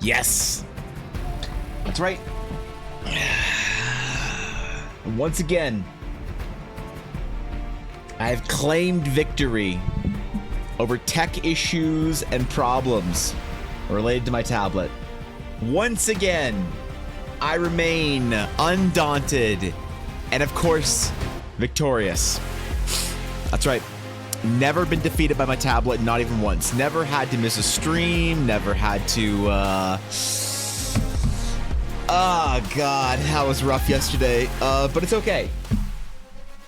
Yes. That's right. Once again, I have claimed victory over tech issues and problems related to my tablet. Once again, I remain undaunted and, of course, victorious. That's right. Never been defeated by my tablet, not even once. Never had to miss a stream, never had to, oh, God, that was rough yesterday. But it's okay.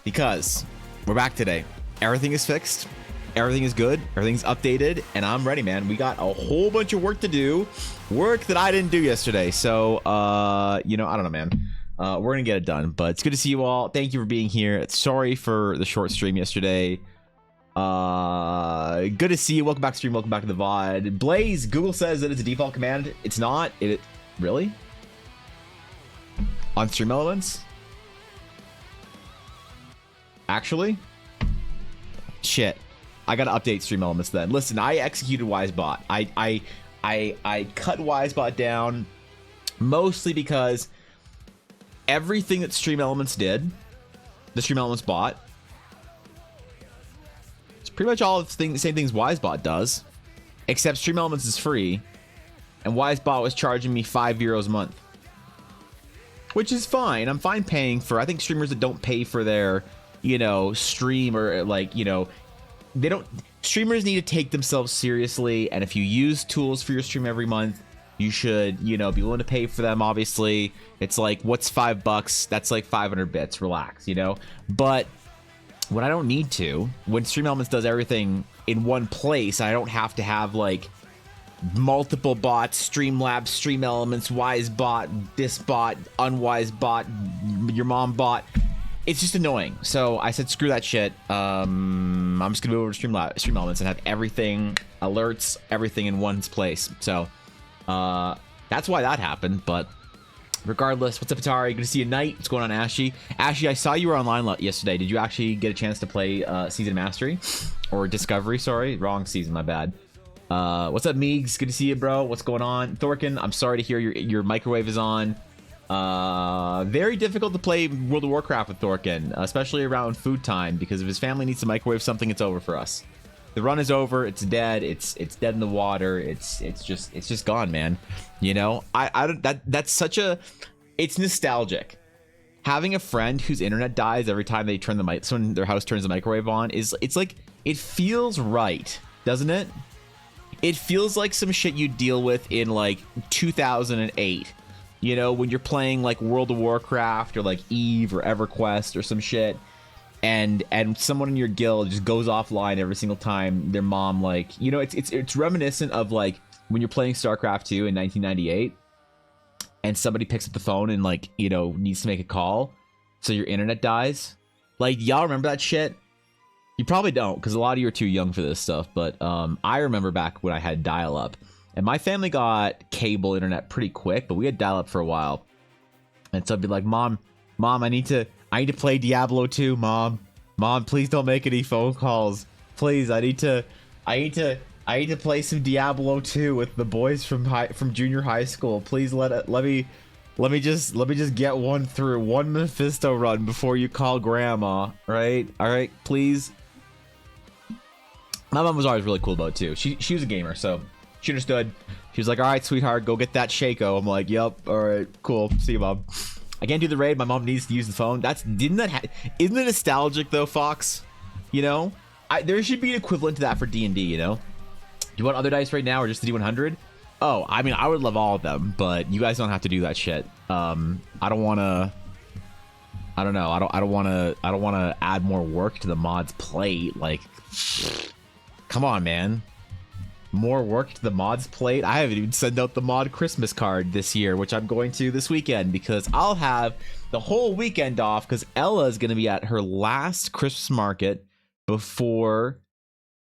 Because we're back today. Everything is fixed. Everything is good. Everything's updated. And I'm ready, man. We got a whole bunch of work to do. Work that I didn't do yesterday. So, you know, I don't know, man. We're going to get it done. But it's good to see you all. Thank you for being here. Sorry for the short stream yesterday. Good to see you. Welcome back to stream. Welcome back to the VOD. Blaze, Google says that it's a default command. It's not. It really? On Stream Elements? Actually? Shit. I gotta update Stream Elements then. Listen, I executed Wisebot. I cut Wisebot down mostly because everything that Stream Elements did, the Stream Elements bot, it's pretty much all the same things Wisebot does, except Stream Elements is free, and Wisebot was charging me €5 a month. Which is fine. I'm fine paying for, I think streamers that don't pay for their, you know, stream or like, you know, they don't, streamers need to take themselves seriously. And if you use tools for your stream every month, you should, you know, be willing to pay for them. Obviously, it's like, what's $5? That's like 500 bits. Relax, you know? But when I don't need to, when Stream Elements does everything in one place, I don't have to have like multiple bots, Streamlabs, Stream Elements, Wisebot, this bot, unwise bot, your mom bot. It's just annoying. So I said, screw that shit. I'm just gonna move over to Stream Elements and have everything, alerts, everything in one place. So that's why that happened. But regardless, what's up, Atari? Good to see you, Knight. What's going on, Ashy? Ashy, I saw you were online yesterday. Did you actually get a chance to play Season Mastery or Discovery? Sorry, wrong season. My bad. What's up, Meegs? Good to see you, bro. What's going on? Thorkin, I'm sorry to hear your microwave is on. Very difficult to play World of Warcraft with Thorkin, especially around food time, because if his family needs to microwave something, it's over for us. The run is over. It's dead. It's dead in the water. It's just gone, man. You know, that's such a, it's nostalgic. Having a friend whose internet dies every time they turn the mic, when their house turns the microwave on, it's like, it feels right, doesn't it? It feels like some shit you deal with in like 2008, you know, when you're playing like World of Warcraft or like Eve or EverQuest or some shit, and someone in your guild just goes offline every single time their mom, like, you know, it's reminiscent of like when you're playing StarCraft 2 in 1998 and somebody picks up the phone and like, you know, needs to make a call, so your internet dies. Like, y'all remember that shit? You probably don't, because a lot of you are too young for this stuff, but I remember back when I had dial-up, and my family got cable internet pretty quick, but we had dial-up for a while. And so I'd be like, Mom, I need to play Diablo 2, Mom, please don't make any phone calls. Please, I need to play some Diablo 2 with the boys from junior high school. Please let me just get one Mephisto run before you call Grandma, right? All right, please. My mom was always really cool about it too. She was a gamer, so she understood. She was like, all right, sweetheart, go get that Shaco. I'm like, yep, all right, cool. See you, Mom. I can't do the raid. My mom needs to use the phone. Isn't it nostalgic though, Fox? You know, there should be an equivalent to that for D&D, you know? Do you want other dice right now or just the D100? Oh, I mean, I would love all of them, but you guys don't have to do that shit. I don't want to. I don't know. I don't want to add more work to the mod's plate. Like, come on, man. More work to the mod's plate. I haven't even sent out the mod Christmas card this year, which I'm going to this weekend, because I'll have the whole weekend off, because Ella is going to be at her last Christmas market before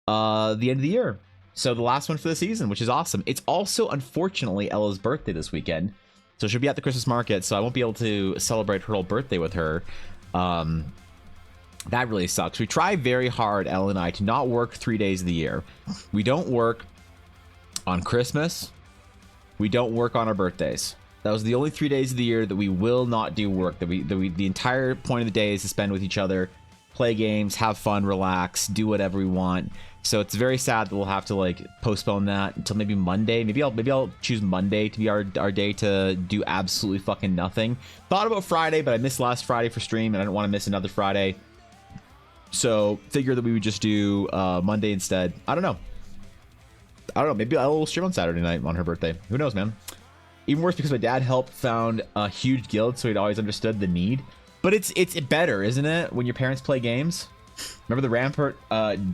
the end of the year. So the last one for the season, which is awesome. It's also, unfortunately, Ella's birthday this weekend. So she'll be at the Christmas market, so I won't be able to celebrate her whole birthday with her. That really sucks. We try very hard, Ella and I, to not work 3 days of the year. We don't work on Christmas, we don't work on our birthdays. That was the only 3 days of the year that we will not do work. The entire point of the day is to spend with each other, play games, have fun, relax, do whatever we want. So it's very sad that we'll have to like postpone that until maybe Monday. Maybe I'll choose Monday to be our day to do absolutely fucking nothing. Thought about Friday, but I missed last Friday for stream, and I don't want to miss another Friday. So figure that we would just do Monday instead. I don't know. Maybe I'll stream on Saturday night on her birthday. Who knows, man? Even worse because my dad helped found a huge guild, so he'd always understood the need. But it's better, isn't it, when your parents play games? Remember the Rampart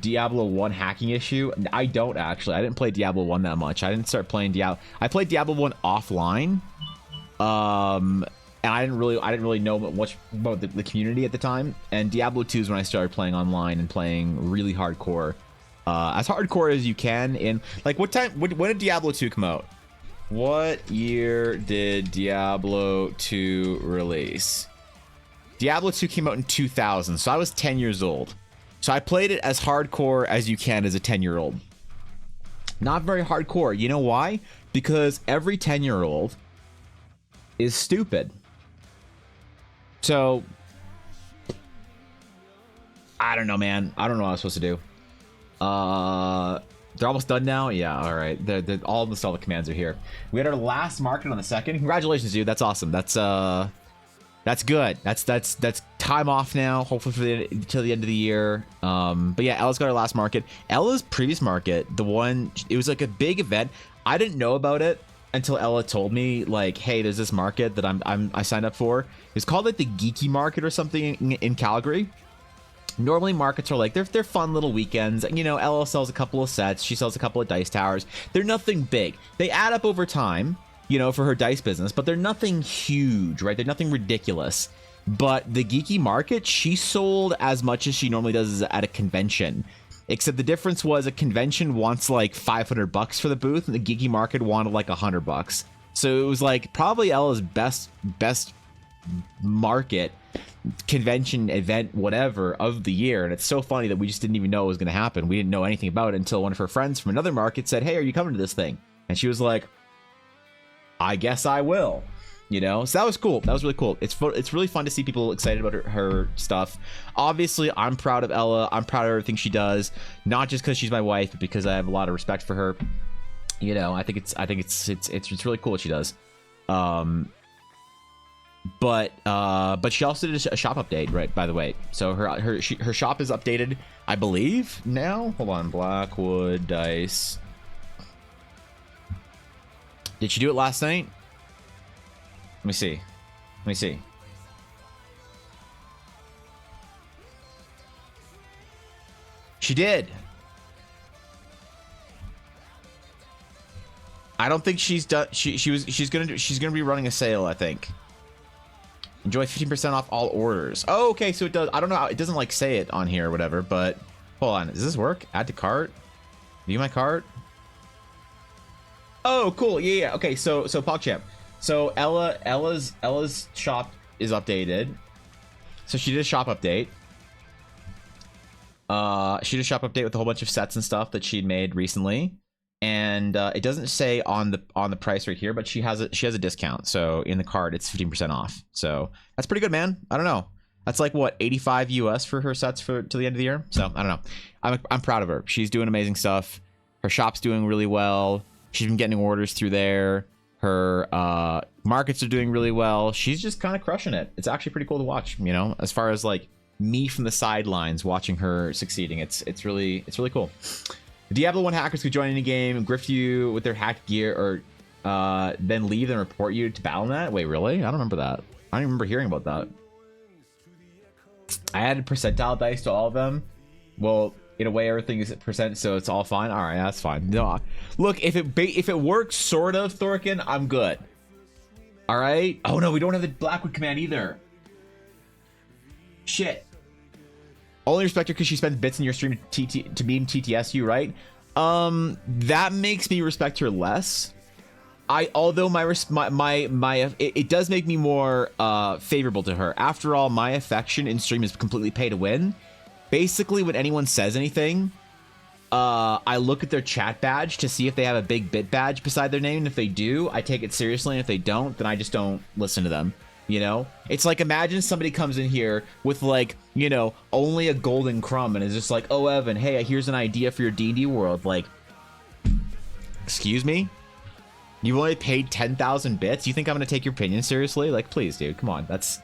Diablo 1 hacking issue? I don't actually. I didn't play Diablo 1 that much. I didn't start playing Diablo. I played Diablo 1 offline. And I didn't really know much about the community at the time. And Diablo 2 is when I started playing online and playing really hardcore. As hardcore as you can in like when did Diablo 2 come out? What year did Diablo 2 release? Diablo 2 came out in 2000, so I was 10 years old. So I played it as hardcore as you can as a 10-year-old. Not very hardcore. You know why? Because every 10-year-old is stupid. So I don't know, man. I don't know what I'm supposed to do. They're almost done now. Yeah, all right. They're almost all the commands are here. We had our last market on the 2nd. Congratulations, dude. That's awesome. That's good. That's time off now. Hopefully till the end of the year. But yeah, Ella's got her last market. Ella's previous market, the one, it was like a big event. I didn't know about it until Ella told me, like, hey, there's this market that I signed up for. It's called like the Geeky Market or something in Calgary. Normally markets are like, they're fun little weekends. You know, Ella sells a couple of sets. She sells a couple of dice towers. They're nothing big. They add up over time, you know, for her dice business, but they're nothing huge, right? They're nothing ridiculous. But the Geeky Market, she sold as much as she normally does at a convention. Except the difference was a convention wants like $500 for the booth, and the Geeky Market wanted like $100. So it was like probably Ella's best market, convention, event, whatever of the year. And it's so funny that we just didn't even know it was going to happen. We didn't know anything about it until one of her friends from another market said, hey, are you coming to this thing? And she was like, I guess I will. You know, so that was cool. That was really cool. It's really fun to see people excited about her stuff. Obviously, I'm proud of Ella. I'm proud of everything she does, not just because she's my wife, but because I have a lot of respect for her. You know, I think it's really cool what she does. But she also did a shop update, right? By the way, so her shop is updated, I believe now. Hold on, Blackwood Dice. Did she do it last night? Let me see. She did. I don't think she's done. She's gonna be running a sale, I think. Enjoy 15% off all orders. Oh, okay, so it does. I don't know. It doesn't like say it on here or whatever, but hold on. Does this work? Add to cart. View my cart. Oh, cool. Yeah. Okay. So PogChamp. So Ella's shop is updated. So she did a shop update. She did a shop update with a whole bunch of sets and stuff that she'd made recently. And it doesn't say on the price right here, but she has a discount. So in the card, it's 15% off. So that's pretty good, man. I don't know. That's like what, 85 US for her sets till the end of the year. So I don't know. I'm proud of her. She's doing amazing stuff. Her shop's doing really well. She's been getting orders through there. Her markets are doing really well. She's just kind of crushing it. It's actually pretty cool to watch. You know, as far as like me from the sidelines watching her succeeding, it's really cool. Diablo 1 hackers could join in a game and grift you with their hacked gear, or then leave and report you to Battle.net. Wait, really? I don't remember that. I don't remember hearing about that. I added percentile dice to all of them. Well, in a way, everything is at percent, so it's all fine. All right, that's fine. No, look, if it works sort of, Thorkin, I'm good. All right. Oh no, we don't have the Blackwood command either. Shit. Only respect her because she spends bits in your stream to beam TTS you, right? That makes me respect her less. Although it does make me more favorable to her. After all, my affection in stream is completely pay to win. Basically, when anyone says anything, I look at their chat badge to see if they have a big bit badge beside their name. And if they do, I take it seriously. And if they don't, then I just don't listen to them. You know, it's like, imagine somebody comes in here with like, you know, only a golden crumb and is just like, oh, Evan, hey, here's an idea for your D&D world. Like, excuse me? You only paid 10,000 bits? You think I'm going to take your opinion seriously? Like, please, dude, come on. That's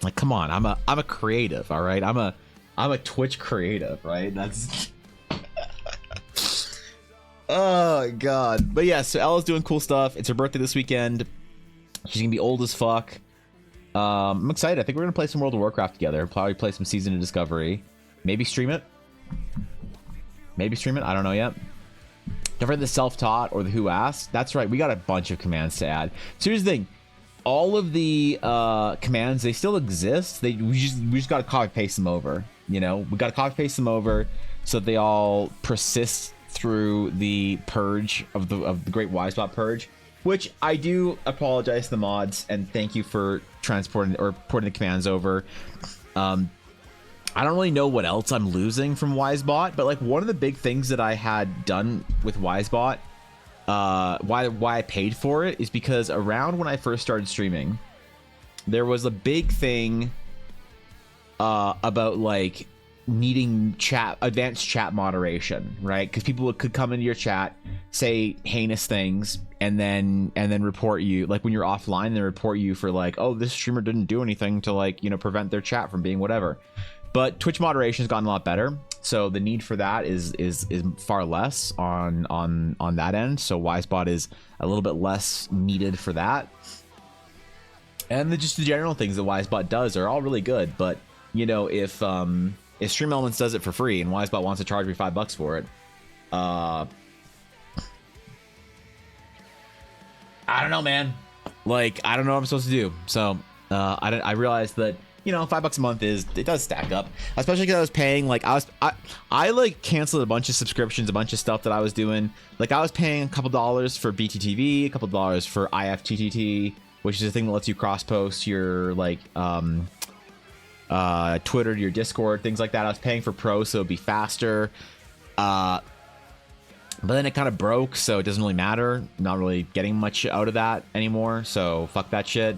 like, come on. I'm a creative. All right. I'm a Twitch creative, right? That's oh God. But yeah, so Ella's doing cool stuff. It's her birthday this weekend. She's gonna be old as fuck. I'm excited. I think we're gonna play some World of Warcraft together. Probably play some Season of Discovery. Maybe stream it. Maybe stream it. I don't know yet. Don't forget the self-taught or the who asked. That's right. We got a bunch of commands to add. So here's the thing. All of the commands, they still exist. We just gotta copy paste them over. You know, we gotta copy paste them over so that they all persist through the purge of the Great Wisebot purge. Which I do apologize to the mods and thank you for transporting or porting the commands over. I don't really know what else I'm losing from Wisebot, but like one of the big things that I had done with Wisebot, why I paid for it is because around when I first started streaming, there was a big thing about like needing advanced chat moderation, right? Because people could come into your chat, say heinous things, and then report you. Like when you're offline, they report you for like, oh, this streamer didn't do anything to like, you know, prevent their chat from being whatever. But Twitch moderation has gotten a lot better, so the need for that is far less on that end. So Wisebot is a little bit less needed for that. And just the general things that Wisebot does are all really good. But you know, if Stream Elements does it for free and Wisebot wants to charge me $5 for it, I don't know, man. Like, I don't know what I'm supposed to do. So I realized that, you know, $5 a month it does stack up, especially because I was paying like I like canceled a bunch of subscriptions, a bunch of stuff that I was doing. Like I was paying a couple dollars for BTTV, a couple dollars for IFTTT, which is a thing that lets you cross post your like Twitter to your Discord, things like that. I was paying for Pro so it'd be faster, but then it kind of broke, so it doesn't really matter. Not really getting much out of that anymore, so fuck that shit.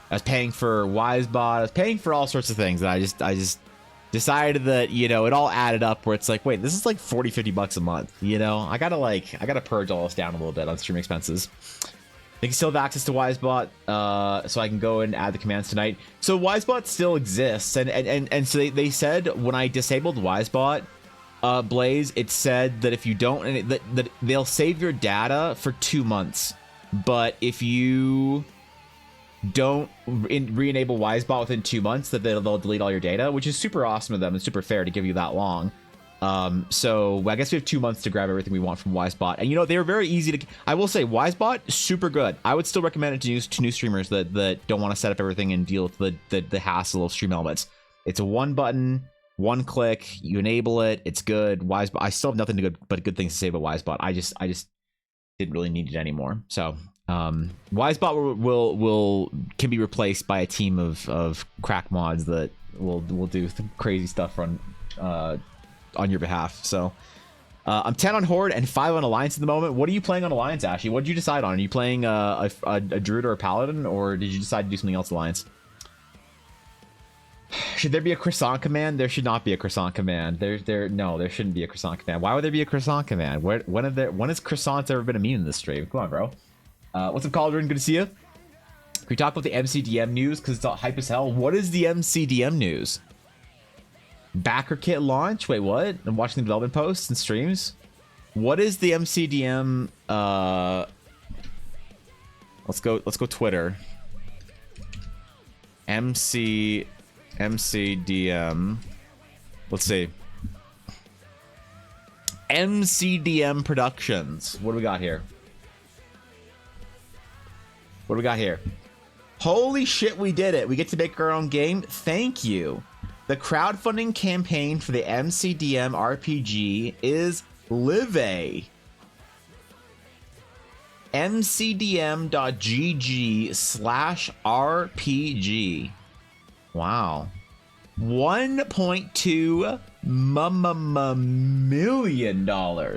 I was paying for Wisebot, I was paying for all sorts of things that I just decided that, you know, it all added up where it's like, wait, this is like $40-50 a month, you know? I gotta purge all this down a little bit on stream expenses. They can still have access to Wisebot, so I can go and add the commands tonight. So Wisebot still exists, and so they said when I disabled Wisebot, Blaze, it said that if you don't, that they'll save your data for 2 months, but if you don't re-enable Wisebot within 2 months, that they'll delete all your data, which is super awesome of them and super fair to give you that long. So I guess we have 2 months to grab everything we want from Wisebot, and you know, they were very easy to. I will say Wisebot super good. I would still recommend it to new streamers that don't want to set up everything and deal with the hassle of Stream Elements. It's a one button, one click, you enable it, it's good. Wisebot, I still have nothing but good things to say about Wisebot. I just didn't really need it anymore. So Wisebot can be replaced by a team of crack mods that will do crazy stuff on your behalf. So I'm 10 on Horde and 5 on Alliance at the moment. What are you playing on Alliance, Ashley? What did you decide on? Are you playing a Druid or a Paladin, or did you decide to do something else Alliance? Should there be a croissant command? There should not be a croissant command. No, there shouldn't be a croissant command. Why would there be a croissant command? When has croissants ever been immune in this stream? Come on, bro. What's up, Cauldron? Good to see you. Can we talk about the MCDM news? Because it's all hype as hell. What is the MCDM news? Backer kit launch? Wait, what? I'm watching the development posts and streams. What is the MCDM? Let's go Twitter. MCDM. Let's see. MCDM Productions. What do we got here? What do we got here? Holy shit, we did it. We get to make our own game. Thank you. The crowdfunding campaign for the MCDM RPG is live. mcdm.gg/RPG. Wow. $1.2 million.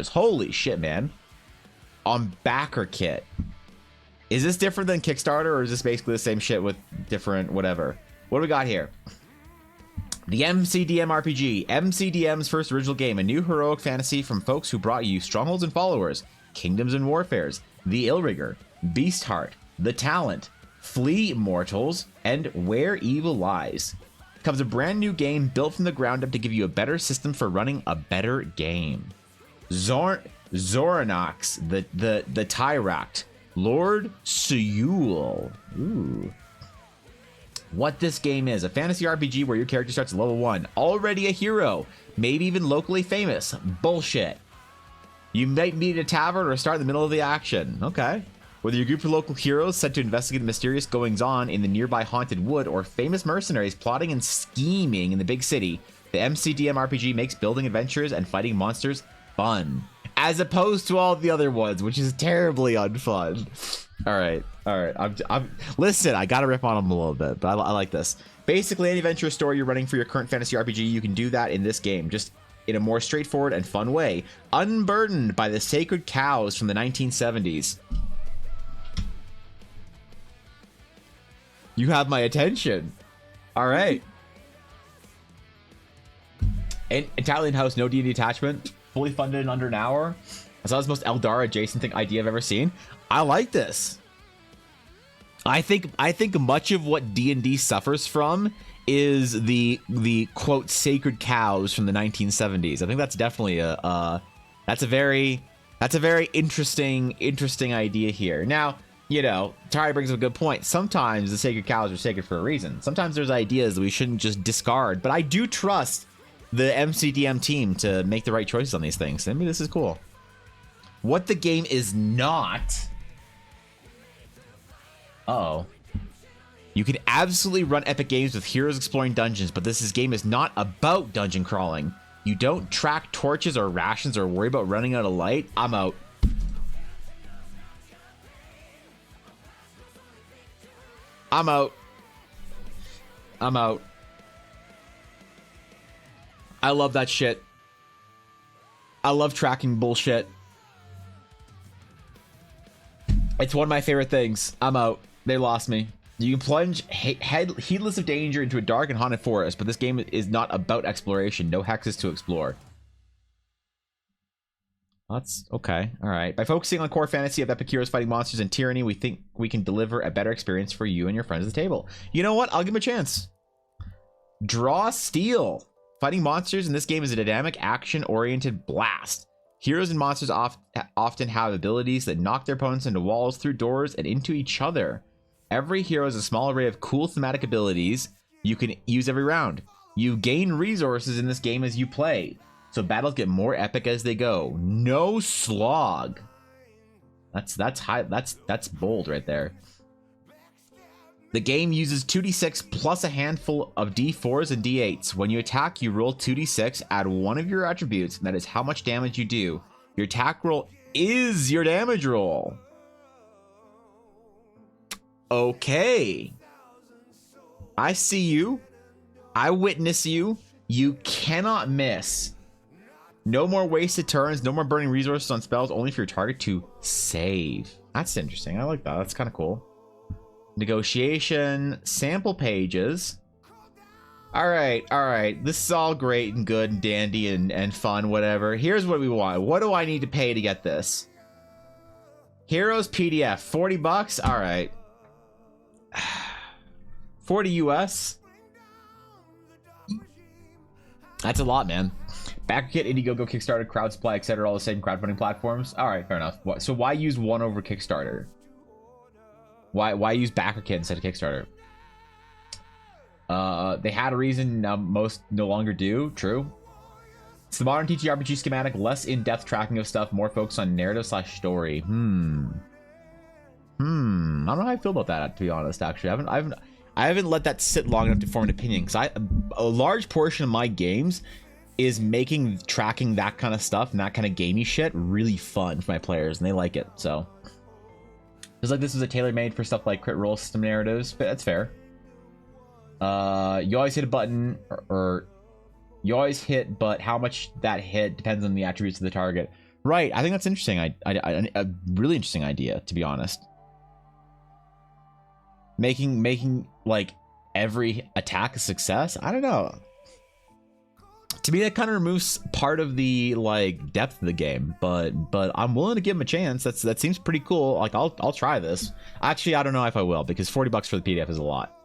Holy shit, man. On backer kit. Is this different than Kickstarter, or is this basically the same shit with different whatever? What do we got here? The MCDM RPG. MCDM's first original game. A new heroic fantasy from folks who brought you Strongholds and Followers, Kingdoms and Warfares, The Illrigger, Beastheart, The Talent, Flee Mortals, and Where Evil Lies. Comes a brand new game built from the ground up to give you a better system for running a better game. Zoranox, the Tyract, Lord Seul. Ooh. What this game is: a fantasy RPG where your character starts at level 1, already a hero, maybe even locally famous. Bullshit. You might meet at a tavern or start in the middle of the action. Okay. Whether you're a group of local heroes sent to investigate the mysterious goings-on in the nearby haunted wood, or famous mercenaries plotting and scheming in the big city, the MCDM RPG makes building adventures and fighting monsters fun, as opposed to all the other ones, which is terribly unfun. All right. Listen, I gotta rip on them a little bit, but I like this. Basically, any adventure story you're running for your current fantasy RPG, you can do that in this game, just in a more straightforward and fun way, unburdened by the sacred cows from the 1970s. You have my attention. All right. An Italian house, no D&D attachment, fully funded in under an hour. I saw the most Eldar adjacent thing idea I've ever seen. I like this. I think much of what D&D suffers from is the quote sacred cows from the 1970s. I think that's definitely that's a very interesting idea here. Now, you know, Tari brings up a good point. Sometimes the sacred cows are sacred for a reason. Sometimes there's ideas that we shouldn't just discard, but I do trust the MCDM team to make the right choices on these things. I mean, this is cool. What the game is not... Uh-oh. You can absolutely run epic games with heroes exploring dungeons, but this game is not about dungeon crawling. You don't track torches or rations or worry about running out of light. I'm out. I'm out. I love that shit. I love tracking bullshit. It's one of my favorite things. I'm out. They lost me. You can plunge heedless of danger into a dark and haunted forest, but this game is not about exploration. No hexes to explore. That's okay. All right. By focusing on core fantasy of epic heroes fighting monsters and tyranny, we think we can deliver a better experience for you and your friends at the table. You know what? I'll give him a chance. Draw Steel. Fighting monsters in this game is a dynamic, action-oriented blast. Heroes and monsters often have abilities that knock their opponents into walls, through doors, and into each other. Every hero has a small array of cool thematic abilities you can use every round. You gain resources in this game as you play, so battles get more epic as they go. No slog. That's high. That's bold right there. The game uses 2d6 plus a handful of d4s and d8s. When you attack, you roll 2d6, add one of your attributes, and that is how much damage you do. Your attack roll is your damage roll. Okay. I see you. I witness you. You cannot miss. No more wasted turns, no more burning resources on spells, only for your target to save. That's interesting. I like that. That's kind of cool. Negotiation, sample pages. All right. This is all great and good and dandy and fun, whatever. Here's what we want. What do I need to pay to get this? Heroes PDF, 40 bucks. All right. 40 US. That's a lot, man. BackerKit, Indiegogo, Kickstarter, Crowd Supply, etc. All the same crowdfunding platforms. All right, fair enough. So why use one over Kickstarter? Why use BackerKit instead of Kickstarter? They had a reason, now most no longer do. True. It's the modern TTRPG schematic, less in-depth tracking of stuff, more focus on narrative / story. I don't know how I feel about that, to be honest. Actually, I haven't let that sit long enough to form an opinion, because a large portion of my games is making tracking that kind of stuff and that kind of gamey shit really fun for my players, and they like it. So it's like this was a tailor-made for stuff like crit roll system narratives, but that's fair. You always hit a button, or you always hit, but how much that hit depends on the attributes of the target. Right. I think that's interesting. A really interesting idea, to be honest. Making like every attack a success. I don't know. To me, that kind of removes part of the like depth of the game, but I'm willing to give him a chance. That seems pretty cool. Like I'll try this. Actually, I don't know if I will, because $40 for the PDF is a lot.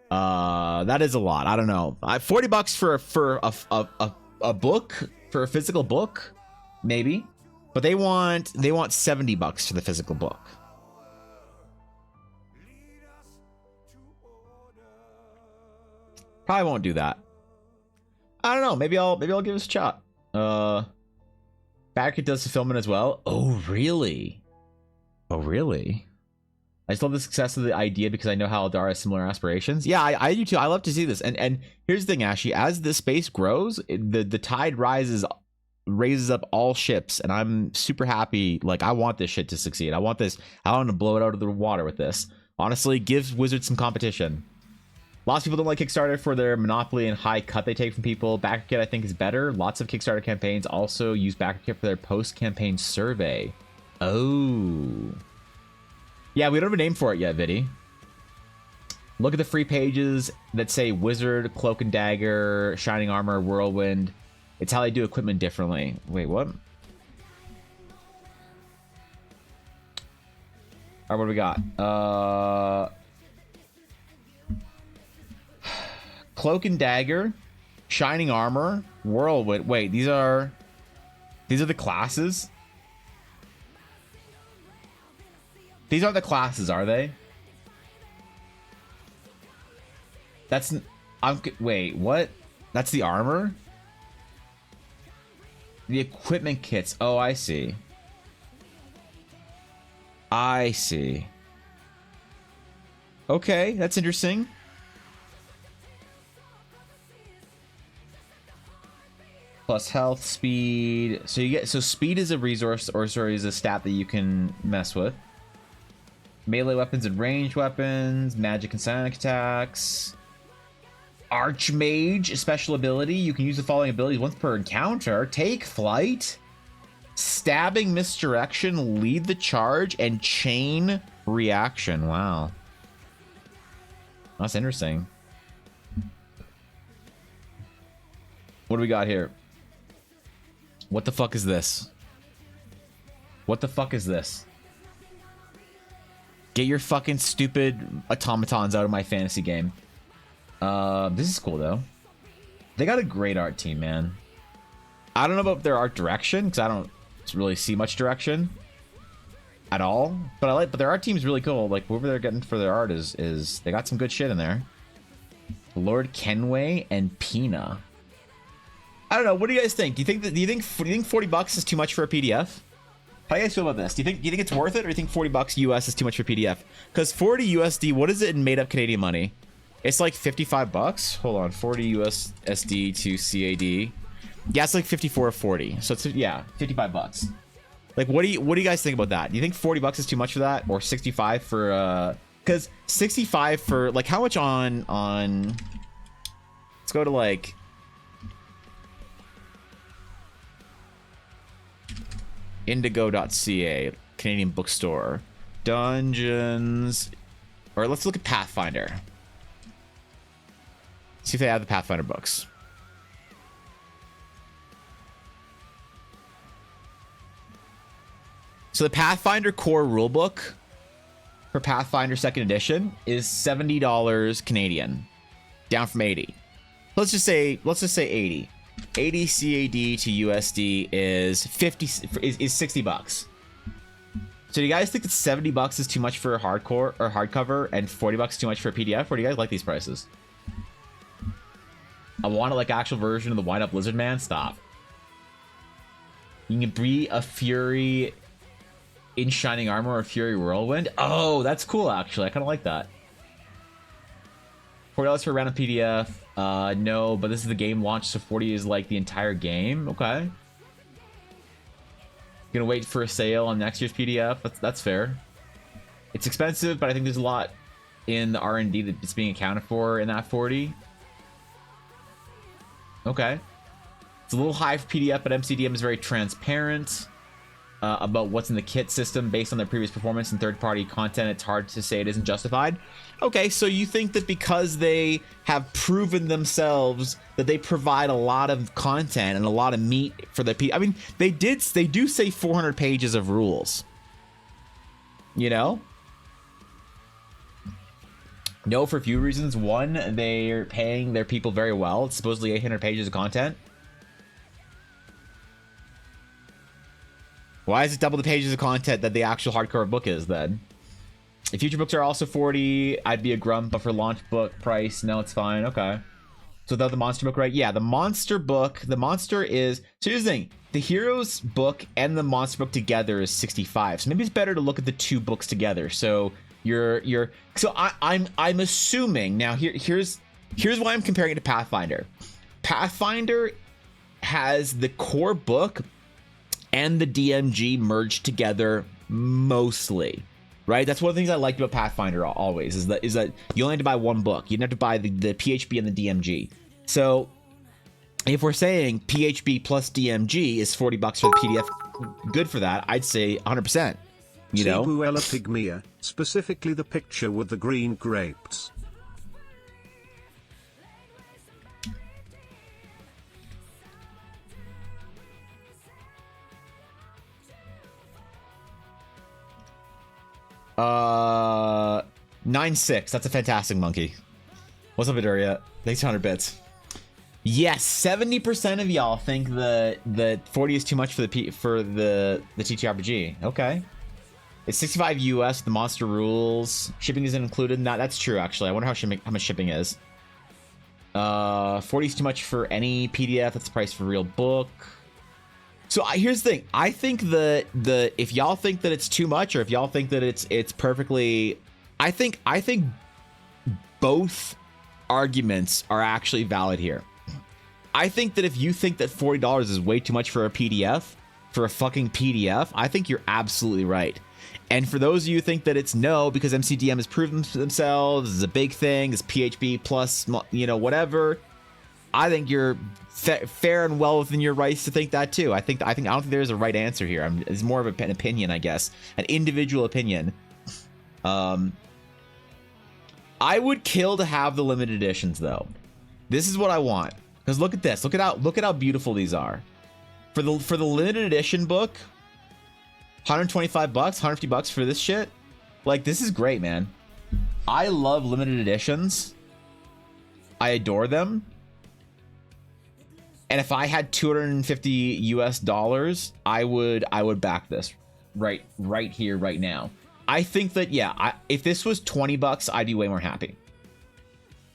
That is a lot. I don't know. $40 for a book, for a physical book, maybe, but they want $70 for the physical book. Probably won't do that. I don't know. Maybe I'll give this a shot. Backit does fulfillment as well. Oh really? Oh really? I just love the success of the idea because I know how Aldara has similar aspirations. Yeah, I do too. I love to see this. And here's the thing, Ashy. As the space grows, the tide raises up all ships, and I'm super happy. Like I want this shit to succeed. I want to blow it out of the water with this. Honestly, give Wizards some competition. Lots of people don't like Kickstarter for their monopoly and high cut they take from people. BackerKit, I think, is better. Lots of Kickstarter campaigns also use BackerKit for their post-campaign survey. Oh. Yeah, we don't have a name for it yet, Viddy. Look at the free pages that say Wizard, Cloak and Dagger, Shining Armor, Whirlwind. It's how they do equipment differently. Wait, what? Alright, what do we got? Cloak and Dagger, Shining Armor, Whirlwind. Wait, these are the classes? These aren't the classes, are they? Wait, what? That's the armor? The equipment kits. Oh, I see. I see. Okay, that's interesting. Plus health, speed. So speed is a resource, or sorry, is a stat that you can mess with. Melee weapons and ranged weapons, magic and psionic attacks. Archmage, special ability. You can use the following abilities once per encounter. Take flight, stabbing, misdirection, lead the charge, and chain reaction. Wow. That's interesting. What do we got here? What the fuck is this? What the fuck is this? Get your fucking stupid automatons out of my fantasy game. This is cool though. They got a great art team, man. I don't know about their art direction because I don't really see much direction at all. But their art team is really cool. Like whoever they're getting for their art is they got some good shit in there. Lord Kenway and Pina. I don't know. What do you guys think? Do you think $40 is too much for a PDF? How do you guys feel about this? Do you think it's worth it, or do you think $40 US is too much for PDF? Because 40 USD, what is it in made up Canadian money? It's like $55. Hold on, 40 USD to CAD. Yeah, it's like 54 or 40. So it's, yeah, $55. Like, what do you guys think about that? Do you think $40 is too much for that, or 65 for because 65 for like how much on let's go to like indigo.ca, Canadian bookstore, dungeons, or let's look at Pathfinder. See if they have the Pathfinder books. So the Pathfinder core rulebook for Pathfinder 2nd edition is $70 Canadian, down from 80. Let's just say 80. 80 CAD to USD is $60. So do you guys think that $70 is too much for a hardcore or hardcover and $40 too much for a PDF, or do you guys like these prices? I want a like actual version of the Wind Up Lizard Man. Stop. You can be a Fury in Shining Armor or Fury Whirlwind. Oh, that's cool actually. I kind of like that. $40 for a random PDF. No, but this is the game launch, so 40 is like the entire game. Okay. Gonna wait for a sale on next year's PDF. That's fair. It's expensive, but I think there's a lot in the R&D that's being accounted for in that 40. Okay. It's a little high for PDF, but MCDM is very transparent about what's in the kit system based on their previous performance and third-party content. It's hard to say it isn't justified. Okay, so you think that because they have proven themselves that they provide a lot of content and a lot of meat for the I mean, they do say 400 pages of rules. You know? No, for a few reasons. One, they're paying their people very well. It's supposedly 800 pages of content. Why is it double the pages of content that the actual hardcover book is then? If future books are also 40, I'd be a grump, but for launch book price, no, it's fine. Okay. So without the monster book, right? Yeah, the monster book, the monster is... So here's the thing. The Heroes book and the monster book together is 65. So maybe it's better to look at the two books together. So I'm assuming... Now, here's why I'm comparing it to Pathfinder. Pathfinder has the core book and the DMG merged together mostly, right? That's one of the things I liked about Pathfinder always is that you only have to buy one book. You didn't have to buy the PHB and the DMG. So if we're saying PHB plus DMG is $40 for the PDF, good for that, I'd say 100%. You know? Cibuella pygmea, specifically the picture with the green grapes. Uh, 9-6. That's a fantastic monkey. What's up, Aduria? Thanks 100 bits. Yes, 70% of y'all think the 40 is too much for the TTRPG. Okay. It's 65 US. The monster rules. Shipping isn't included. That's true, actually. I wonder how much shipping is. 40 is too much for any PDF. That's the price for real book. So here's the thing. I think if y'all think that it's too much, or if y'all think that it's perfectly, I think both arguments are actually valid here. I think that if you think that $40 is way too much for a PDF, for a fucking PDF, I think you're absolutely right. And for those of you who think that it's no, because MCDM has proven themselves, this is a big thing, it's PHB plus, you know, whatever, I think you're fair and well within your rights to think that too. I don't think there's a right answer here. It's more of an opinion, I guess, an individual opinion. I would kill to have the limited editions though. This is what I want, because look at this. Look at how beautiful these are. For the limited edition book, $125, $150 for this shit. Like, this is great, man. I love limited editions. I adore them. And if I had $250 US, I would back this right here, right now. I think that, yeah, if this was $20, I'd be way more happy.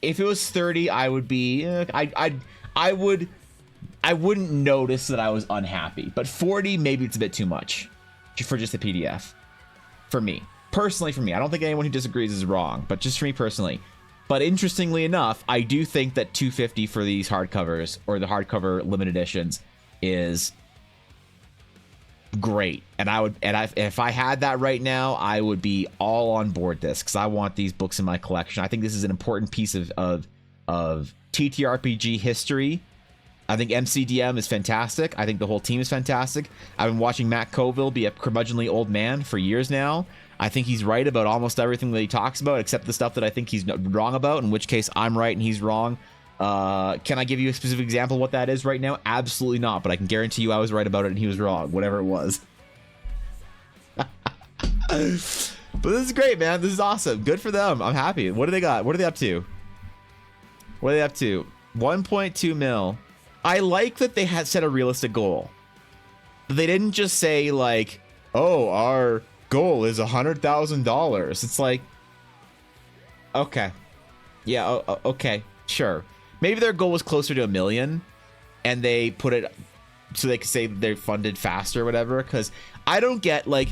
If it was 30, I would be, I wouldn't notice that I was unhappy. But 40, maybe it's a bit too much for just a PDF. For me. Personally, for me. I don't think anyone who disagrees is wrong, but just for me personally. But interestingly enough, I do think that $250 for these hardcovers, or the hardcover limited editions, is great. And if I had that right now, I would be all on board this, because I want these books in my collection. I think this is an important piece of TTRPG history. I think MCDM is fantastic. I think the whole team is fantastic. I've been watching Matt Colville be a curmudgeonly old man for years now. I think he's right about almost everything that he talks about, except the stuff that I think he's wrong about, in which case I'm right and he's wrong. Can I give you a specific example of what that is right now? Absolutely not, but I can guarantee you I was right about it and he was wrong, whatever it was. But this is great, man. This is awesome. Good for them. I'm happy. What do they got? What are they up to? What are they up to? 1.2 mil. I like that they had set a realistic goal. They didn't just say, like, oh, our goal is $100,000. It's like, okay, yeah, okay, sure. Maybe their goal was closer to $1 million, and they put it so they could say they're funded faster or whatever. Because I don't get, like,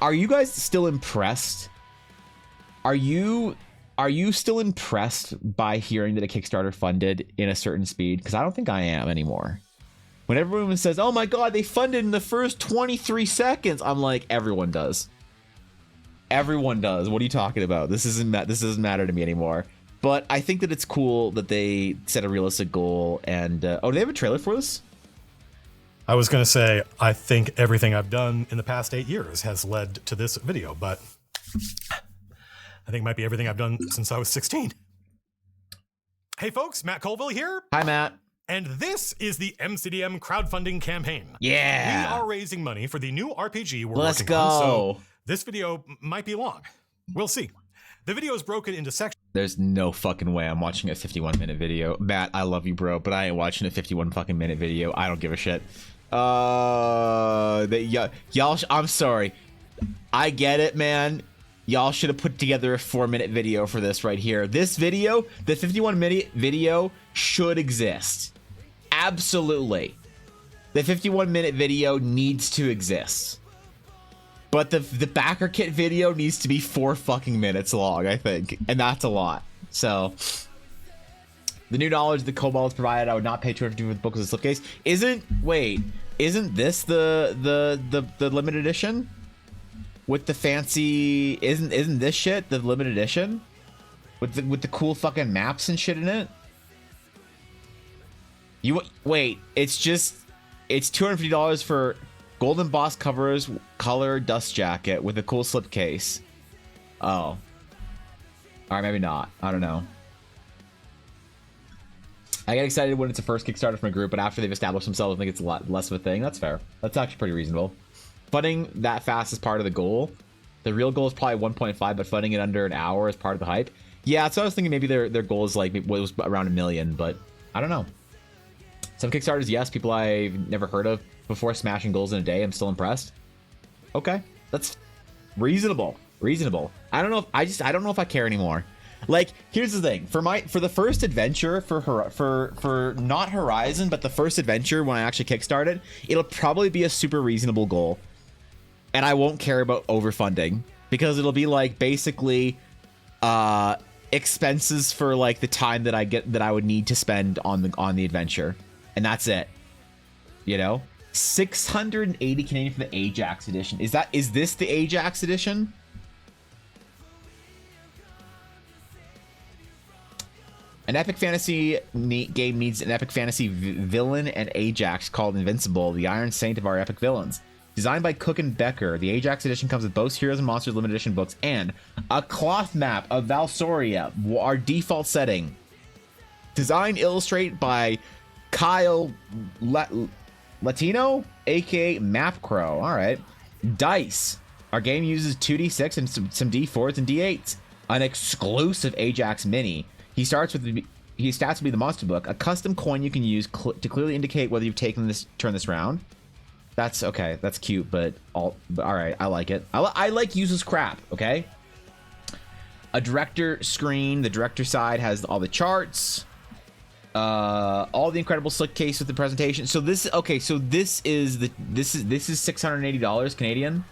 are you guys still impressed? Are you still impressed by hearing that a Kickstarter funded in a certain speed? Because I don't think I am anymore. When everyone says, oh my god, they funded in the first 23 seconds, I'm like, everyone does. Everyone does. What are you talking about? This doesn't matter to me anymore. But I think that it's cool that they set a realistic goal. And oh, do they have a trailer for this? I was going to say, I think everything I've done in the past 8 years has led to this video, but I think it might be everything I've done since I was 16. Hey folks, Matt Colville here. Hi, Matt. And this is the MCDM crowdfunding campaign. Yeah. We are raising money for the new RPG we're Let's working on, go. so this video might be long. We'll see. The video is broken into sections. There's no fucking way I'm watching a 51-minute video. Matt, I love you, bro, but I ain't watching a 51 fucking minute video. I don't give a shit. Y'all, I'm sorry. I get it, man. Y'all should have put together a 4-minute video for this right here. This video, the 51-minute video, should exist. Absolutely. The 51-minute video needs to exist. But the backer kit video needs to be 4 fucking minutes long, I think. And that's a lot. So, the new knowledge that Cobalt has provided, I would not pay $250 for the book as a slipcase. Isn't this the limited edition? With the fancy, isn't this shit the limited edition? With the cool fucking maps and shit in it? Wait, it's $250 for golden boss covers, color dust jacket with a cool slipcase. Oh. All right, maybe not. I don't know. I get excited when it's a first Kickstarter from a group, but after they've established themselves, I think it's a lot less of a thing. That's fair. That's actually pretty reasonable. Funding that fast is part of the goal. The real goal is probably 1.5, but funding it under an hour is part of the hype. Yeah, so I was thinking maybe their goal is like was around 1 million, but I don't know. Some Kickstarters, yes, people I've never heard of before smashing goals in a day. I'm still impressed. Okay, that's reasonable. Reasonable. I don't know if I don't know if I care anymore. Like, here's the thing. For the first adventure for not Horizon, but the first adventure when I actually kickstarted, it'll probably be a super reasonable goal. And I won't care about overfunding because it'll be like basically expenses for like the time that I would need to spend on the adventure. And that's it. You know? 680 Canadian for the Ajax edition. Is this the Ajax edition? An epic fantasy game needs an epic fantasy villain and Ajax called Invincible, the Iron Saint of our epic villains. Designed by Cook and Becker, the Ajax edition comes with both Heroes and Monsters limited edition books and a cloth map of Valsoria, our default setting. Design illustrate by Kyle Latino, aka Map Crow. All right. Dice. Our game uses 2d6 and some d4s and d8s. An exclusive Ajax mini. He starts with he stats to be the monster book, a custom coin you can use to clearly indicate whether you've taken this turn this round. That's okay. That's cute, but all right. I like it. I like useless crap. Okay. A director screen. The director side has all the charts. All the incredible slick case with the presentation. So this okay. So this is $680 Canadian.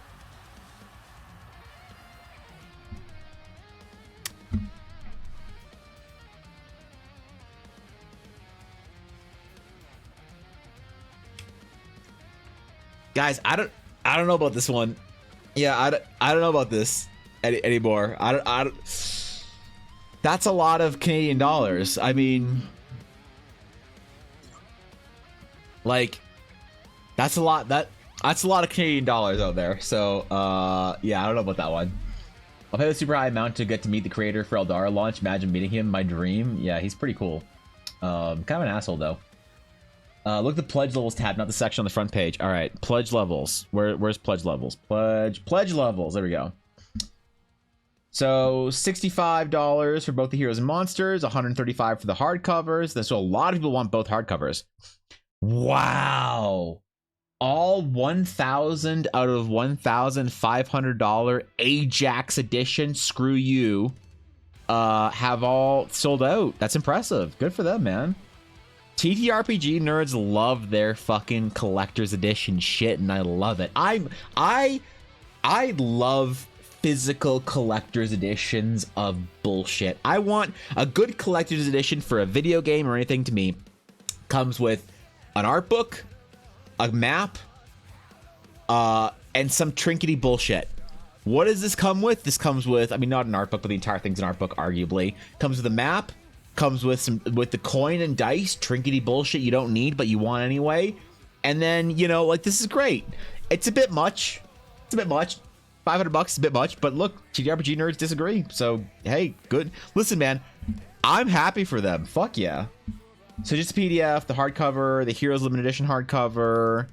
Guys, I don't know about this one. Yeah, I don't know about this anymore. I don't. That's a lot of Canadian dollars. I mean, like, that's a lot. That's a lot of Canadian dollars out there. So, yeah, I don't know about that one. I'll pay the super high amount to get to meet the creator for Eldara launch. Imagine meeting him, my dream. Yeah, he's pretty cool. Kind of an asshole though. Look at the pledge levels tab, not the section on the front page. All right, pledge levels. Where's pledge levels? Pledge levels. There we go. So $65 for both the Heroes and Monsters, $135 for the hardcovers. So a lot of people want both hardcovers. Wow. All 1,000 out of $1,500 Ajax edition, screw you, have all sold out. That's impressive. Good for them, man. TTRPG nerds love their fucking collector's edition shit, and I love it. I love physical collector's editions of bullshit. I want a good collector's edition for a video game or anything. To me, comes with an art book, a map, and some trinkety bullshit. What does this come with? This comes with, I mean, not an art book, but the entire thing's an art book, arguably. Comes with a map, comes with the coin and dice, trinkety bullshit you don't need, but you want anyway. And then, you know, like, this is great. It's a bit much. It's a bit much. $500 is a bit much, but look, TTRPG nerds disagree. So, hey, good. Listen, man, I'm happy for them. Fuck yeah. So just the PDF, the hardcover, the Heroes Limited Edition hardcover,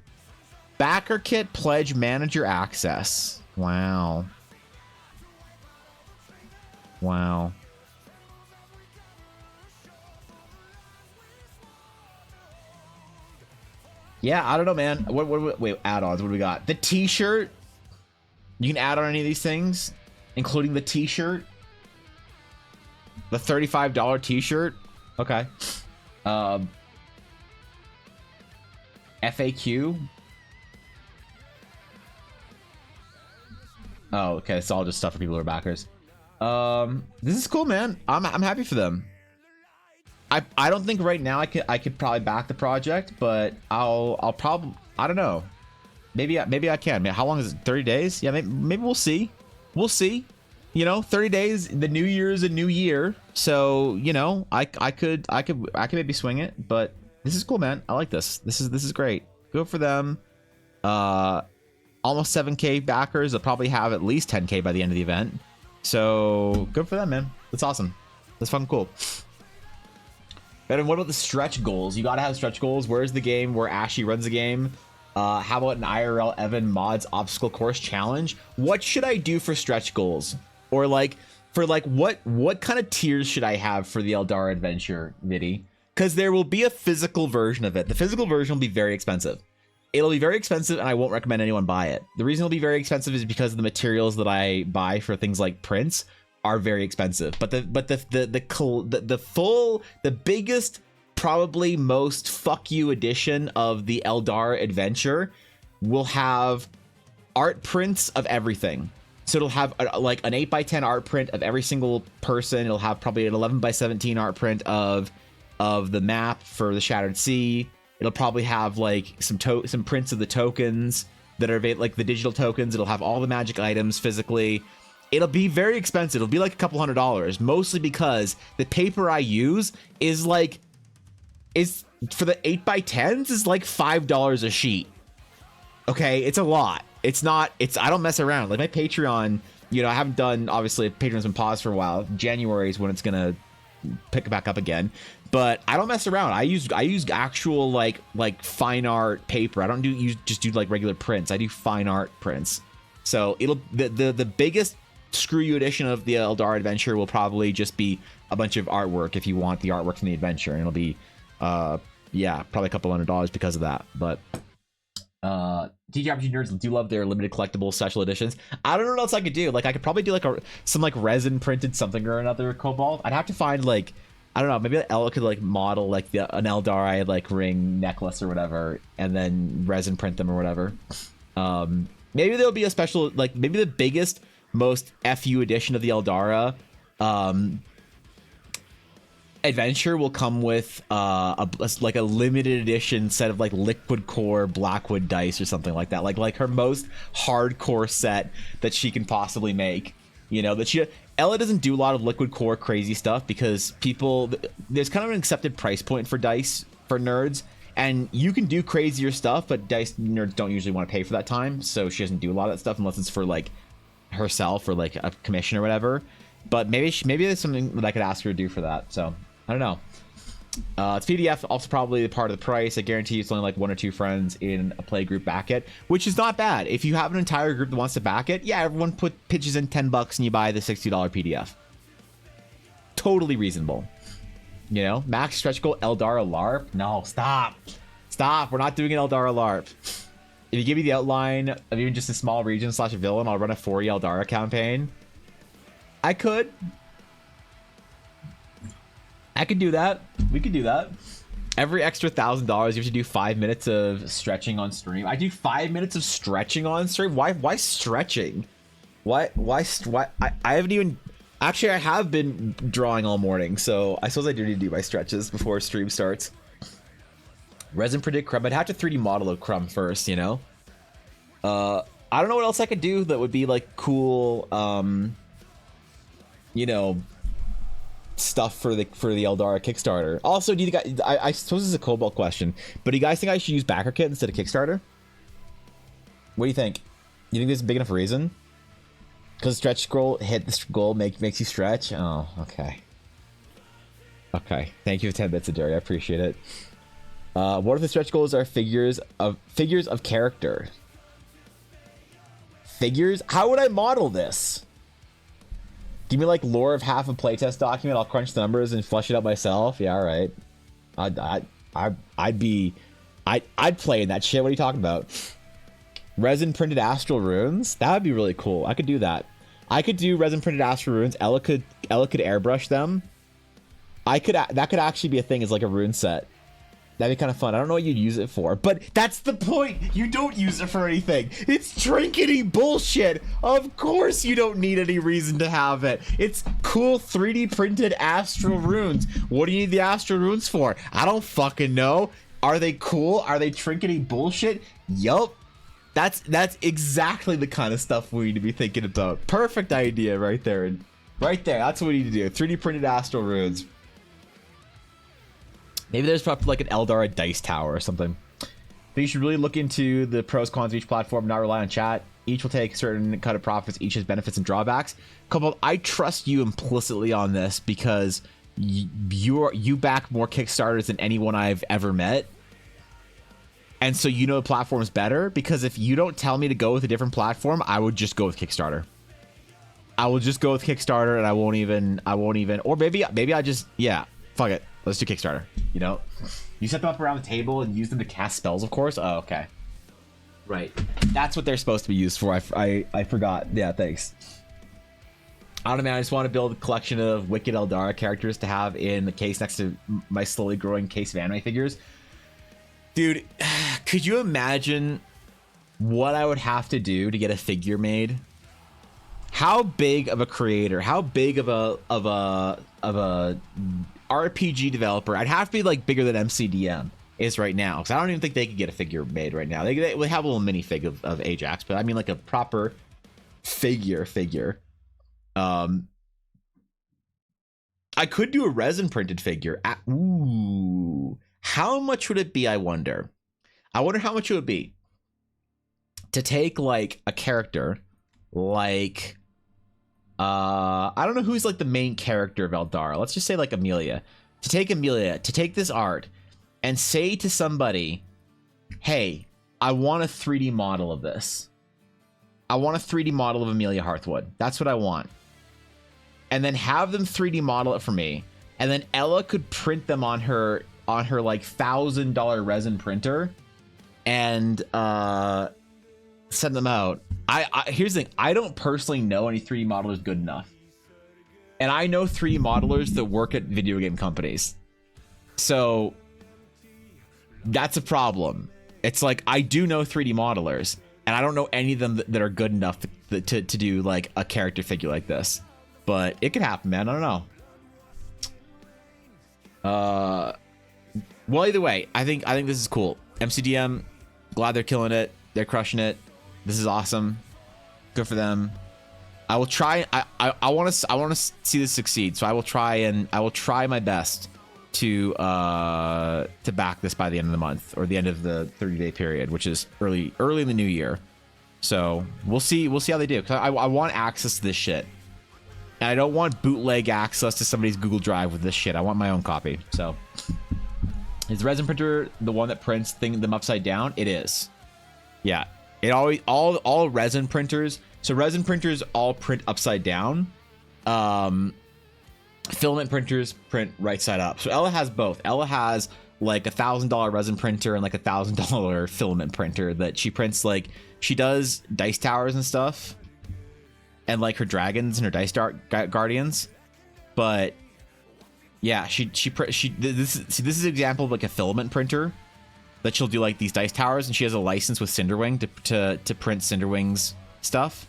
backer kit, pledge, manager access. Wow. Wow. Yeah, I don't know, man. Wait, add-ons. What do we got? The T-shirt. You can add on any of these things, including the T-shirt. The $35 T-shirt. Okay. FAQ. Oh, okay. It's all just stuff for people who are backers. This is cool, man. I'm happy for them. I don't think right now I could probably back the project, but I'll probably, I don't know. Maybe I can. Man, how long is it? 30 days? Yeah, maybe we'll see. We'll see. You know, 30 days. The new year is a new year, so you know, I could maybe swing it. But this is cool, man. I like this. This is great. Good for them. Almost 7K backers. They'll probably have at least 10K by the end of the event. So good for them, man. That's awesome. That's fucking cool. And what about the stretch goals? You gotta have stretch goals. Where's the game where Ashy runs the game? How about an IRL Evan mods obstacle course challenge? What should I do for stretch goals? Or like for like what kind of tiers should I have for the Eldar adventure, Viddy? Because there will be a physical version of it. The physical version will be very expensive. It'll be very expensive, and I won't recommend anyone buy it. The reason it'll be very expensive is because the materials that I buy for things like prints are very expensive. But the biggest, probably most fuck you edition of the Eldar adventure will have art prints of everything. So it'll have like an 8x10 art print of every single person. It'll have probably an 11x17 art print of the map for the Shattered Sea. It'll probably have like some prints of the tokens that are like the digital tokens. It'll have all the magic items physically. It'll be very expensive. It'll be like a couple $100, mostly because the paper I use is for the 8x10s is like $5 a sheet. Okay, it's a lot. I don't mess around. Like my Patreon, you know, I haven't done, obviously Patreon's been paused for a while. January is when it's gonna pick back up again. But I don't mess around. I use actual like fine art paper. I don't just do like regular prints. I do fine art prints. So it'll the biggest screw you edition of the Eldar adventure will probably just be a bunch of artwork if you want the artwork from the adventure, and it'll be yeah, probably a couple $100 because of that. But TTRPG nerds do love their limited collectible special editions. I don't know what else I could do. Like I could probably do like some like resin printed something or another Cobalt. I'd have to find like, I don't know, maybe Ella could like model like an Eldar like ring necklace or whatever, and then resin print them or whatever. Maybe there'll be a special, like maybe the biggest, most FU edition of the Eldara adventure will come with like a limited edition set of like liquid core Blackwood dice or something like that, like her most hardcore set that she can possibly make. You know, that Ella doesn't do a lot of liquid core crazy stuff because there's kind of an accepted price point for dice for nerds, and you can do crazier stuff, but dice nerds don't usually want to pay for that time, so she doesn't do a lot of that stuff unless it's for like herself or like a commission or whatever. But maybe there's something that I could ask her to do for that. So I don't know. It's PDF, also probably part of the price. I guarantee it's only like 1 or 2 friends in a play group back it, which is not bad. If you have an entire group that wants to back it, yeah, everyone pitches in $10 and you buy the $60 PDF. Totally reasonable. You know, max stretch goal, Eldara LARP. No, stop. We're not doing an Eldara LARP. If you give me the outline of even just a small region / villain, I'll run a 4 Eldara campaign. I could do that. We could do that. Every extra $1,000, you have to do 5 minutes of stretching on stream. I do 5 minutes of stretching on stream. Why stretching? Why? I haven't even. Actually, I have been drawing all morning, so I suppose I do need to do my stretches before stream starts. Resin predict Crumb. I'd have to 3D model a Crumb first, you know. I don't know what else I could do that would be like cool, you know, stuff for the Eldara Kickstarter. Also, do you guys, I suppose this is a Cobalt question, but do you guys think I should use BackerKit instead of Kickstarter? What do you think? You think this is a big enough reason? Because stretch goal, hit the goal makes you stretch? Oh, okay. Okay. Thank you for 10 bits of Derry. I appreciate it. What if the stretch goals are figures of character? Figures? How would I model this? Give me like lore of half a playtest document. I'll crunch the numbers and flush it out myself. Yeah, all right. I'd play in that shit. What are you talking about? Resin printed astral runes? That would be really cool. I could do that. I could do resin printed astral runes. Ella could airbrush them. That could actually be a thing as like a rune set. That'd be kind of fun. I don't know what you'd use it for, but that's the point. You don't use it for anything. It's trinkety bullshit. Of course you don't need any reason to have it. It's cool 3D printed astral runes. What do you need the astral runes for? I don't fucking know. Are they cool? Are they trinkety bullshit? Yup. That's exactly the kind of stuff we need to be thinking about. Perfect idea right there. And right there. That's what we need to do. 3D printed astral runes. Maybe there's probably like an Eldara dice tower or something. But you should really look into the pros, cons of each platform, not rely on chat. Each will take a certain cut of profits. Each has benefits and drawbacks. Cobalt, I trust you implicitly on this because you back more Kickstarters than anyone I've ever met. And so you know the platform's better, because if you don't tell me to go with a different platform, I would just go with Kickstarter. I will just go with Kickstarter, and I won't even, or maybe I just, yeah, fuck it. Let's do Kickstarter. You know, you set them up around the table and use them to cast spells, of course. Oh, okay. Right. That's what they're supposed to be used for. I forgot. Yeah, thanks. I don't know, man. I just want to build a collection of Wicked Eldara characters to have in the case next to my slowly growing case of anime figures. Dude, could you imagine what I would have to do to get a figure made? How big of a creator, how big of a RPG developer, I'd have to be like bigger than MCDM is right now, because I don't even think they could get a figure made right now. They have a little minifig of Ajax, but I mean like a proper figure. I could do a resin printed figure. Ooh, how much would it be? I wonder how much it would be to take like a character like I don't know who's like the main character of Eldara. Let's just say like Amelia. To take this art and say to somebody, hey, I want a 3D model of this. I want a 3D model of Amelia Hearthwood. That's what I want. And then have them 3D model it for me. And then Ella could print them on her like $1,000 resin printer and send them out. Here's the thing. I don't personally know any 3D modelers good enough. And I know 3D modelers that work at video game companies. So that's a problem. It's like, I do know 3D modelers, and I don't know any of them that are good enough to do like a character figure like this. But it could happen, man. I don't know. Well, either way, I think this is cool. MCDM, glad they're killing it. They're crushing it. This is awesome. Good for them. I will try. I want to see this succeed. So I will try my best to back this by the end of the month, or the end of the 30-day period, which is early in the new year. So we'll see how they do. Cause I want access to this shit. And I don't want bootleg access to somebody's Google Drive with this shit. I want my own copy. So is the resin printer the one that prints them upside down? It is. Yeah. It always all resin printers. So resin printers all print upside down. Filament printers print right side up. So Ella has both. Ella has like $1,000 resin printer and like $1,000 filament printer that she prints. Like, she does dice towers and stuff, and like her dragons and her dice guardians. But yeah, this is an example of like a filament printer that she'll do like these dice towers, and she has a license with Cinderwing to print Cinderwing's stuff,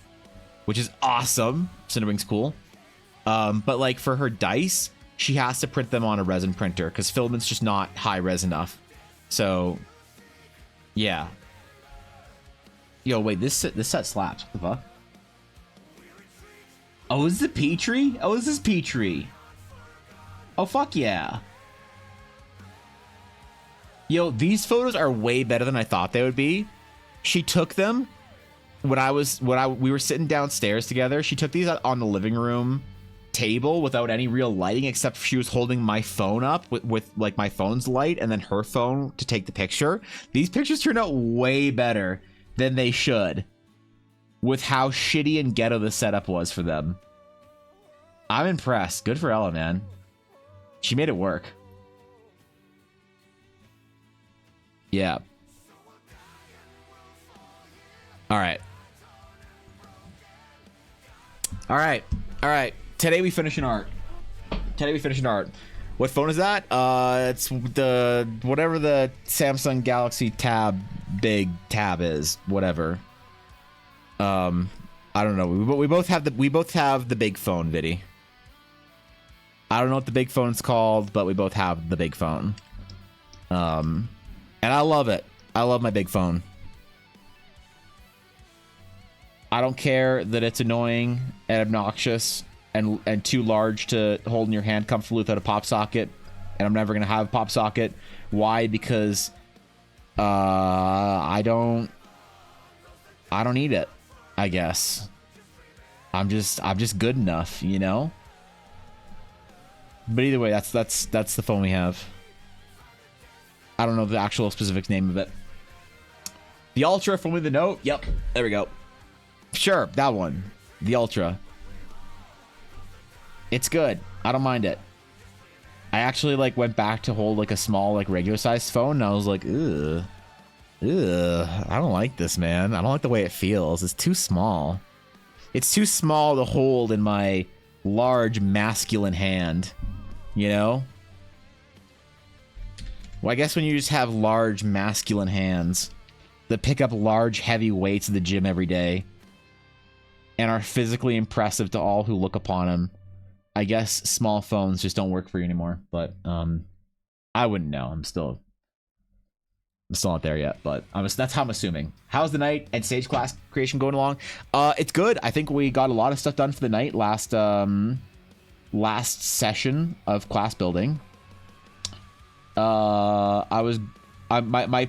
which is awesome. Cinderwing's cool. But like for her dice, she has to print them on a resin printer because filament's just not high res enough. So yeah. Yo, wait, this set slaps. What the fuck? Oh, is this Petrie? Oh, is this Petrie? Oh, fuck yeah. Yo, these photos are way better than I thought they would be. She took them we were sitting downstairs together. She took these on the living room table without any real lighting, except she was holding my phone up with like my phone's light and then her phone to take the picture. These pictures turned out way better than they should with how shitty and ghetto the setup was for them. I'm impressed. Good for Ella, man. She made it work. Yeah. All right. All right. Today we finish an art. What phone is that? It's the whatever the Samsung Galaxy Tab big tab is. Whatever. I don't know. We both have the big phone, Viddy. I don't know what the big phone's called, but we both have the big phone. And I love it. I love my big phone. I don't care that it's annoying and obnoxious and too large to hold in your hand comfortably without a pop socket, and I'm never gonna have a pop socket. Why? Because I don't need it. I guess I'm just good enough, you know. But either way, that's the phone we have. I don't know the actual specific name of it. The Ultra, formerly the Note. Yep, there we go. Sure, that one. The Ultra. It's good. I don't mind it. I actually like went back to hold like a small like regular sized phone and I was like, ugh. I don't like this, man. I don't like the way it feels. It's too small. It's too small to hold in my large masculine hand, you know? Well, I guess when you just have large masculine hands that pick up large heavy weights at the gym every day and are physically impressive to all who look upon them, I guess small phones just don't work for you anymore. But I wouldn't know. I'm still not there yet, but that's how I'm assuming. How's the night and stage class creation going along? It's good. I think we got a lot of stuff done for the night last session of class building. My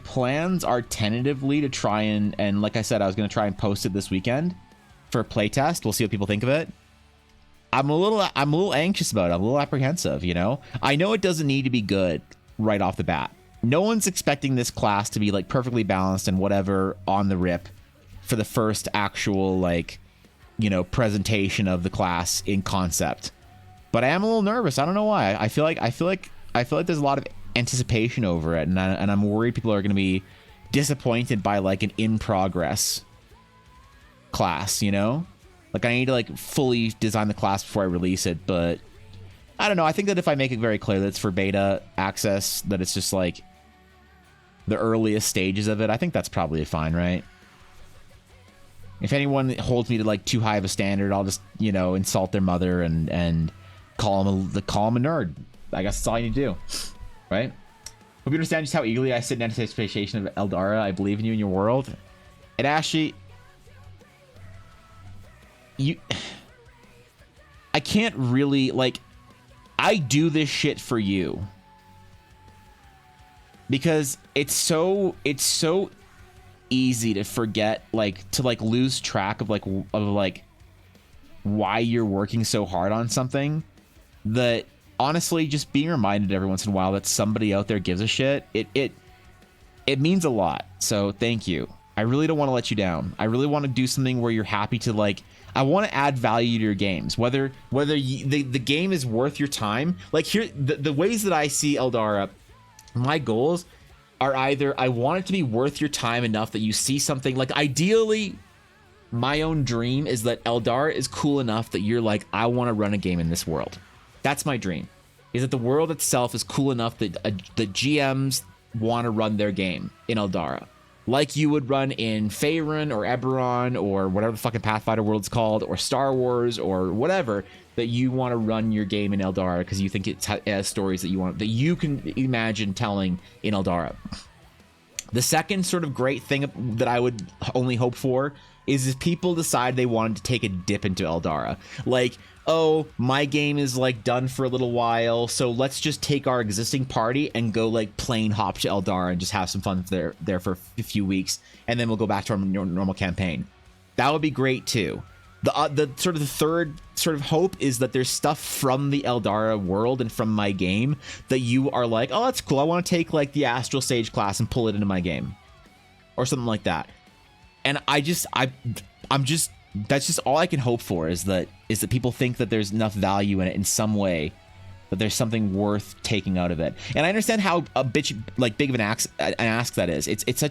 plans are tentatively to try and like I said, I was going to try and post it this weekend for a playtest. We'll see what people think of it. I'm a little anxious about it. I'm a little apprehensive, you know? I know it doesn't need to be good right off the bat. No one's expecting this class to be like perfectly balanced and whatever on the rip for the first actual like, you know, presentation of the class in concept. But I am a little nervous. I don't know why. I feel like there's a lot of anticipation over it, and I'm worried people are going to be disappointed by like an in progress class, you know? Like I need to like fully design the class before I release it, but I don't know. I think that if I make it very clear that it's for beta access, that it's just like the earliest stages of it, I think that's probably fine, right? If anyone holds me to like too high of a standard, I'll just, you know, insult their mother and call them a nerd. I guess that's all I need to do, right? Hope you understand just how eagerly I sit in anticipation of Eldara. I believe in you and your world. And Ashley, I can't really like. I do this shit for you because it's so easy to forget, like to like lose track of why you're working so hard on something. That honestly, just being reminded every once in a while that somebody out there gives a shit, it means a lot. So thank you. I really don't want to let you down. I really want to do something where you're happy to like. I want to add value to your games, whether the game is worth your time. Like here, the ways that I see Eldara, my goals are either I want it to be worth your time enough that you see something like ideally. My own dream is that Eldara is cool enough that you're like, I want to run a game in this world. That's my dream. Is that the world itself is cool enough that the GMs want to run their game in Eldara. Like you would run in Faerun or Eberron or whatever the fucking Pathfinder world's called, or Star Wars or whatever, that you want to run your game in Eldara because you think it has stories that you can imagine telling in Eldara. The second sort of great thing that I would only hope for is if people decide they wanted to take a dip into Eldara. Like, oh, my game is like done for a little while, so let's just take our existing party and go like plane hop to Eldara and just have some fun there for a few weeks, and then we'll go back to our normal campaign. That would be great too. The sort of the third sort of hope is that there's stuff from the Eldara world and from my game that you are like, oh, that's cool. I want to take like the Astral Sage class and pull it into my game, or something like that. And I'm just that's just all I can hope for is that people think that there's enough value in it in some way, that there's something worth taking out of it. And I understand how big of an ask that is. It's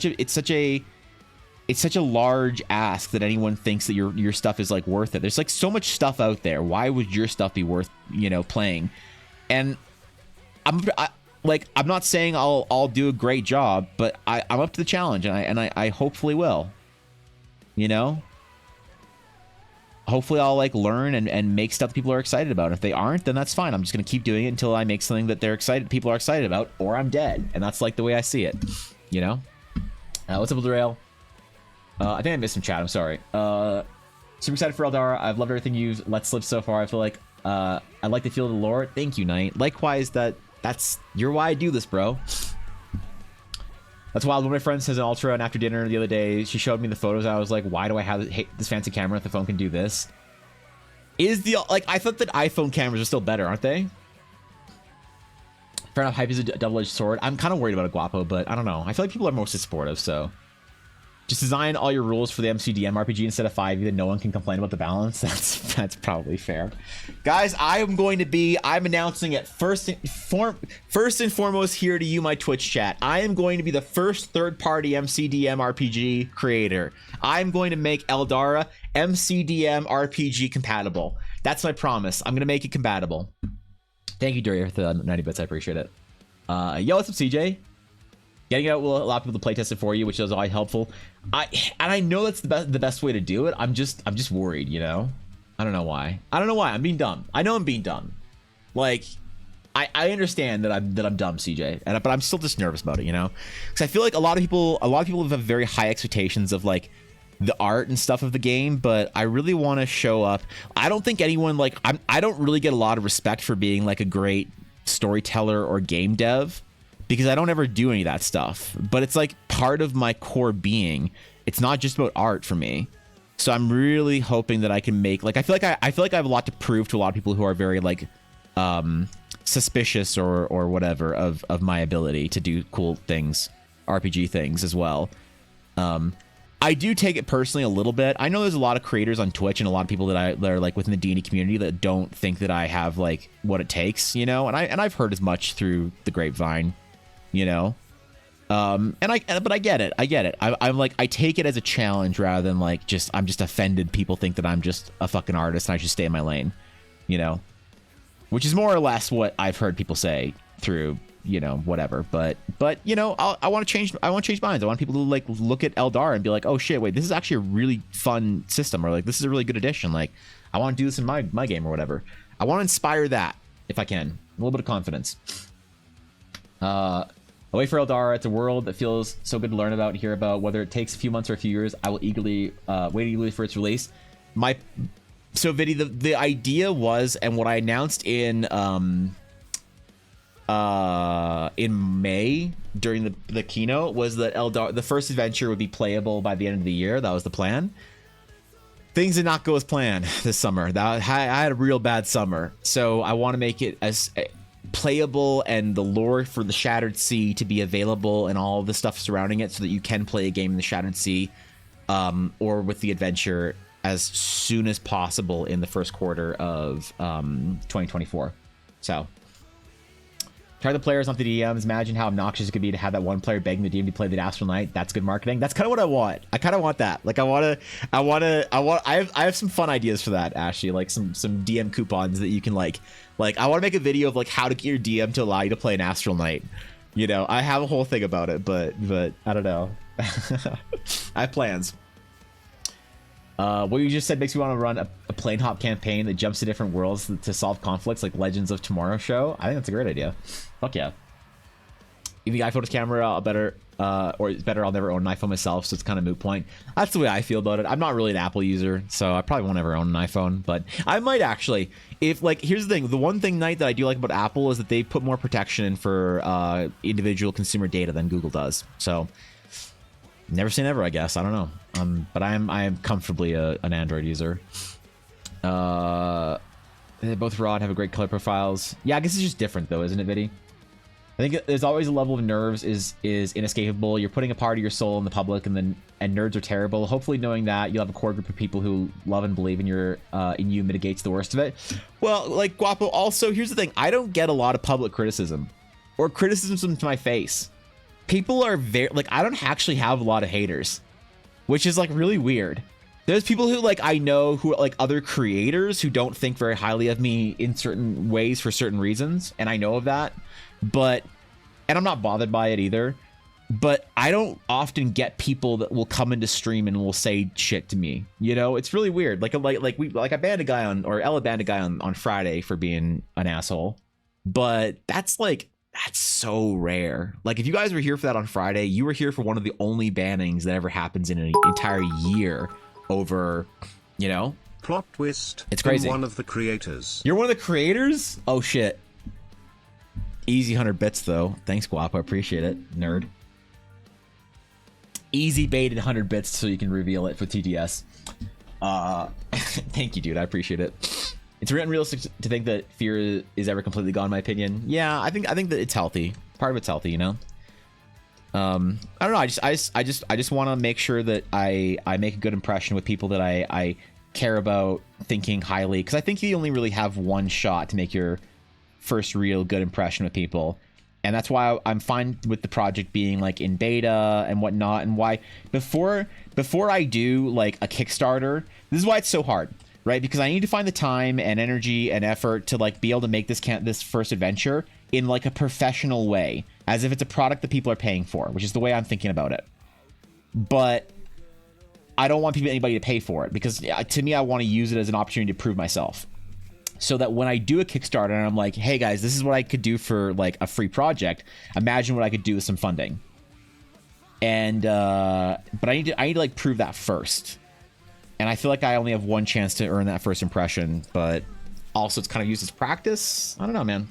such a large ask that anyone thinks that your stuff is like worth it. There's like so much stuff out there. Why would your stuff be worth, playing? And I'm not saying I'll do a great job, but I'm up to the challenge, and I hopefully will. Hopefully I'll like learn and make stuff that people are excited about. If they aren't, then that's fine. I'm just gonna keep doing it until I make something that people are excited about, or I'm dead. And that's like the way I see it. What's up with the rail? I think I missed some chat. I'm sorry. Super excited for Eldara. I've loved everything you've let slip so far. I feel like I like the feel of the lore. Thank you, Knight. Likewise, you're why I do this, bro. That's wild. One of my friends has an Ultra, and after dinner the other day, she showed me the photos. And I was like, why do I have this fancy camera if the phone can do this? I thought that iPhone cameras are still better, aren't they? Fair enough. Hype is a double-edged sword. I'm kind of worried about a Guapo, but I don't know. I feel like people are mostly supportive, so. Just design all your rules for the MCDM RPG instead of 5e, then no one can complain about the balance. That's probably fair. Guys, I'm announcing it first and foremost here to you, my Twitch chat. I am going to be the first third-party MCDM RPG creator. I'm going to make Eldara MCDM RPG compatible. That's my promise. I'm going to make it compatible. Thank you, Dury, for the 90 bits. I appreciate it. Yo, what's up, CJ? Getting it out will allow people to playtest it for you, which is always helpful. I know that's the best way to do it. I'm just worried, I don't know why. I'm being dumb. I know I'm being dumb. Like, I understand that I'm dumb, CJ, but I'm still just nervous about it, Because I feel like a lot of people have very high expectations of like the art and stuff of the game, but I really want to show up. I don't think anyone I don't really get a lot of respect for being like a great storyteller or game dev, because I don't ever do any of that stuff, but it's like part of my core being. It's not just about art for me. So I'm really hoping that I can make, I feel like I have a lot to prove to a lot of people who are very suspicious or whatever of my ability to do cool things, RPG things as well. I do take it personally a little bit. I know there's a lot of creators on Twitch and a lot of people that are like within the D&D community that don't think that I have like what it takes, and I've heard as much through the grapevine. But I get it. I'm like, I take it as a challenge rather than like I'm just offended people think that I'm just a fucking artist and I should stay in my lane, which is more or less what I've heard people say through, whatever. But I want to change minds. I want people to like look at Eldar and be like, oh shit, wait, this is actually a really fun system, or like this is a really good addition. Like I want to do this in my game or whatever. I want to inspire that if I can. A little bit of confidence. Away for Eldara, it's a world that feels so good to learn about and hear about. Whether it takes a few months or a few years, I will wait eagerly for its release. So Viddy, the idea was, and what I announced in May during the keynote was that Eldara, the first adventure, would be playable by the end of the year. That was the plan. Things did not go as planned this summer. I had a real bad summer, so I want to make it as playable and the lore for the Shattered Sea to be available and all the stuff surrounding it so that you can play a game in the Shattered Sea or with the adventure as soon as possible in the first quarter of 2024. So try the players, not the DMs. Imagine how obnoxious it could be to have that one player begging the DM to play the Astral Knight. That's good marketing. That's kind of what I want. I kind of want that. Like I have some fun ideas for that, Ashley. Like some DM coupons that you can like I want to make a video of like how to get your DM to allow you to play an Astral Knight. I have a whole thing about it, but I don't know. I have plans. What you just said makes me want to run a plane hop campaign that jumps to different worlds to solve conflicts like Legends of Tomorrow show. I think that's a great idea. Fuck yeah. If the iPhone is camera better, or it's better, I'll never own an iPhone myself, so it's kind of moot point. That's the way I feel about it. I'm not really an Apple user, so I probably won't ever own an iPhone, but I might actually. If, like, here's the thing. The one thing, Knight, that I do like about Apple is that they put more protection in for individual consumer data than Google does. So, never say never, I guess. I don't know. But I am comfortably an Android user. They both raw and have a great color profiles. Yeah, I guess it's just different, though, isn't it, Viddy? I think there's always a level of nerves is inescapable. You're putting a part of your soul in the public, and nerds are terrible. Hopefully, knowing that you'll have a core group of people who love and believe in you mitigates the worst of it. Well, like Guapo, also here's the thing: I don't get a lot of public criticism, or criticism to my face. People are very like I don't actually have a lot of haters, which is like really weird. There's people who like I know who are like other creators who don't think very highly of me in certain ways for certain reasons, and I know of that. But, and I'm not bothered by it either, but I don't often get people that will come into stream and will say shit to me. You know, it's really weird. Like I banned a guy on, or Ella banned a guy on Friday for being an asshole, but that's so rare. Like if you guys were here for that on Friday, you were here for one of the only bannings that ever happens in an entire year over, you know? Plot twist. It's crazy. I'm one of the creators. You're one of the creators? Oh shit. Easy 100 bits though. Thanks, Guapo. I appreciate it, nerd. Easy baited 100 bits so you can reveal it for TTS. Thank you, dude. I appreciate it. It's unrealistic to think that fear is ever completely gone. In my opinion, yeah, I think that it's healthy. Part of it's healthy, you know. I don't know. I just want to make sure that I make a good impression with people that I care about thinking highly, because I think you only really have one shot to make your first real good impression with people, and that's why I'm fine with the project being like in beta and whatnot, and why before I do like a Kickstarter, this is why it's so hard, right? Because I need to find the time and energy and effort to like be able to make this first adventure in like a professional way, as if it's a product that people are paying for, which is the way I'm thinking about it. But I don't want anybody to pay for it, because to me, I want to use it as an opportunity to prove myself. So that when I do a Kickstarter and I'm like, hey guys, this is what I could do for like a free project. Imagine what I could do with some funding. And but I need to like prove that first. And I feel like I only have one chance to earn that first impression, but also it's kind of used as practice. I don't know, man.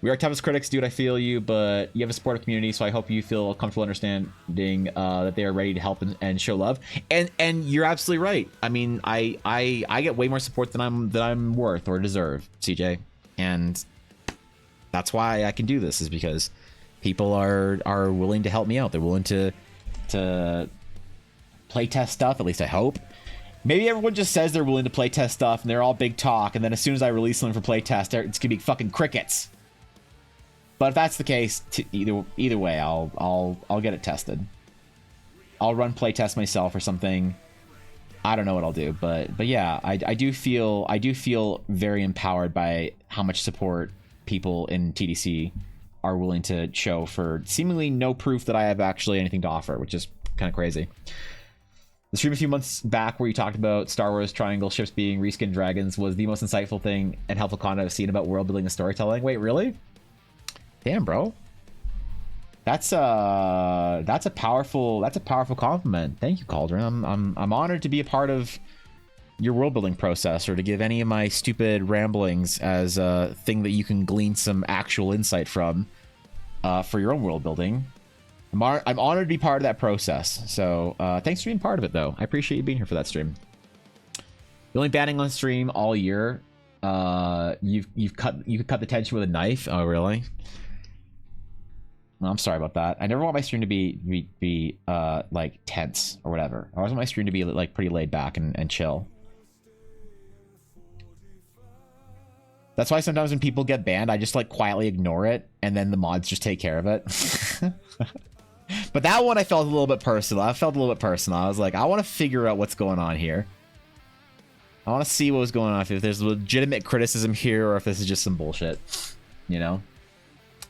We are toughest critics, dude. I feel you, but you have a supportive community, so I hope you feel comfortable understanding that they are ready to help and show love. And you're absolutely right. I mean, I get way more support than I'm worth or deserve, CJ, and that's why I can do this, is because people are willing to help me out. They're willing to play test stuff. At least I hope. Maybe everyone just says they're willing to play test stuff, and they're all big talk, and then as soon as I release something for play test, it's gonna be fucking crickets. But if that's the case, either way, I'll get it tested. I'll run playtest myself or something. I don't know what I'll do, but yeah, I do feel very empowered by how much support people in TDC are willing to show for seemingly no proof that I have actually anything to offer, which is kind of crazy. The stream a few months back where you talked about Star Wars triangle ships being reskinned dragons was the most insightful thing and helpful content I've seen about world building and storytelling. Wait, really? Damn, bro. That's a powerful compliment. Thank you, Cauldron. I'm honored to be a part of your world building process, or to give any of my stupid ramblings as a thing that you can glean some actual insight from for your own world building. I'm honored to be part of that process. So thanks for being part of it, though. I appreciate you being here for that stream. You're only banning on stream all year. You could cut the tension with a knife. Oh, really? Well, I'm sorry about that. I never want my stream to be like tense or whatever. I always want my stream to be like pretty laid back and chill. That's why sometimes when people get banned, I just like quietly ignore it, and then the mods just take care of it. But that one I felt a little bit personal. I was like, I want to figure out what's going on here. I want to see what was going on, if there's legitimate criticism here, or if this is just some bullshit, you know?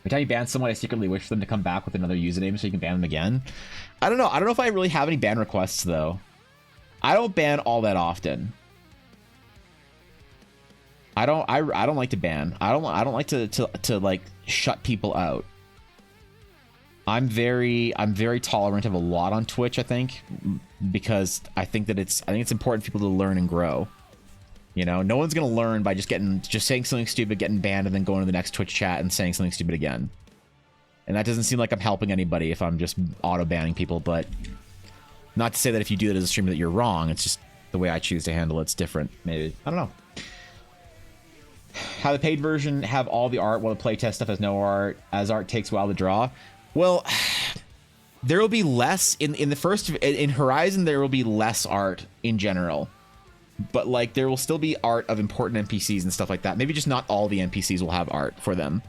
Every time you ban someone, I secretly wish for them to come back with another username so you can ban them again. I don't know if I really have any ban requests, though. I don't ban all that often. I don't like to ban. I don't like to like shut people out. I'm very tolerant of a lot on Twitch, I think, because I think it's important for people to learn and grow. You know, no one's gonna learn by just saying something stupid, getting banned, and then going to the next Twitch chat and saying something stupid again. And that doesn't seem like I'm helping anybody if I'm just auto banning people, but not to say that if you do that as a streamer that you're wrong. It's just the way I choose to handle it's different. Maybe, I don't know. How the paid version have all the art while the playtest stuff has no art, as art takes a while to draw. Well, there will be less in Horizon. There will be less art in general, but like there will still be art of important NPCs and stuff like that. Maybe just not all the NPCs will have art for them.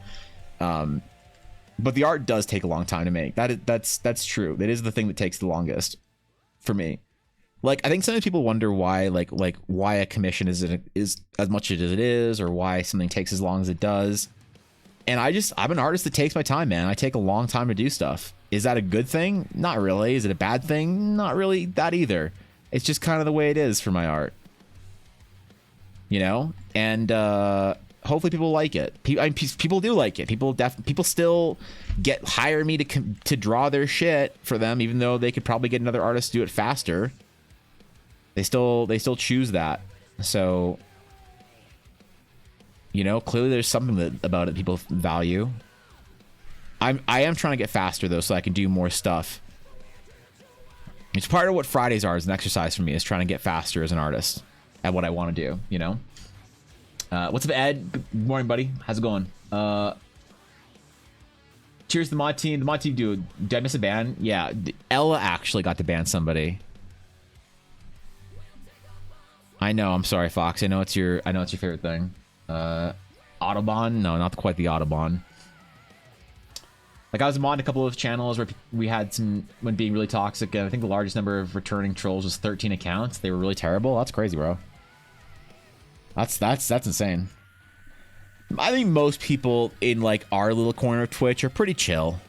But the art does take a long time to make. That's true. That is the thing that takes the longest for me. Like, I think sometimes people wonder why why a commission is as much as it is, or why something takes as long as it does. And I'm an artist that takes my time, man. I take a long time to do stuff. Is that a good thing? Not really. Is it a bad thing? Not really that either. It's just kind of the way it is for my art. You know? And hopefully people like it. People do like it. People still hire me to draw their shit for them, even though they could probably get another artist to do it faster. They still choose that. So, you know, clearly there's something about it people value. I am trying to get faster though, so I can do more stuff. It's part of what Fridays are as an exercise for me, is trying to get faster as an artist at what I want to do, you know? What's up, Ed? Good morning, buddy. How's it going? Cheers to the mod team. The mod team, dude. Did I miss a ban? Yeah, Ella actually got to ban somebody. I know. I'm sorry, Fox. I know it's your favorite thing. Autobahn? No, not quite the Autobahn. Like, I was mod in a couple of channels where we had some when being really toxic, and I think the largest number of returning trolls was 13 accounts. They were really terrible. That's crazy, bro. That's insane. I think most people in like our little corner of Twitch are pretty chill.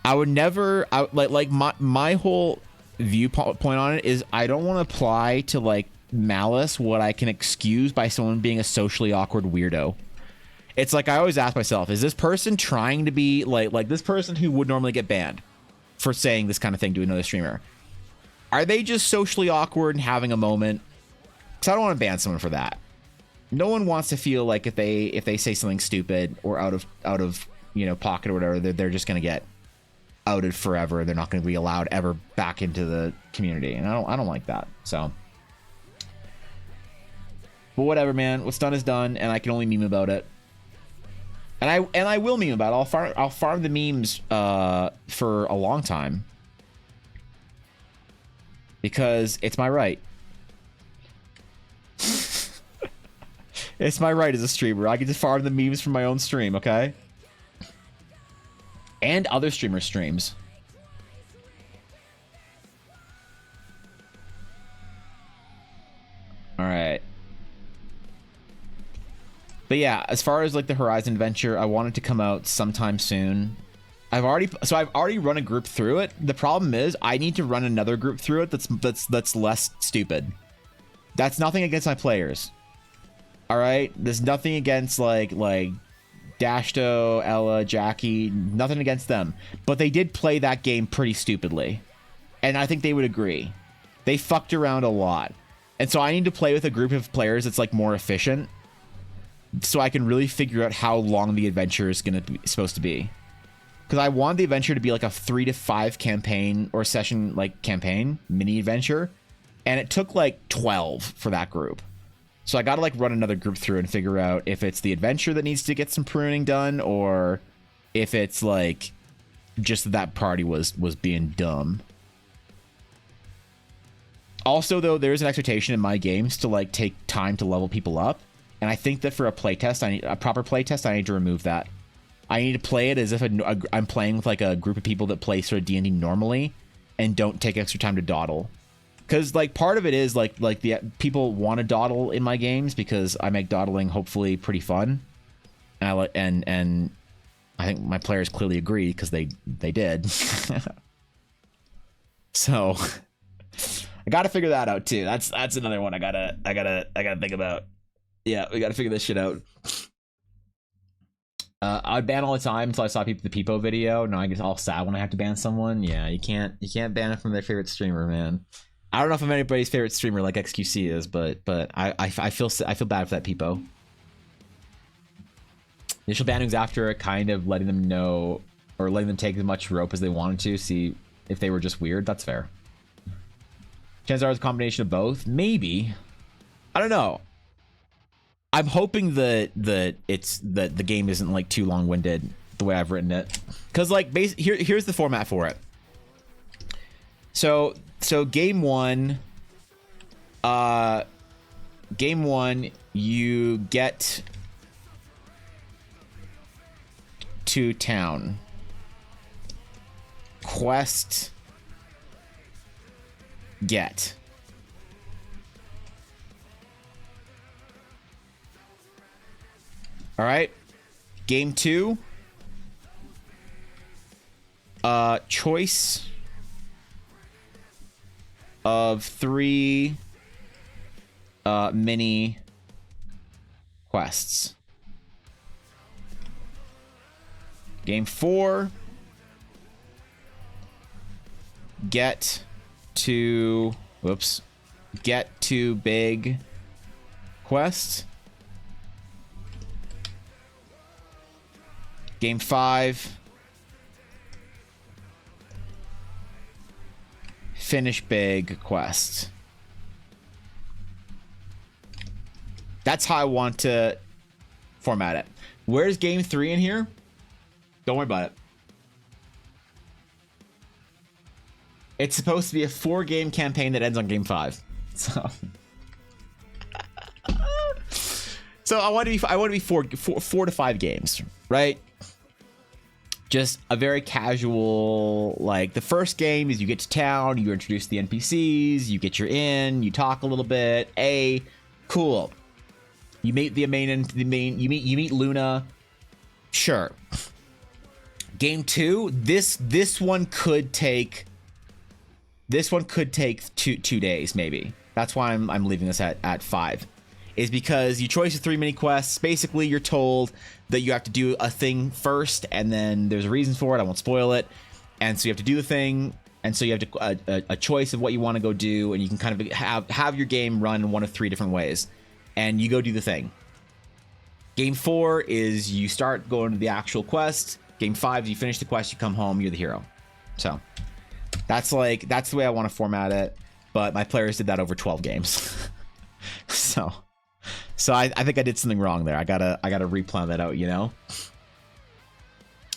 I would never my whole viewpoint on it is I don't want to apply to like malice what I can excuse by someone being a socially awkward weirdo. It's like I always ask myself, is this person trying to be like this person who would normally get banned for saying this kind of thing to another streamer? Are they just socially awkward and having a moment? Because I don't want to ban someone for that. No one wants to feel like if they say something stupid or out of you know pocket or whatever, they're just gonna get outed forever. They're not going to be allowed ever back into the community, and I don't like that. So, but whatever, man. What's done is done, and I can only meme about it. And I will meme about it. I'll farm the memes for a long time because it's my right. It's my right as a streamer. I can just farm the memes from my own stream, okay? And other streamer streams. All right. But yeah, as far as like the Horizon adventure, I want it to come out sometime soon. I've already run a group through it. The problem is I need to run another group through it that's less stupid. That's nothing against my players. All right? There's nothing against like Dashto, Ella, Jackie, nothing against them. But they did play that game pretty stupidly. And I think they would agree. They fucked around a lot. And so I need to play with a group of players that's like more efficient so I can really figure out how long the adventure is supposed to be. Because I want the adventure to be like a 3 to 5 campaign or session like campaign, mini adventure. And it took like 12 for that group. So I got to like run another group through and figure out if it's the adventure that needs to get some pruning done, or if it's like just that party was being dumb. Also, though, there is an expectation in my games to like take time to level people up, and I think that for a playtest, a proper playtest, I need to remove that. I need to play it as if I'm playing with like a group of people that play sort of D&D normally and don't take extra time to dawdle. Because like part of it is like the people want to dawdle in my games because I make dawdling hopefully pretty fun, and I think my players clearly agree because they did. So I got to figure that out too. That's another one I gotta think about. Yeah, we got to figure this shit out. I'd ban all the time until I saw the Peepo video. No, I get all sad when I have to ban someone. Yeah, you can't ban it from their favorite streamer, man. I don't know if I'm anybody's favorite streamer like XQC is, but I feel bad for that Peepo. Initial bannings after kind of letting them know or letting them take as much rope as they wanted to, see if they were just weird. That's fair. Chances are it's a combination of both. Maybe. I don't know. I'm hoping that the game isn't like too long-winded the way I've written it, because like here's the format for it. So game one, you get to town. Quest get. All right. Game two. Choice of 3 mini quests. Game 4. Get to big quest. Game 5. Finish big quest. That's how I want to format it. Where's game 3 in here? Don't worry about it. It's supposed to be a 4-game campaign that ends on game 5. So I want to be 4 to 5 games, right? Just a very casual, like the first game is you get to town, you introduce the NPCs, you get your inn, you talk a little bit. Cool. You meet you meet Luna. Sure. Game 2, this one could take 2 days maybe. That's why I'm leaving this at 5. Is because you choose 3 mini quests. Basically, you're told that you have to do a thing first, and then there's a reason for it. I won't spoil it. And so you have to do the thing, and so you have to a choice of what you want to go do, and you can kind of have your game run in one of 3 different ways, and you go do the thing. Game 4 is you start going to the actual quest. Game 5 is you finish the quest, you come home, you're the hero. So that's the way I want to format it. But my players did that over 12 games. So I think I did something wrong there. I gotta replan that out, you know?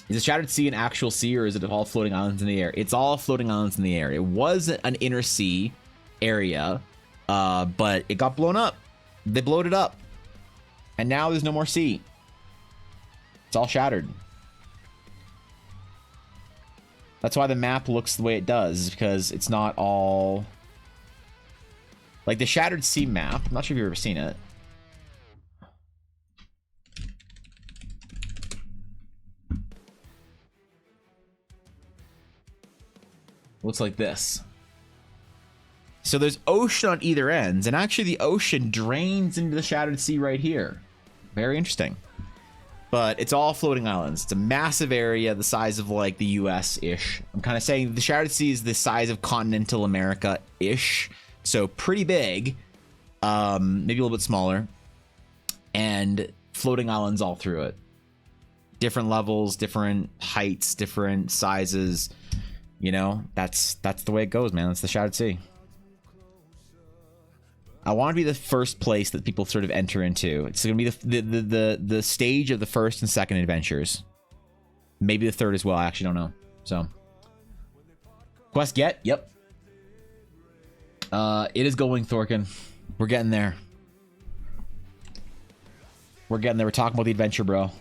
Is the Shattered Sea an actual sea, or is it all floating islands in the air? It's all floating islands in the air. It was an inner sea area, but it got blown up. They blowed it up. And now there's no more sea. It's all shattered. That's why the map looks the way it does, because it's not all... Like the Shattered Sea map, I'm not sure if you've ever seen it. Looks like this. So there's ocean on either ends, and actually the ocean drains into the Shattered Sea right here. Very interesting. But it's all floating islands. It's a massive area, the size of like the US-ish. I'm kind of saying the Shattered Sea is the size of continental America-ish. So pretty big, maybe a little bit smaller, and floating islands all through it. Different levels, different heights, different sizes. You know, that's the way it goes, man. That's the Shattered Sea. I want to be the first place that people sort of enter into. It's going to be the stage of the first and second adventures. Maybe the third as well. I actually don't know. So, quest get, yep. It is going, Thorkin. We're getting there. We're getting there. We're talking about the adventure, bro.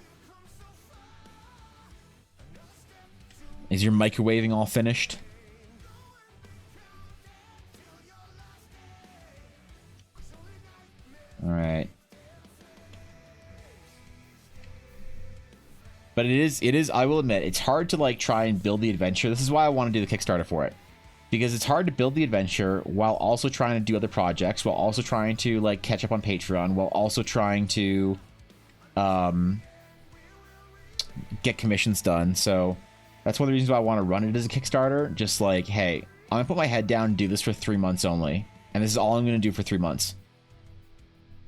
Is your microwaving all finished? All right. But it is, I will admit, it's hard to like try and build the adventure. This is why I want to do the Kickstarter for it. Because it's hard to build the adventure while also trying to do other projects, while also trying to like catch up on Patreon, while also trying to get commissions done. So that's one of the reasons why I want to run it as a Kickstarter. Just like, hey, I'm gonna put my head down and do this for 3 months only, and this is all I'm gonna do for 3 months,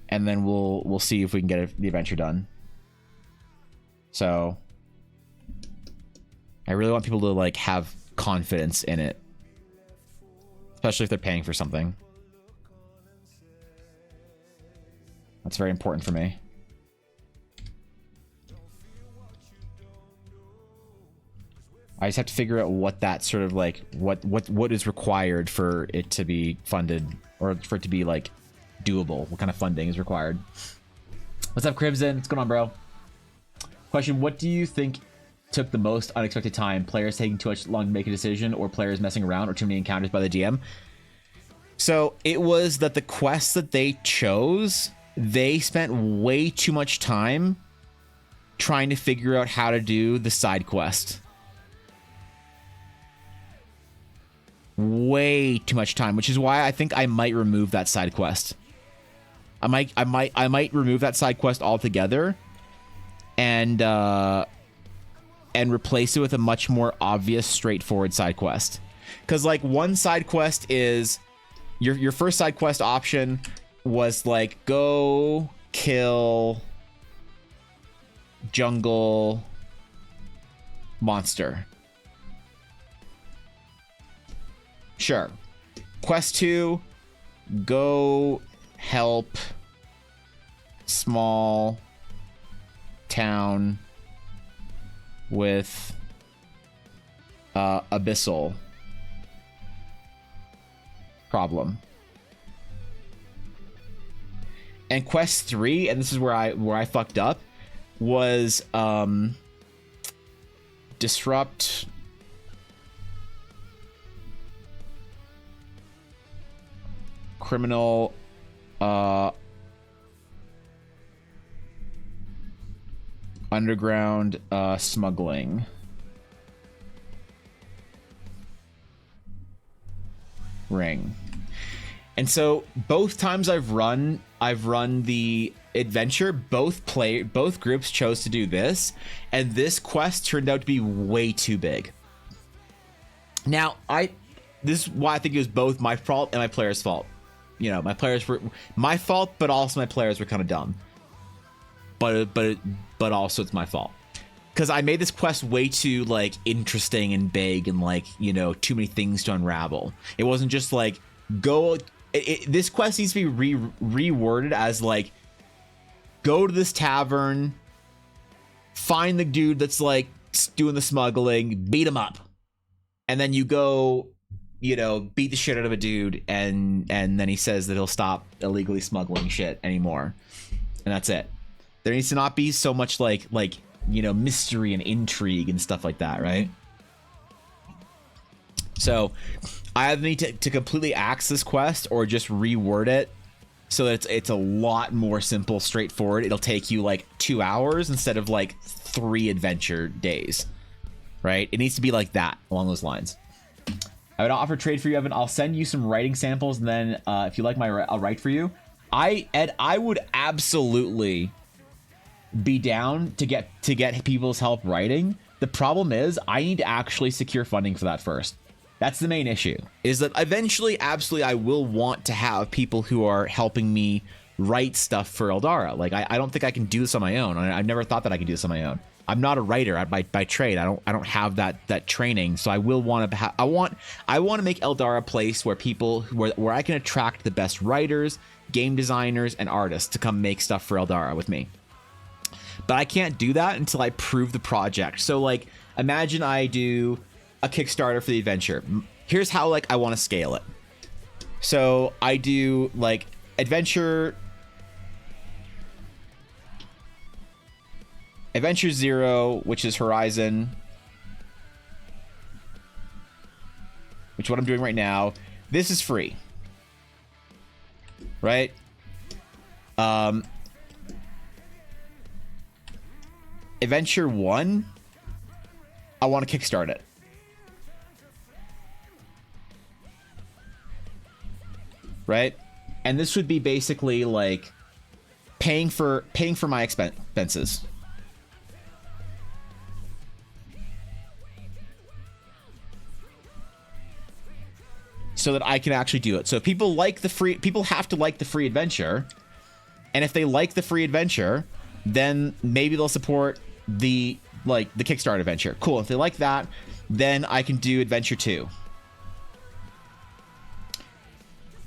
and then we'll see if we can get the adventure done. So I really want people to like have confidence in it, especially if they're paying for something. That's very important for me. I just have to figure out what that sort of like what is required for it to be funded, or for it to be like doable. What kind of funding is required? What's up, Cribson? What's going on, bro? Question: what do you think took the most unexpected time? Players taking too much long to make a decision, or players messing around, or too many encounters by the DM? So it was that the quests that they chose, they spent way too much time trying to figure out how to do the side quest. Way too much time, which is why I think I might remove that side quest. I might remove that side quest altogether, and replace it with a much more obvious, straightforward side quest. Because like one side quest is your first side quest option was like go kill jungle monster. Sure. Quest 2, go help small town with abyssal problem. And quest 3, and this is where I fucked up, was disrupt criminal underground smuggling. Ring. And so both times I've run the adventure, both groups chose to do this, and this quest turned out to be way too big. Now, this is why I think it was both my fault and my players' fault. You know, my players were my fault, but also my players were kind of dumb. But also it's my fault. Because I made this quest way too like interesting and big and like, you know, too many things to unravel. It wasn't just like go. This quest needs to be reworded as like go to this tavern, find the dude that's like doing the smuggling, beat him up, and then you go, you know, beat the shit out of a dude, and then he says that he'll stop illegally smuggling shit anymore, and that's it. There needs to not be so much like you know, mystery and intrigue and stuff like that, right? So I either need to completely axe this quest or just reword it so that it's a lot more simple, straightforward. It'll take you like 2 hours instead of like 3 adventure days, right? It needs to be like that, along those lines. I would offer trade for you, Evan. I'll send you some writing samples, and then if you like I'll write for you. Ed, I would absolutely be down to get people's help writing. The problem is I need to actually secure funding for that first. That's the main issue, is that eventually, absolutely, I will want to have people who are helping me write stuff for Eldara. Like, I don't think I can do this on my own. I've never thought that I could do this on my own. I'm not a writer by trade. I don't have that training. So I will want to I want to make Eldara a place where where I can attract the best writers, game designers, and artists to come make stuff for Eldara with me. But I can't do that until I prove the project. So like, imagine I do a Kickstarter for the adventure. Here's how like I want to scale it. So I do like adventure 0, which is Horizon, which is what I'm doing right now. This is free, right? Adventure 1, I want to kickstart it. Right? And this would be basically like paying for my expenses. so that I can actually do it. So if people like the free, people have to like the free adventure, and if they like the free adventure, then maybe they'll support the Kickstarter adventure. Cool. If they like that, then I can do adventure 2.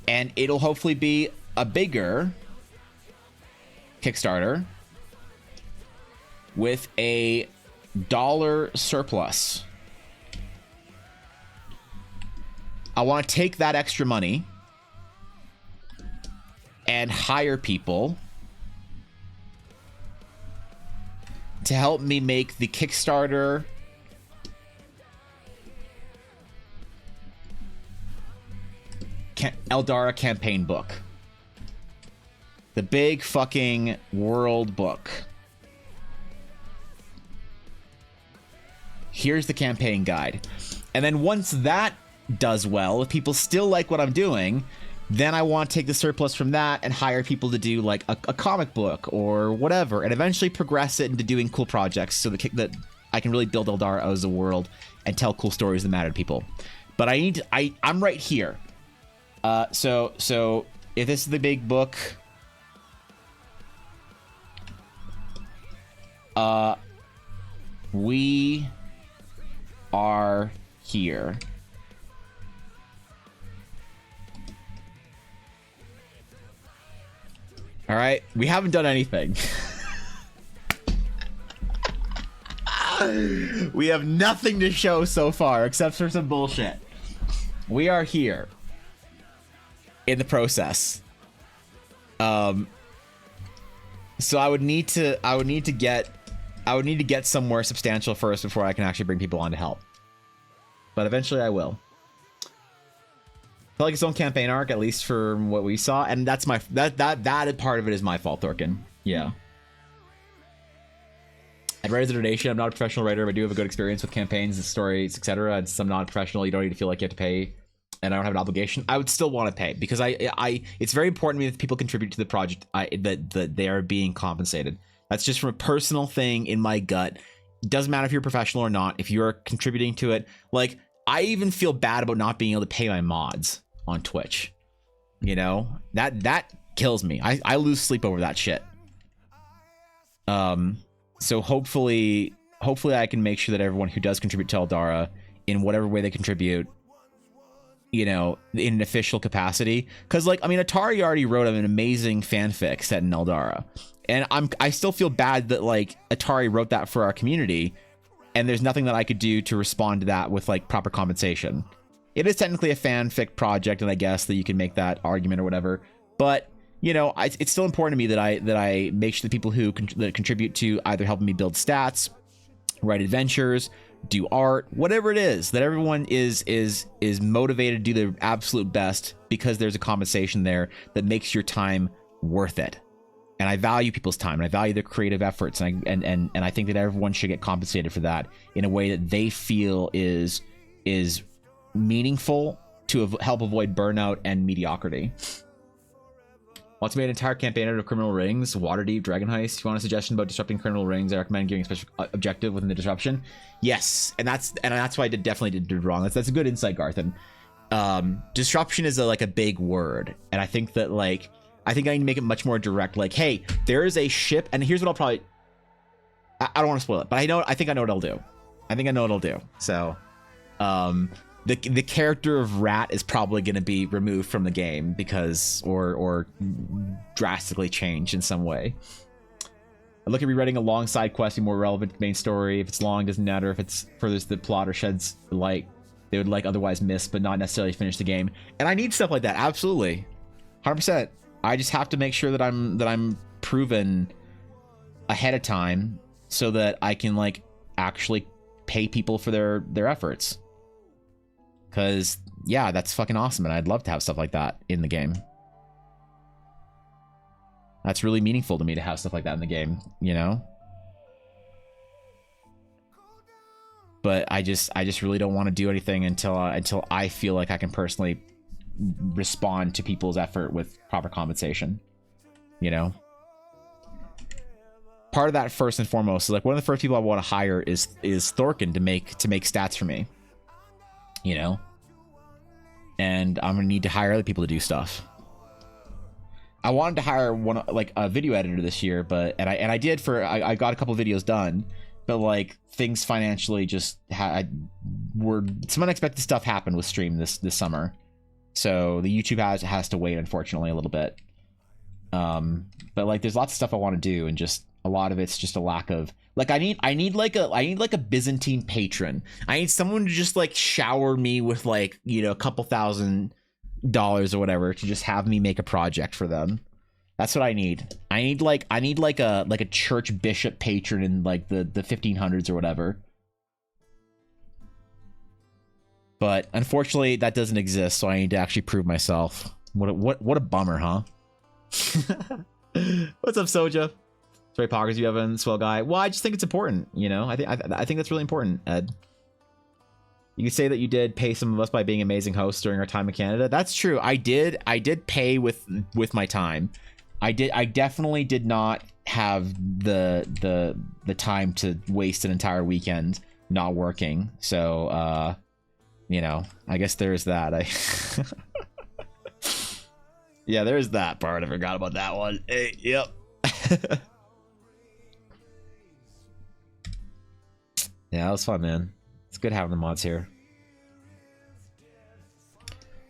And it'll hopefully be a bigger Kickstarter with a dollar surplus. I want to take that extra money and hire people to help me make the Kickstarter Eldara campaign book. The big fucking world book. Here's the campaign guide. And then once that does well, if people still like what I'm doing, then I want to take the surplus from that and hire people to do like a comic book or whatever, and eventually progress it into doing cool projects so that I can really build Eldara as a world and tell cool stories that matter to people. But I'm right here. So if this is the big book, we are here. All right, we haven't done anything. We have nothing to show so far except for some bullshit. We are here in the process. So I would need to get somewhere substantial first before I can actually bring people on to help. But eventually I will. Like its own campaign arc, at least for what we saw, and that's my that part of it is my fault, Thorkin. Yeah. I'd write as a donation. I'm not a professional writer, but I do have a good experience with campaigns and stories, etc. And some non-professional, you don't need to feel like you have to pay, and I don't have an obligation. I would still want to pay because it's very important to me that people contribute to the project. That they are being compensated. That's just from a personal thing in my gut. It doesn't matter if you're a professional or not. If you're contributing to it, like I even feel bad about not being able to pay my mods on Twitch. You know, that kills me. I lose sleep over that shit. So hopefully I can make sure that everyone who does contribute to Eldara in whatever way they contribute, you know, in an official capacity, because like, I mean, Atari already wrote an amazing fanfic set in Eldara, and I still feel bad that like Atari wrote that for our community, and there's nothing that I could do to respond to that with like proper compensation. It is technically a fanfic project, and I guess that you can make that argument or whatever, but you know, it's still important to me that I make sure the people who contribute to either helping me build stats, write adventures, do art, whatever it is, that everyone is motivated to do their absolute best, because there's a compensation there that makes your time worth it. And I value people's time, and I value their creative efforts, and I think that everyone should get compensated for that in a way that they feel is meaningful to help avoid burnout and mediocrity. Want to make an entire campaign out of Criminal Rings, Waterdeep, Dragon Heist? If you want a suggestion about disrupting Criminal Rings, I recommend giving a special objective within the disruption. Yes, and that's why I definitely did wrong. That's a good insight, Garth. And disruption is like a big word, and I think that like I need to make it much more direct. Like, hey, there is a ship, and here's what I'll probably. I don't want to spoil it, but I think I know what I'll do. I think I know what I'll do. So, the character of Rat is probably going to be removed from the game because or drastically changed in some way. I look at rewriting a long side quest be more relevant to the main story. If it's long, doesn't matter. If it's furthers the plot or sheds light they would like otherwise miss, but not necessarily finish the game. And I need stuff like that. Absolutely, 100%. I just have to make sure that I'm proven ahead of time so that I can like actually pay people for their efforts. Because, yeah, that's fucking awesome, and I'd love to have stuff like that in the game. That's really meaningful to me to have stuff like that in the game, you know? But I just really don't want to do anything until I feel like I can personally respond to people's effort with proper compensation, you know? Part of that, first and foremost, is like one of the first people I want to hire is Thorkin to make stats for me. You know, and I'm gonna need to hire other people to do stuff. I wanted to hire a video editor this year, but I did I got a couple videos done, but like things financially just some unexpected stuff happened with stream this summer, so the YouTube has to wait, unfortunately, a little bit. But like there's lots of stuff I want to do, and just a lot of it's just a lack of like I need like a Byzantine patron. I need someone to just like shower me with like, you know, a couple $1,000 or whatever to just have me make a project for them. That's what I need. I need like a church bishop patron in like the 1500s or whatever. But unfortunately that doesn't exist, so I need to actually prove myself. What a bummer, huh? What's up, Soja? Sorry, Poggers, you have a swell guy. Well, I just think it's important, you know. I think that's really important, Ed. You can say that you did pay some of us by being amazing hosts during our time in Canada. That's true. I did pay with my time. I definitely did not have the time to waste an entire weekend not working. So you know, I guess there's that. Yeah, there's that part. I forgot about that one. Hey, yep. Yeah, that was fun, man. It's good having the mods here.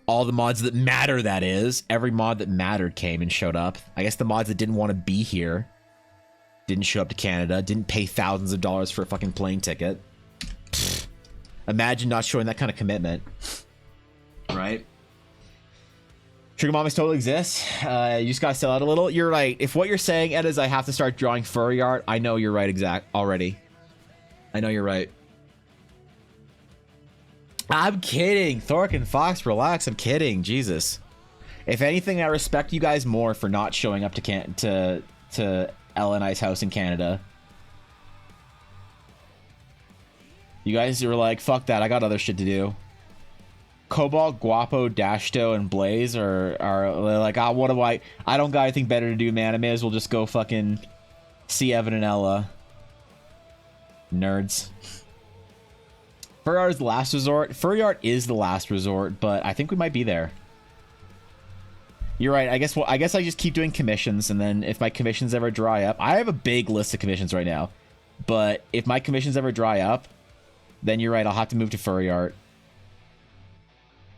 All the mods that matter, that is. Every mod that mattered came and showed up. I guess the mods that didn't want to be here didn't show up to Canada, didn't pay thousands of dollars for a fucking plane ticket. Pfft. Imagine not showing that kind of commitment. Right? Trigger mommies totally exists. You just gotta sell out a little. You're right. If what you're saying, Ed, is I have to start drawing furry art, I know you're right already. I know you're right. I'm kidding. Thork and Fox, relax. I'm kidding. Jesus. If anything, I respect you guys more for not showing up to Ella and I's house in Canada. You guys were like, fuck that. I got other shit to do. Cobalt, Guapo, Dashto, and Blaze are like, what do I don't got anything better to do, man. I may as well just go fucking see Evan and Ella. Nerds. Furry art is the last resort. Furry art is the last resort, but I think we might be there. You're right. I guess I just keep doing commissions, and then if my commissions ever dry up, I have a big list of commissions right now, but if my commissions ever dry up, then you're right. I'll have to move to furry art.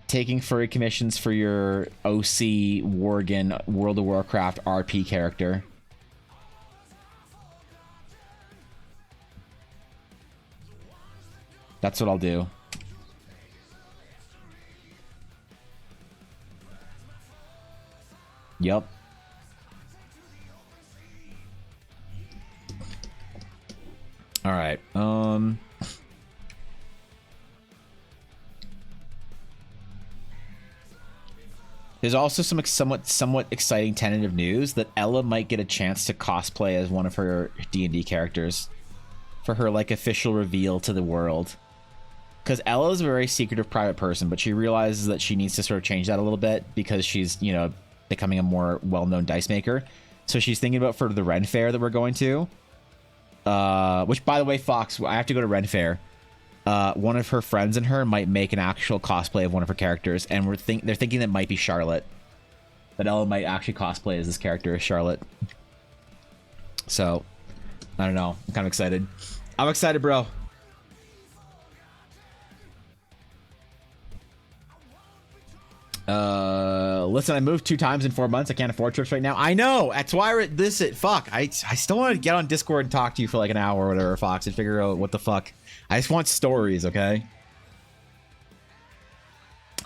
Taking furry commissions for your OC Worgen World of Warcraft RP character. That's what I'll do. Yep. All right. There's also some somewhat exciting tentative news that Ella might get a chance to cosplay as one of her D&D characters for her like official reveal to the world. Because Ella is a very secretive private person, but she realizes that she needs to sort of change that a little bit because she's, you know, becoming a more well-known dice maker. So she's thinking about for the Ren Fair that we're going to. Which, by the way, Fox, I have to go to Ren Fair. One of her friends and her might make an actual cosplay of one of her characters, and they're thinking that might be Charlotte. That Ella might actually cosplay as this character as Charlotte. So, I don't know. I'm kind of excited. I'm excited, bro. Listen, I moved 2 times in 4 months. I can't afford trips right now. I know. That's why fuck. I still want to get on Discord and talk to you for like an hour or whatever, Fox, and figure out what the fuck. I just want stories, okay?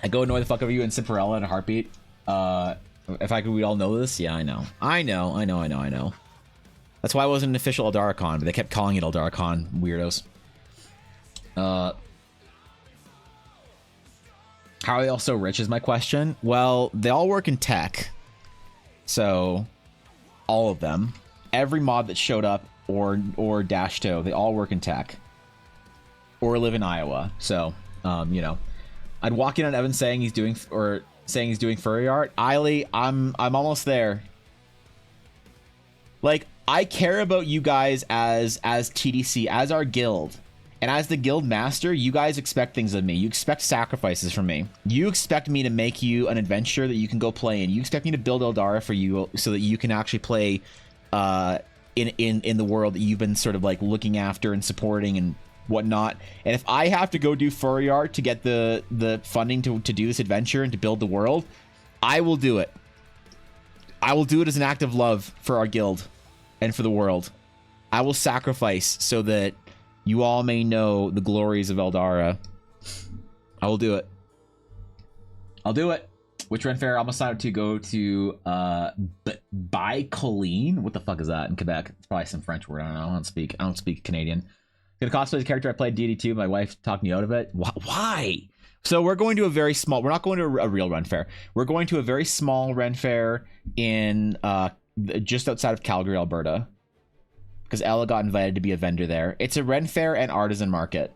I go annoy the fuck out of you in Simperella in a heartbeat. If I could, we all know this. Yeah, I know. I know. That's why I wasn't an official Eldaracon, but they kept calling it Eldaracon. Weirdos. How are they all so rich is my question. Well, they all work in tech. So, all of them. Every mod that showed up, or Dashto, they all work in tech. Or live in Iowa. So, you know. I'd walk in on Evan saying he's doing furry art. Eiley, I'm almost there. Like, I care about you guys as TDC, as our guild. And as the guild master, you guys expect things of me. You expect sacrifices from me. You expect me to make you an adventure that you can go play in. You expect me to build Eldara for you so that you can actually play in the world that you've been sort of like looking after and supporting and whatnot. And if I have to go do furry art to get the funding to do this adventure and to build the world, I will do it. I will do it as an act of love for our guild and for the world. I will sacrifice so that you all may know the glories of Eldara. I will do it. I'll do it. Which Ren Fair? I'm excited to go to Colleen. What the fuck is that in Quebec? It's probably some French word. I don't know. I don't speak Canadian. Gonna cosplay the character I played DD 2. My wife talked me out of it. Why? So we're going to a very small. We're not going to a real Ren Fair. We're going to a very small Ren Fair in just outside of Calgary, Alberta. Because Ella got invited to be a vendor there. It's a Ren Fair and artisan market.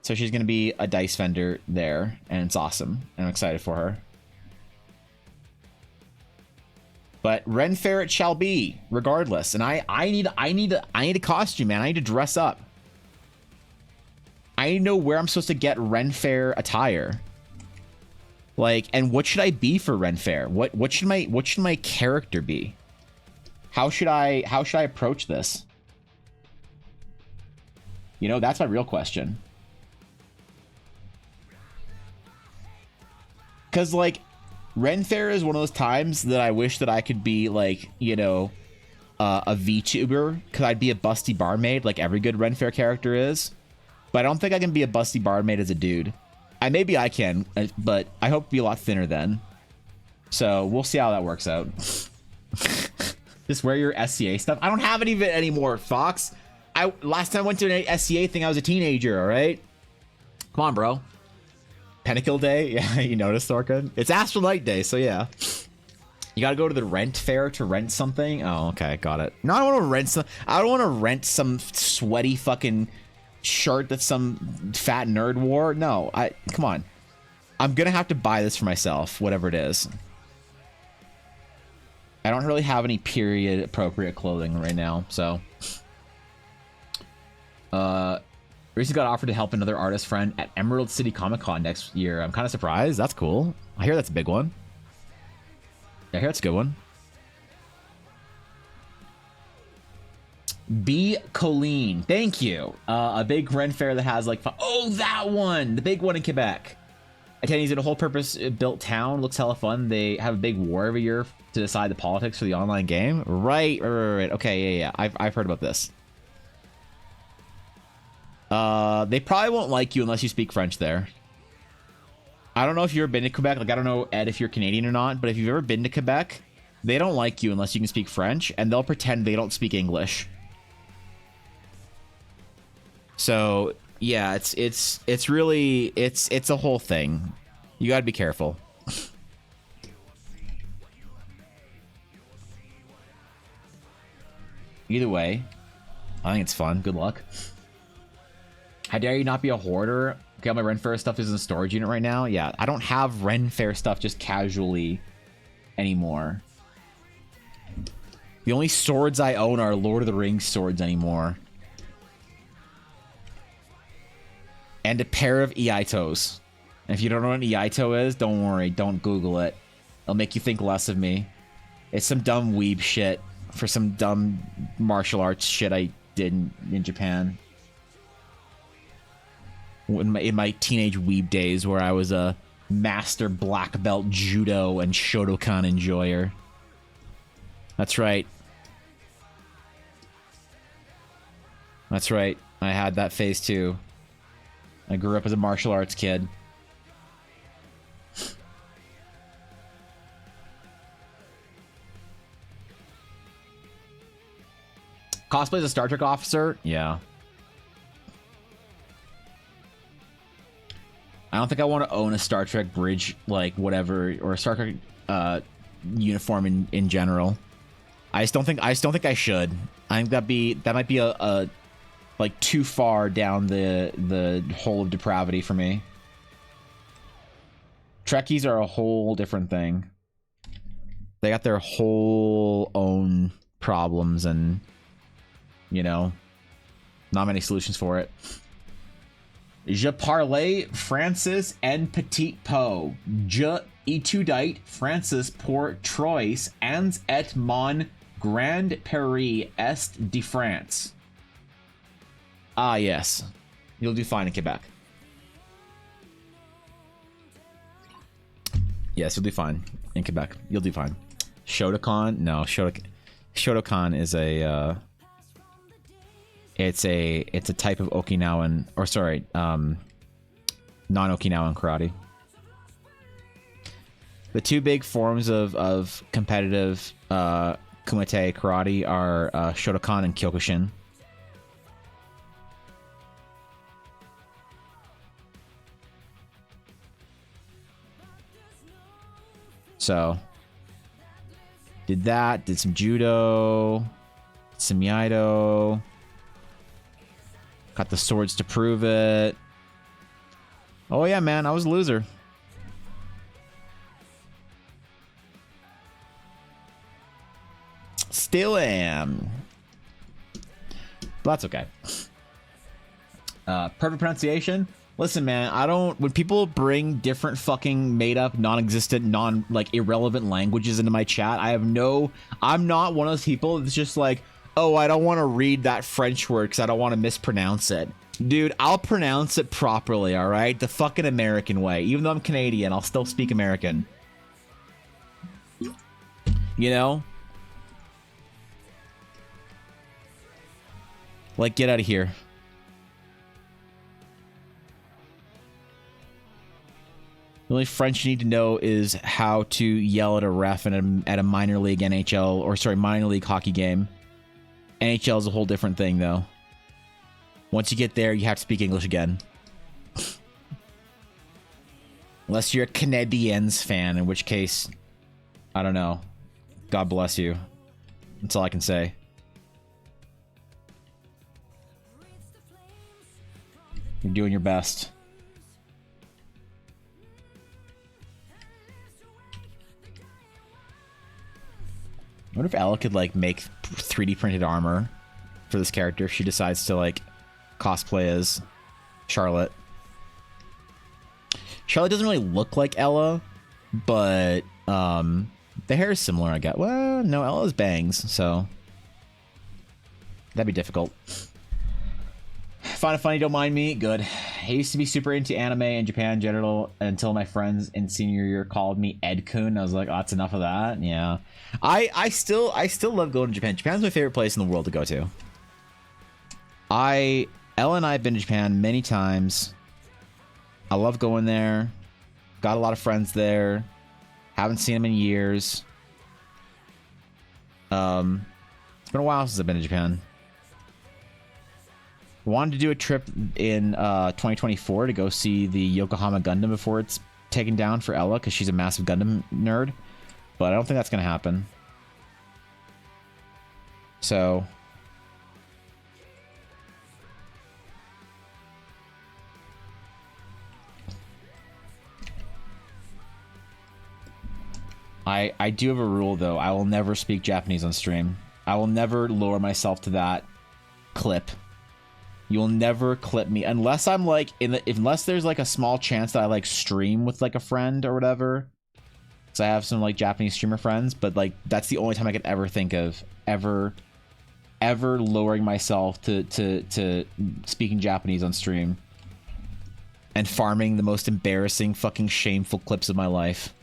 So she's going to be a dice vendor there, and it's awesome. And I'm excited for her. But Ren Fair it shall be, regardless. And I need a costume, man. I need to dress up. I need to know where I'm supposed to get Ren Fair attire. Like, and what should I be for Ren Fair? What should my character be? How should I approach this? You know, that's my real question. Because, like, Ren Fair is one of those times that I wish that I could be, like, you know, a VTuber. Because I'd be a busty barmaid, like every good Ren Fair character is. But I don't think I can be a busty barmaid as a dude. Maybe I can, but I hope to be a lot thinner then. So, we'll see how that works out. Just wear your SCA stuff. I don't have any of it anymore, Fox. Last time I went to an SCA thing, I was a teenager, all right? Come on, bro. Pentakill Day? Yeah, you noticed, Thorkin? It's Astral Night Day, so yeah. You gotta go to the rent fair to rent something? Oh, okay, got it. No, I don't want to rent some... I don't want to rent some sweaty fucking shirt that some fat nerd wore. No, come on. I'm gonna have to buy this for myself, whatever it is. I don't really have any period appropriate clothing right now, so... Recently got offered to help another artist friend at Emerald City Comic Con next year. I'm kind of surprised. That's cool. I hear that's a big one. Yeah, I hear that's a good one. B. Colleen. Thank you. A big Ren Fair that has like... Oh, that one! The big one in Quebec. Attendees at a whole purpose built town. Looks hella fun. They have a big war every year to decide the politics for the online game. Right. Okay, yeah. I've heard about this. They probably won't like you unless you speak French there. I don't know if you've ever been to Quebec. Like, I don't know, Ed, if you're Canadian or not, but if you've ever been to Quebec, they don't like you unless you can speak French, and they'll pretend they don't speak English. So, yeah, it's really, it's a whole thing. You gotta be careful. Either way, I think it's fun. Good luck. How dare you not be a hoarder? Okay, all my Ren Fair stuff is in the storage unit right now. Yeah, I don't have Ren Fair stuff just casually anymore. The only swords I own are Lord of the Rings swords anymore. And a pair of Eitos. And if you don't know what an Eito is, don't worry. Don't Google it. It'll make you think less of me. It's some dumb weeb shit for some dumb martial arts shit I did in Japan. In my teenage weeb days where I was a master black belt judo and Shotokan enjoyer. That's right. That's right. I had that phase too. I grew up as a martial arts kid. Cosplay as a Star Trek officer? Yeah. I don't think I want to own a Star Trek bridge, like, whatever, or a Star Trek uniform in general. I just don't think I should. I think that might be a like too far down the hole of depravity for me. Trekkies are a whole different thing. They got their whole own problems and, you know, Not many solutions for it. Je parlais Francis en petit pot. Je étudie Francis pour trois ans et mon grand Paris est de France. Ah, yes. You'll do fine in Quebec. Yes, you'll do fine in Quebec. You'll do fine. Shotokan? No, Shotokan is a it's a type of Okinawan, or sorry, non-Okinawan karate. The two big forms of competitive kumite karate are Shotokan and Kyokushin. So, did that, did some judo, some iaido, got the swords to prove it. Oh yeah, man, I was a loser. Still am. But that's okay. Perfect pronunciation. Listen, man, I don't... When people bring different fucking made-up, non-existent, irrelevant languages into my chat, I have no... I'm not one of those people that's just like, oh, I don't want to read that French word because I don't want to mispronounce it. Dude, I'll pronounce it properly, alright? The fucking American way. Even though I'm Canadian, I'll still speak American. You know? Like, get out of here. The only French you need to know is how to yell at a ref at a minor league NHL, or sorry, minor league hockey game. NHL is a whole different thing, though. Once you get there, you have to speak English again. Unless you're a Canadiens fan, in which case, I don't know. God bless you. That's all I can say. You're doing your best. I wonder if Ella could, like, make 3D printed armor for this character if she decides to, like, cosplay as Charlotte. Charlotte doesn't really look like Ella, but, the hair is similar, I guess. Well, no, Ella's bangs, so that'd be difficult. Find it funny, don't mind me. Good. I used to be super into anime in Japan in general until my friends in senior year called me Ed-kun. I was like, oh, that's enough of that. Yeah. I still love going to Japan. Japan's my favorite place in the world to go to. Ella and I have been to Japan many times. I love going there. Got a lot of friends there. Haven't seen them in years. It's been a while since I've been to Japan. Wanted to do a trip in 2024 to go see the Yokohama Gundam before it's taken down for Ella, because she's a massive Gundam nerd. But I don't think that's going to happen. So... I do have a rule, though. I will never speak Japanese on stream. I will never lower myself to that clip. You'll never clip me unless I'm like unless there's like a small chance that I like stream with like a friend or whatever. So I have some like Japanese streamer friends, but like that's the only time I could ever think of ever lowering myself to speaking Japanese on stream and farming the most embarrassing fucking shameful clips of my life.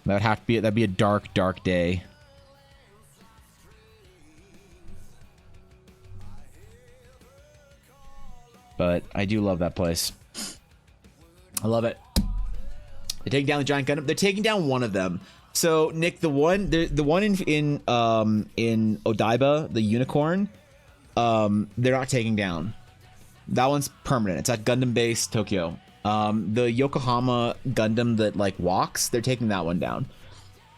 That would have to be, that'd be a dark, dark day. But I do love that place. I love it. They're taking down the giant Gundam. They're taking down one of them. So Nick, the one in Odaiba, the unicorn, they're not taking down. That one's permanent. It's at Gundam base Tokyo. The Yokohama Gundam that like walks, they're taking that one down.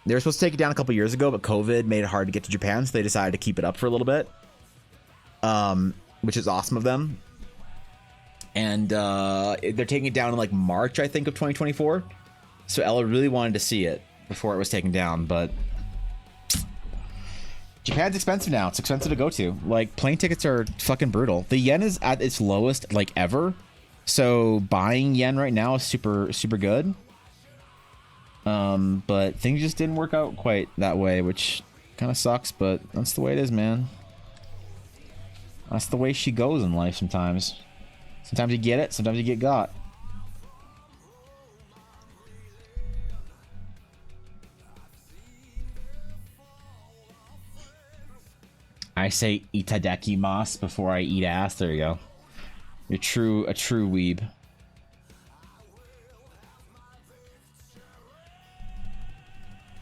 They were supposed to take it down a couple years ago, but COVID made it hard to get to Japan, so they decided to keep it up for a little bit. Which is awesome of them. And they're taking it down in like March, I think, of 2024. So Ella really wanted to see it before it was taken down, but Japan's expensive now. It's expensive to go to. Like, plane tickets are fucking brutal. The yen is at its lowest, like, ever. So, buying yen right now is super, super good. But things just didn't work out quite that way, which kind of sucks, but that's the way it is, man. That's the way she goes in life sometimes. Sometimes you get it, sometimes you get got. I say itadakimasu before I eat ass. There you go. You're a true weeb.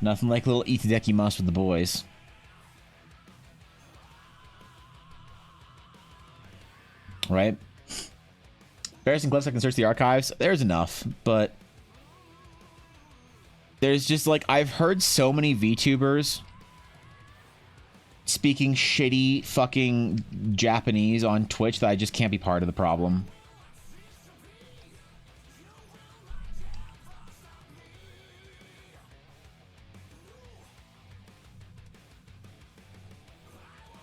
Nothing like a little itadakimasu with the boys. Right? Embarrassing clips I can search the archives. There's enough, but there's just like, I've heard so many VTubers speaking shitty fucking Japanese on Twitch that I just can't be part of the problem.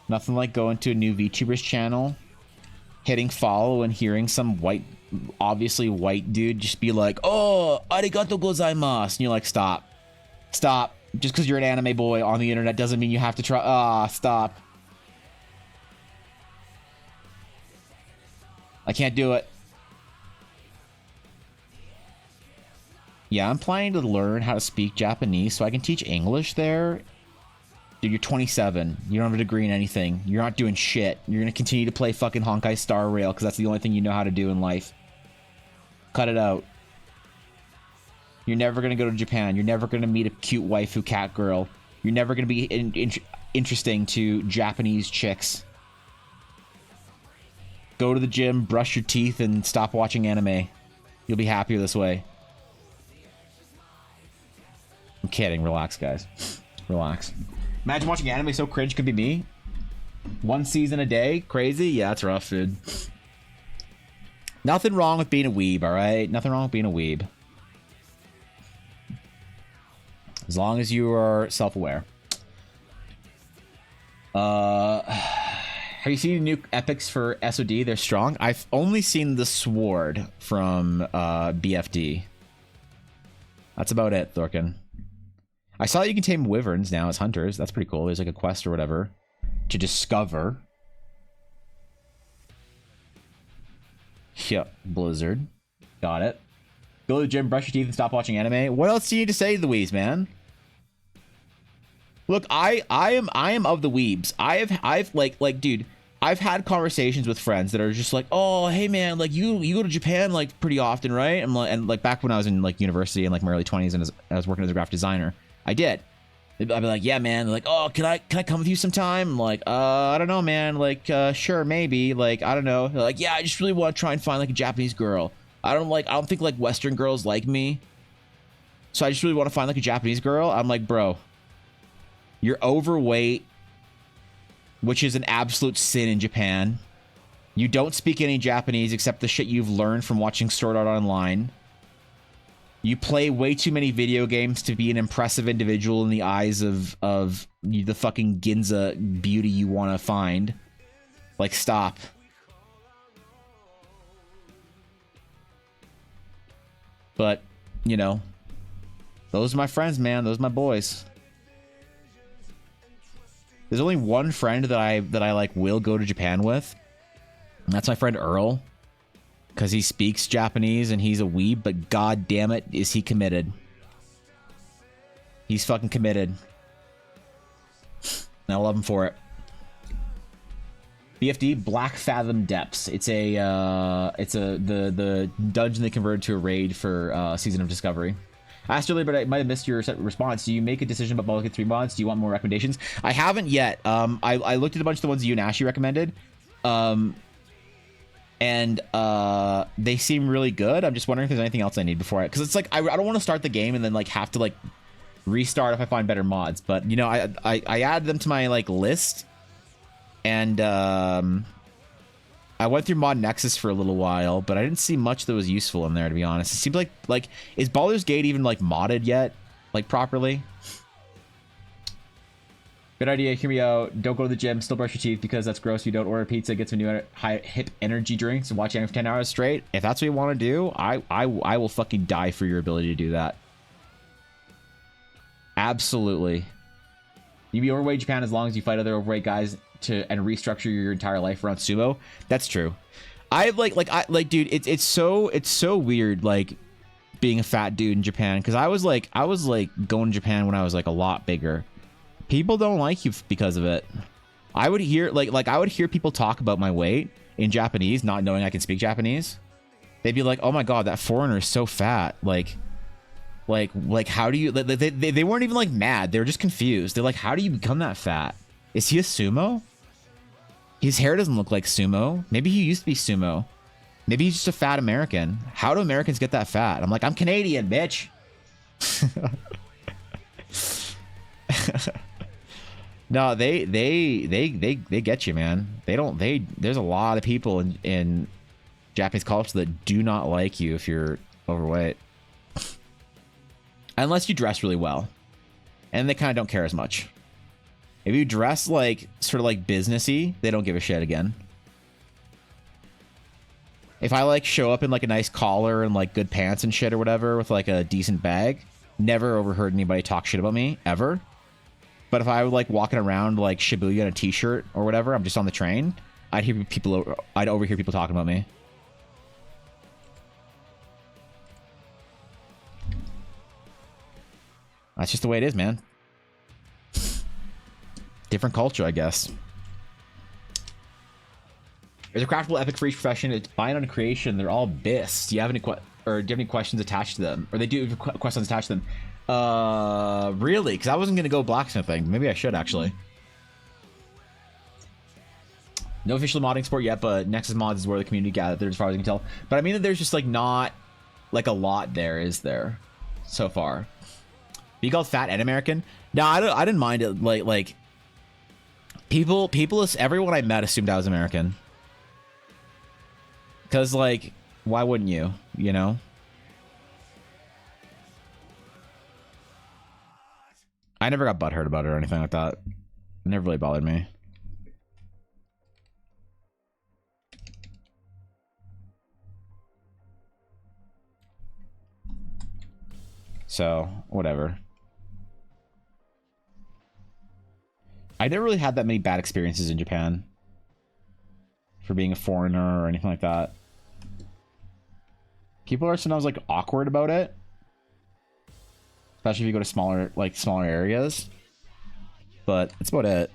Nothing like going to a new VTuber's channel, hitting follow and hearing some obviously white dude just be like, "Oh, arigato gozaimasu," and you're like, stop. Stop. Just because you're an anime boy on the internet doesn't mean you have to try. Stop. I can't do it. Yeah, I'm planning to learn how to speak Japanese so I can teach English there. Dude, you're 27. You don't have a degree in anything. You're not doing shit. You're going to continue to play fucking Honkai Star Rail because that's the only thing you know how to do in life. Cut it out. You're never going to go to Japan. You're never going to meet a cute waifu cat girl. You're never going to be interesting to Japanese chicks. Go to the gym, brush your teeth, and stop watching anime. You'll be happier this way. I'm kidding. Relax, guys. Relax. Imagine watching anime so cringe could be me. 1 season a day? Crazy? Yeah, that's rough, dude. Nothing wrong with being a weeb, alright? Nothing wrong with being a weeb. As long as you are self-aware. Have you seen the new epics for SOD? They're strong. I've only seen the sword from BFD. That's about it, Thorkin. I saw that you can tame wyverns now as hunters. That's pretty cool. There's like a quest or whatever to discover. Yep, Blizzard. Got it. Go to the gym, brush your teeth, and stop watching anime. What else do you need to say to the weebs, man? Look, I am of the weebs. I've like dude, I've had conversations with friends that are just like, oh, hey man, like you go to Japan like pretty often, right? And like back when I was in like university in like my early 20s and I was working as a graphic designer, I did. I'd be like, yeah, man. They're like, oh, can I come with you sometime? I'm like, I don't know, man. Like, sure, maybe. Like, I don't know. They're like, yeah, I just really want to try and find like a Japanese girl. I don't think like Western girls like me. So I just really want to find like a Japanese girl. I'm like, bro, you're overweight, which is an absolute sin in Japan. You don't speak any Japanese except the shit you've learned from watching Sword Art Online. You play way too many video games to be an impressive individual in the eyes of the fucking Ginza beauty you want to find. Like, stop. But, you know, those are my friends, man. Those are my boys. There's only one friend that I like will go to Japan with. And that's my friend Earl. Because he speaks Japanese and he's a weeb, but god damn it, is he committed. He's fucking committed. And I love him for it. BFD, Black Fathom Depths. It's the dungeon they converted to a raid for Season of Discovery. I asked earlier, but I might have missed your response. Do you make a decision about Mulligan 3 mods? Do you want more recommendations? I haven't yet. I looked at a bunch of the ones you and Ashy recommended. And they seem really good. I'm just wondering if there's anything else I need before because it's like I don't want to start the game and then like have to like restart if I find better mods. But you know, I added them to my like list, and I went through Mod Nexus for a little while, but I didn't see much that was useful in there, to be honest. It seems like is Baldur's Gate even like modded yet, like properly? Good idea. Hear me out. Don't go to the gym. Still brush your teeth because that's gross. You don't order pizza. Get some new high hip energy drinks and watch anime for 10 hours straight. If that's what you want to do, I will fucking die for your ability to do that. Absolutely. You be overweight in Japan as long as you fight other overweight guys and restructure your entire life around sumo. That's true. I like dude, it's so weird like being a fat dude in Japan, because I was like going to Japan when I was like a lot bigger. People don't like you because of it. I would hear I would hear people talk about my weight in Japanese, not knowing I can speak Japanese. They'd be like, "Oh my god, that foreigner is so fat." Like how do you? They weren't even like mad. They were just confused. They're like, "How do you become that fat? Is he a sumo? His hair doesn't look like sumo. Maybe he used to be sumo. Maybe he's just a fat American. How do Americans get that fat?" I'm like, "I'm Canadian, bitch." No, they get you, man. There's a lot of people in Japanese culture that do not like you if you're overweight. Unless you dress really well. And they kind of don't care as much. If you dress like sort of like businessy, they don't give a shit again. If I like show up in like a nice collar and like good pants and shit or whatever with like a decent bag, never overheard anybody talk shit about me ever. But if I was like walking around like Shibuya in a t-shirt or whatever, I'm just on the train, I'd overhear people talking about me. That's just the way it is, man. Different culture, I guess. There's a craftable epic for each profession. It's bind on creation. They're all bis. Do you have any questions attached to them? Or they do have questions attached to them? Really? Because I wasn't gonna go blacksmithing. Maybe I should actually. No official modding sport yet, but Nexus Mods is where the community gathered, as far as I can tell. But I mean that there's just like not like a lot there, is there? So far. Be called fat and American? No, I didn't mind it. Like people, everyone I met assumed I was American. Cause like, why wouldn't you? You know? I never got butthurt about it or anything like that. It never really bothered me. So, whatever. I never really had that many bad experiences in Japan for being a foreigner or anything like that. People are sometimes like awkward about it, especially if you go to smaller areas. But that's about it.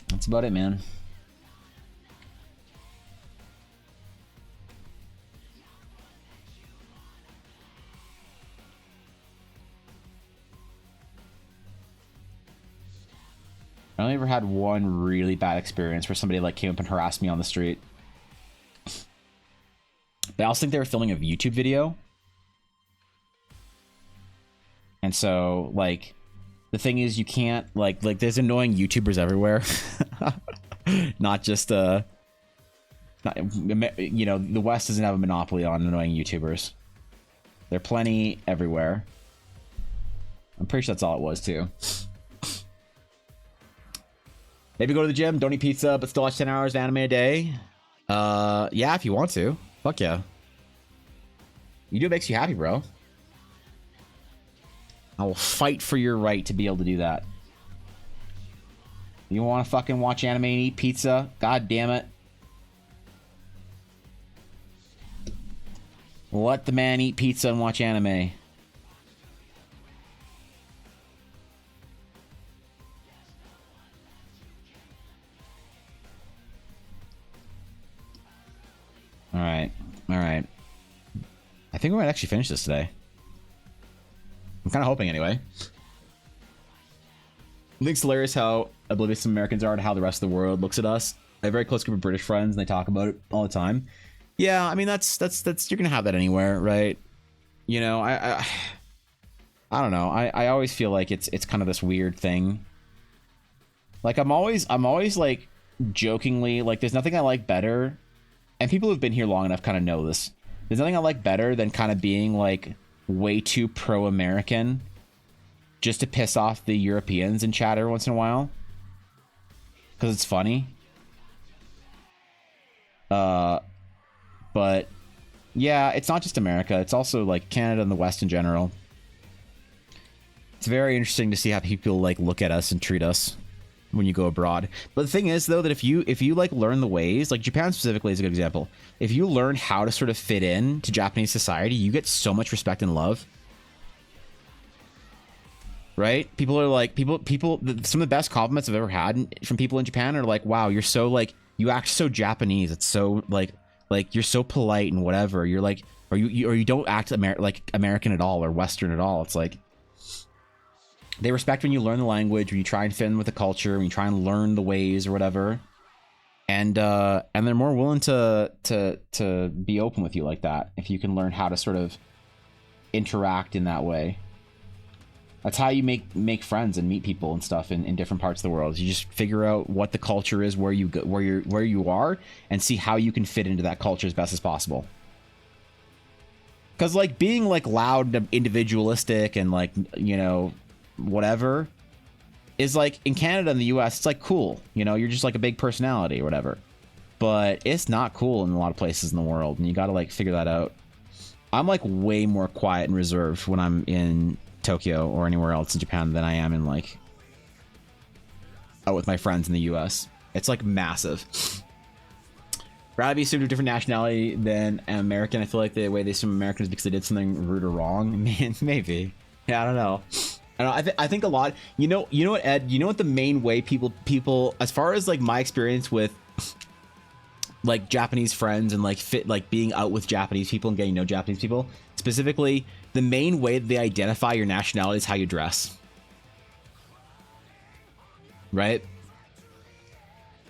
That's about it, man. I only ever had one really bad experience where somebody like came up and harassed me on the street. But I also think they were filming a YouTube video. And so, like, the thing is, you can't, like there's annoying YouTubers everywhere. Not just, you know, the West doesn't have a monopoly on annoying YouTubers. There are plenty everywhere. I'm pretty sure that's all it was, too. Maybe go to the gym, don't eat pizza, but still watch 10 hours of anime a day. Yeah, if you want to. Fuck yeah. You do what makes you happy, bro. I will fight for your right to be able to do that. You want to fucking watch anime and eat pizza? God damn it. Let the man eat pizza and watch anime. Alright. Alright. I think we might actually finish this today. I'm kind of hoping anyway. I think it's hilarious how oblivious some Americans are to how the rest of the world looks at us. I have a very close group of British friends and they talk about it all the time. Yeah, I mean that's you're gonna have that anywhere, right? You know, I don't know. I always feel like it's kind of this weird thing. Like I'm always like jokingly like there's nothing I like better, and people who've been here long enough kind of know this. There's nothing I like better than kind of being like way too pro-American just to piss off the Europeans in chat every once in a while. Because it's funny. But yeah, it's not just America. It's also like Canada and the West in general. It's very interesting to see how people like look at us and treat us when you go abroad. But the thing is though, that if you like learn the ways, like Japan specifically is a good example. If you learn how to sort of fit in to Japanese society, you get so much respect and love. Right? People are like, some of the best compliments I've ever had from people in Japan are like, wow, you're so like, you act so Japanese. It's so like you're so polite and whatever. You're like, or you don't act like American at all or Western at all. It's like, they respect when you learn the language, when you try and fit in with the culture, when you try and learn the ways or whatever. And they're more willing to be open with you like that if you can learn how to sort of interact in that way. That's how you make friends and meet people and stuff in different parts of the world. You just figure out what the culture is, where you are, and see how you can fit into that culture as best as possible. Because like being like loud, individualistic, and like, you know, whatever is like in Canada and the US, it's like cool. You know, you're just like a big personality or whatever. But it's not cool in a lot of places in the world, and you got to like figure that out. I'm like way more quiet and reserved when I'm in Tokyo or anywhere else in Japan than I am in like out with my friends in the US. It's like massive. Rather be assumed a different nationality than an American. I feel like the way they assume Americans because they did something rude or wrong. Man, maybe. Yeah, I don't know. I think a lot. You know what, Ed? You know what the main way people as far as like my experience with like Japanese friends and like being out with Japanese people and getting to know Japanese people, specifically, the main way that they identify your nationality is how you dress. Right?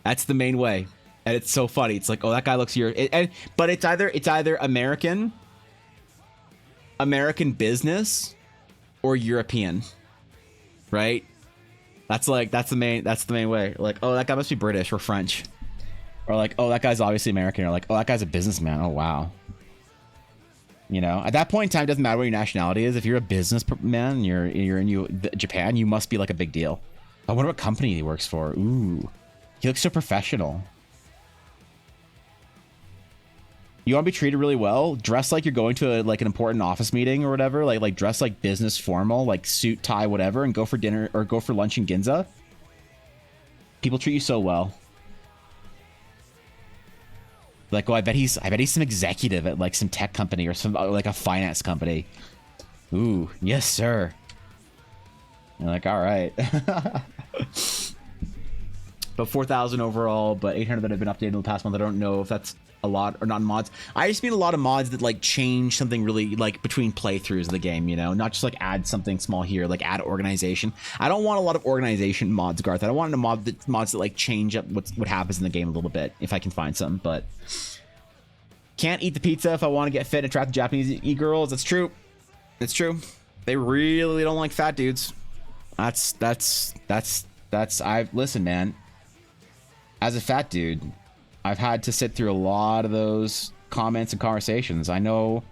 That's the main way. And it's so funny. It's like, oh, that guy looks European. But it's either American business or European. Right? That's the main way. Like, oh, that guy must be British or French. Or like, oh, that guy's obviously American. Or like, oh, that guy's a businessman. Oh, wow. You know, at that point in time, it doesn't matter what your nationality is. If you're a businessman, you're in Japan, you must be like a big deal. I wonder what company he works for. Ooh, he looks so professional. You want to be treated really well? Dress like you're going to like an important office meeting or whatever. Like dress like business formal, like suit, tie, whatever, and go for dinner or go for lunch in Ginza. People treat you so well. Like, oh, I bet he's some executive at like some tech company or some like a finance company. Ooh, yes, sir. You're like, all right. But 4,000 overall, but 800 that have been updated in the past month. I don't know if that's a lot or not in mods. I just mean a lot of mods that like change something really like between playthroughs of the game, you know, not just like add something small here, like add organization. I don't want a lot of organization mods, Garth. I don't want mods that like change up what happens in the game a little bit if I can find some, but can't eat the pizza if I want to get fit and attract the Japanese e-girls. That's true. It's true. They really don't like fat dudes. Listen, man. As a fat dude, I've had to sit through a lot of those comments and conversations. I know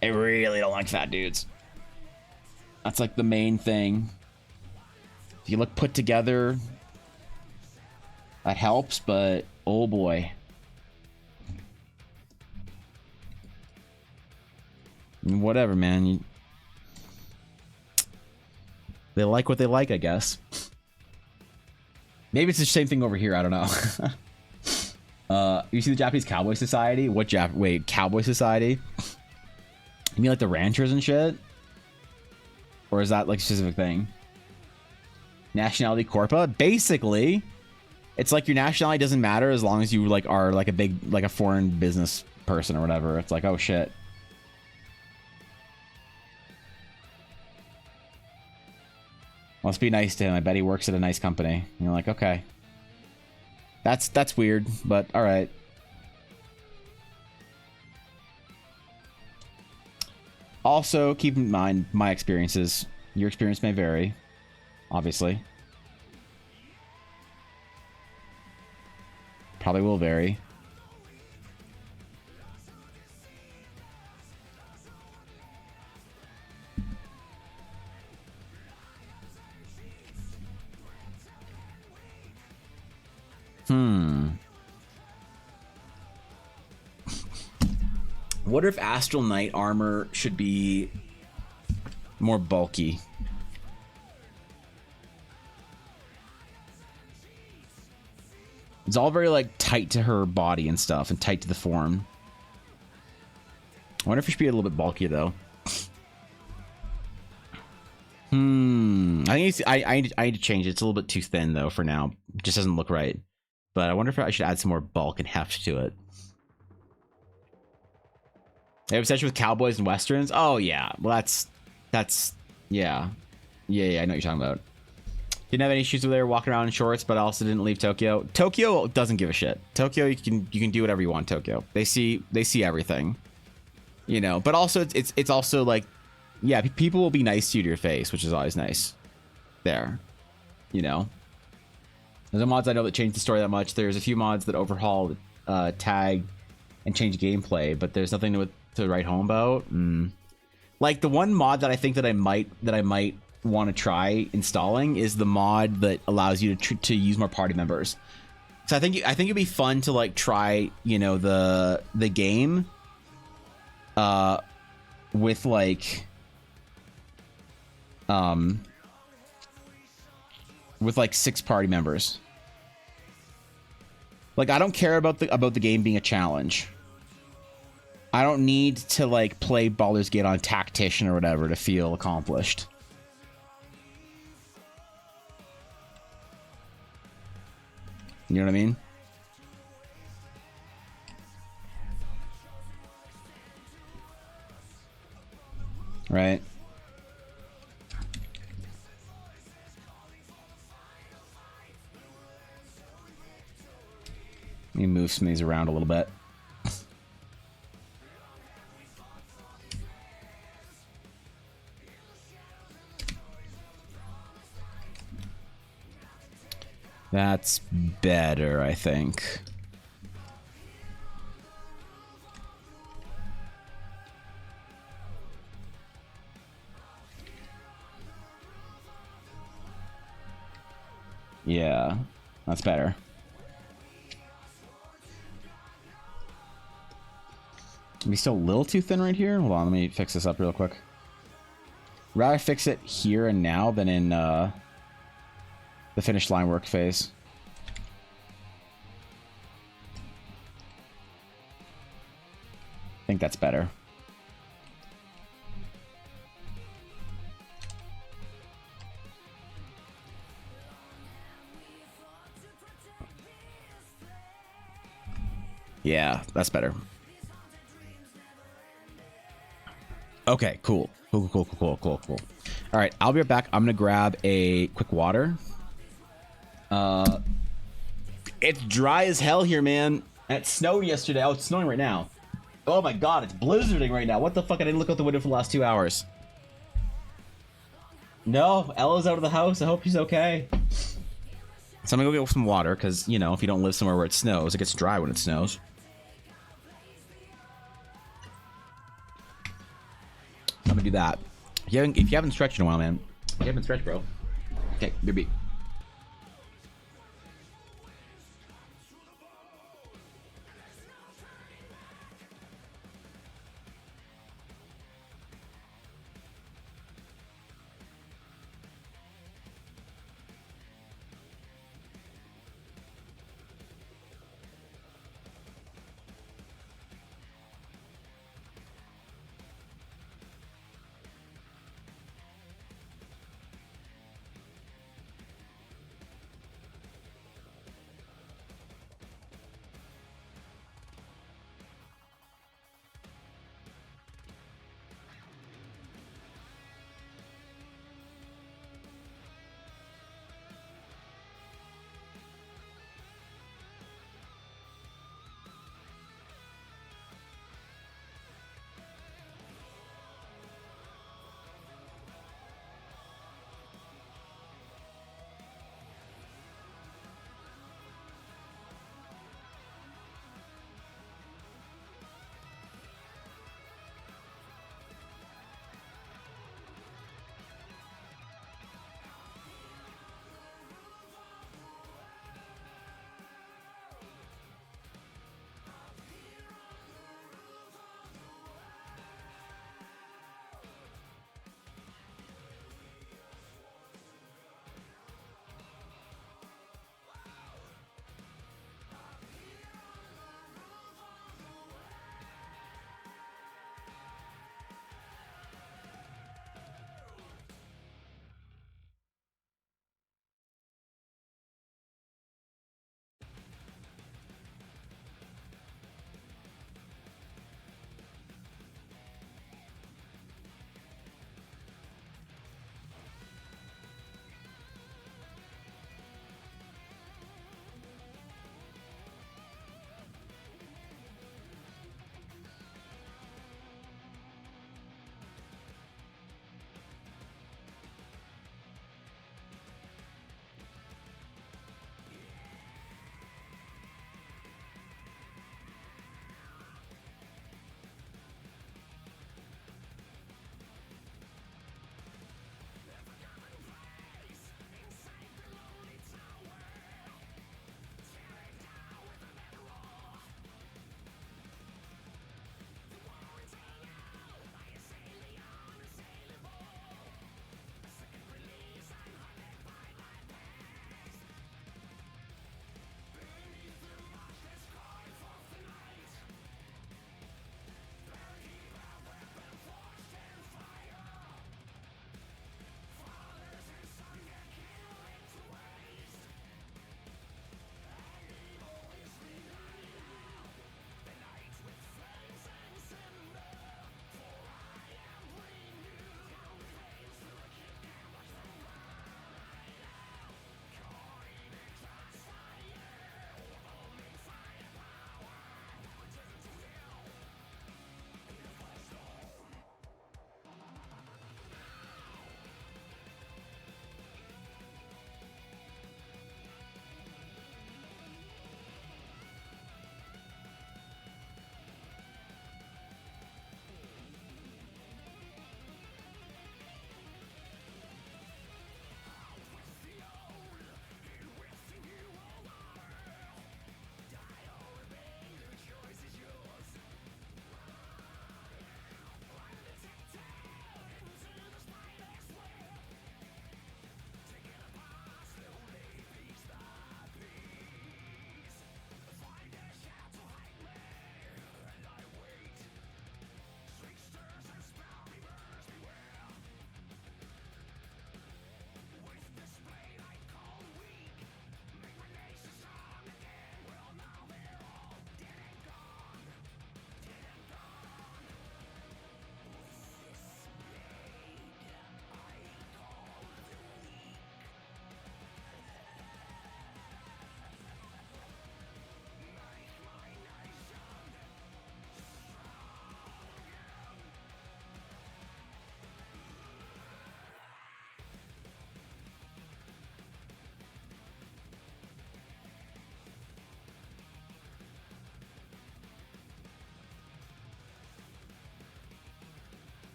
they really don't like fat dudes. That's like the main thing. If you look put together, that helps, but oh boy. Whatever, man. They like what they like, I guess. Maybe it's the same thing over here. I don't know. You see the Japanese Cowboy Society? Wait, Cowboy Society? You mean like the ranchers and shit? Or is that like a specific thing? Nationality Corpa? Basically, it's like your nationality doesn't matter as long as you like are like a foreign business person or whatever. It's like, oh shit. Must be nice to him. I bet he works at a nice company. And you're like, okay. That's weird, but all right. Also, keep in mind my experiences. Your experience may vary, obviously. Probably will vary. Wonder if Astral Knight armor should be more bulky. It's all very like tight to her body and stuff, and tight to the form. I wonder if it should be a little bit bulkier though. I think it's, I need to change it. It's a little bit too thin though for now. It just doesn't look right. But I wonder if I should add some more bulk and heft to it. They have obsession with cowboys and westerns. Oh yeah, well that's yeah. I know what you're talking about. Didn't have any issues with her walking around in shorts, but I also didn't leave Tokyo. Tokyo doesn't give a shit. Tokyo, you can do whatever you want. Tokyo, they see everything, you know. But also it's also like, yeah, people will be nice to you to your face, which is always nice. There, you know. There's no mods I know that change the story that much. There's a few mods that overhaul tag and change gameplay, but there's nothing to write home about. Like the one mod that I think that I might want to try installing is the mod that allows you to use more party members. So I think it'd be fun to like try, you know, the game with like with like 6 party members. Like I don't care about the game being a challenge. I don't need to like play Baldur's Gate on Tactician or whatever to feel accomplished. You know what I mean? Right. Let me move some of these around a little bit. That's better, I think. Yeah, that's better. Are we still a little too thin right here? Hold on, let me fix this up real quick. Rather fix it here and now than in the finish line work phase. I think that's better. Yeah, that's better. Okay, cool. Cool. All right, I'll be right back. I'm gonna grab a quick water. It's dry as hell here, man. And it snowed yesterday. Oh, it's snowing right now. Oh my god, it's blizzarding right now. What the fuck? I didn't look out the window for the last 2 hours. No, Ella's out of the house. I hope she's okay. So I'm gonna go get some water, because, you know, if you don't live somewhere where it snows, it gets dry when it snows. I'm gonna do that. If you haven't stretched in a while, man. You haven't stretched, bro. Okay, BB.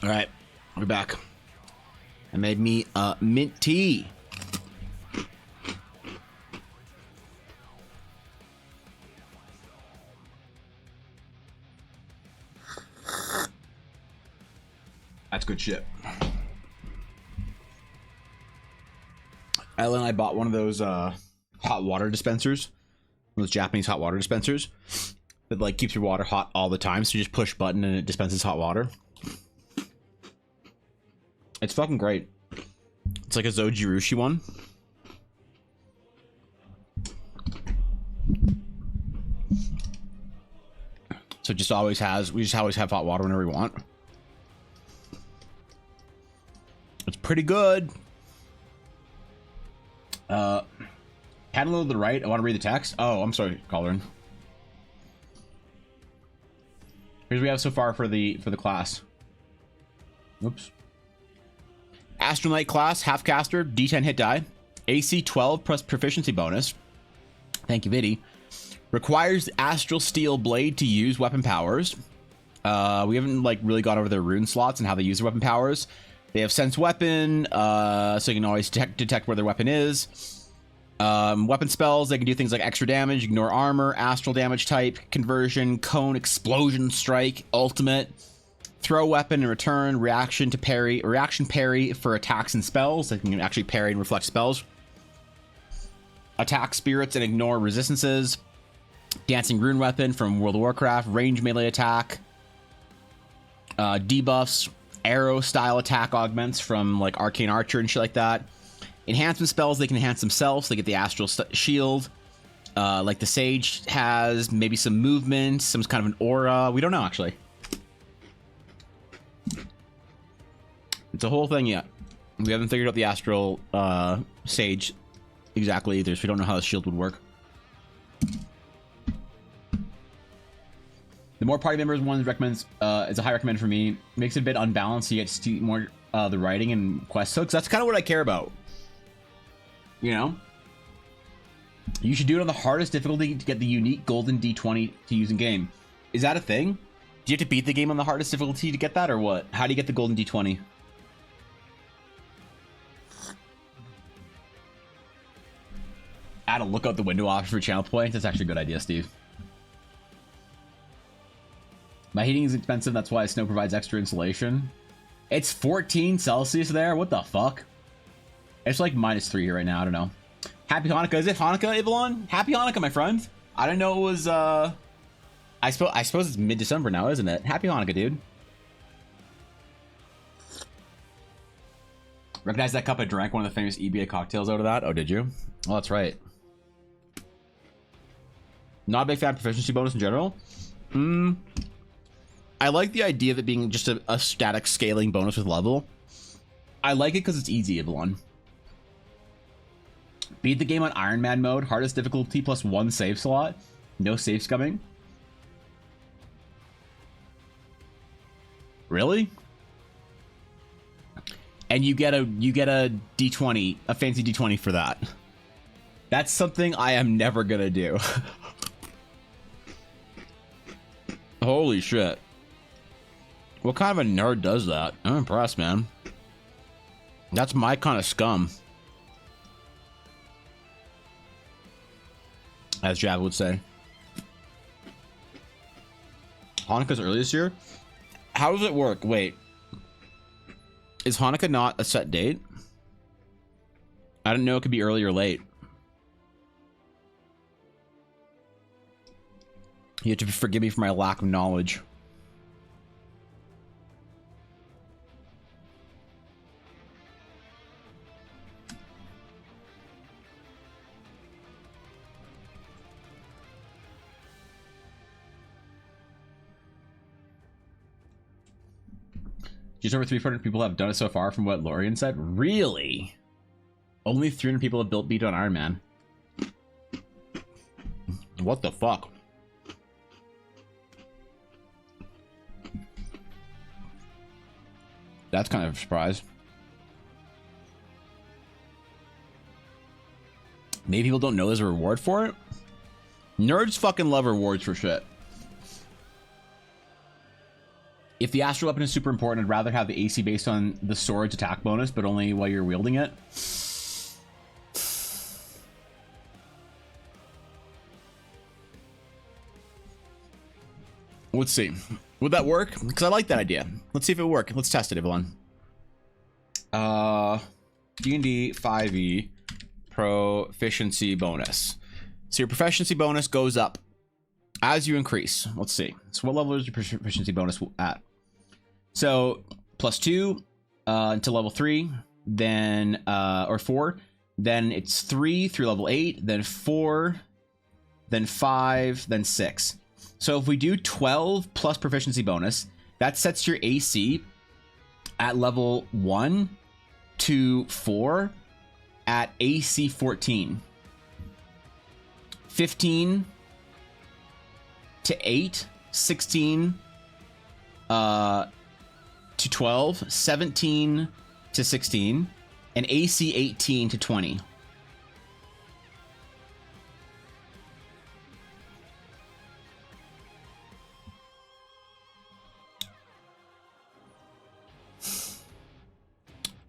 All right, we're back. I made me mint tea. That's good shit. Ella and I bought one of those hot water dispensers, those Japanese hot water dispensers that like keeps your water hot all the time. So you just push button and it dispenses hot water. It's fucking great. It's like a Zojirushi one. So it just always has, we just always have hot water whenever we want. It's pretty good. Had a little to the right. I want to read the text. Oh, I'm sorry, Colin. Here's what we have so far for the class. Oops. Astral Knight class, half caster, D10 hit die, AC 12 plus proficiency bonus. Thank you, Viddy. Requires Astral Steel Blade to use weapon powers. We haven't like really gone over their rune slots and how they use their weapon powers. They have sense weapon, so you can always detect where their weapon is. Weapon spells, they can do things like extra damage, ignore armor, astral damage type, conversion, cone, explosion, strike, ultimate, throw weapon and return, reaction parry for attacks and spells. They can actually parry and reflect spells. Attack spirits and ignore resistances. Dancing rune weapon from World of Warcraft, range melee attack. Debuffs, arrow style attack augments from like Arcane Archer and shit like that. Enhancement spells, they can enhance themselves. They get the astral shield. Like the Sage has maybe some movement, some kind of an aura. We don't know actually. It's a whole thing yet. We haven't figured out the astral Sage exactly either, so we don't know how the shield would work. The more party members one recommends is a high recommend for me. Makes it a bit unbalanced, so you get to see more the writing and quest hooks. That's kind of what I care about. You know? You should do it on the hardest difficulty to get the unique golden D20 to use in game. Is that a thing? Do you have to beat the game on the hardest difficulty to get that, or what? How do you get the golden D20? Add a look out the window option for channel points. That's actually a good idea, Steve. My heating is expensive, that's why snow provides extra insulation. It's 14 Celsius there? What the fuck? It's like -3 here right now, I don't know. Happy Hanukkah. Is it Hanukkah, Ivalon? Happy Hanukkah, my friend. I didn't know it was, I suppose it's mid-December now, isn't it? Happy Hanukkah, dude. Recognize that cup I drank one of the famous EBA cocktails out of that? Oh, did you? Oh, that's right. Not a big fan of proficiency bonus in general. I like the idea of it being just a static scaling bonus with level. I like it because it's easy, Ivalon. Beat the game on Iron Man mode, hardest difficulty plus 1 save slot. No save scumming. Really? And you get a D20, a fancy D20 for that. That's something I am never gonna do. Holy shit. What kind of a nerd does that? I'm impressed, man. That's my kind of scum. As Jav would say. Hanukkah's early this year? How does it work? Wait. Is Hanukkah not a set date? I didn't know it could be early or late. You have to forgive me for my lack of knowledge. Just over 300 people have done it so far from what Lorian said. Really? Only 300 people have beat on Iron Man. What the fuck? That's kind of a surprise. Maybe people don't know there's a reward for it? Nerds fucking love rewards for shit. If the astral weapon is super important, I'd rather have the AC based on the sword's attack bonus, but only while you're wielding it. Let's see. Would that work? Because I like that idea. Let's see if it would work. Let's test it, everyone. D&D 5e proficiency bonus. So your proficiency bonus goes up as you increase. Let's see. So what level is your proficiency bonus at? So +2 until level 3, then or 4. Then it's 3 through level 8, then 4, then 5, then 6. So if we do 12 plus proficiency bonus, that sets your AC at level 1 to 4 at AC 14. 15 to 8, 16 to 12, 17 to 16, and AC 18 to 20.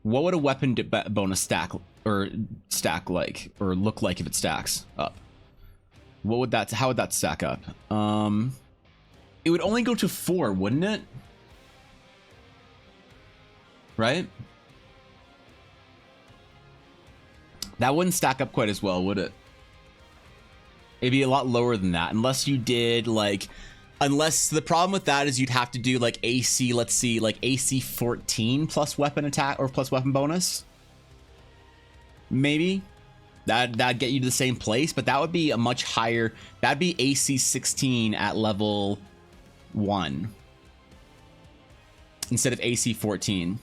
What would a weapon bonus stack like or look like if it stacks up? What would that? How would that stack up? It would only go to 4, wouldn't it? Right? That wouldn't stack up quite as well, would it? It'd be a lot lower than that, unless you did like. Unless the problem with that is you'd have to do like AC, let's see, like AC 14 plus weapon attack or plus weapon bonus. Maybe that'd get you to the same place, but that would be a much higher. That'd be AC 16 at level 1 instead of AC 14.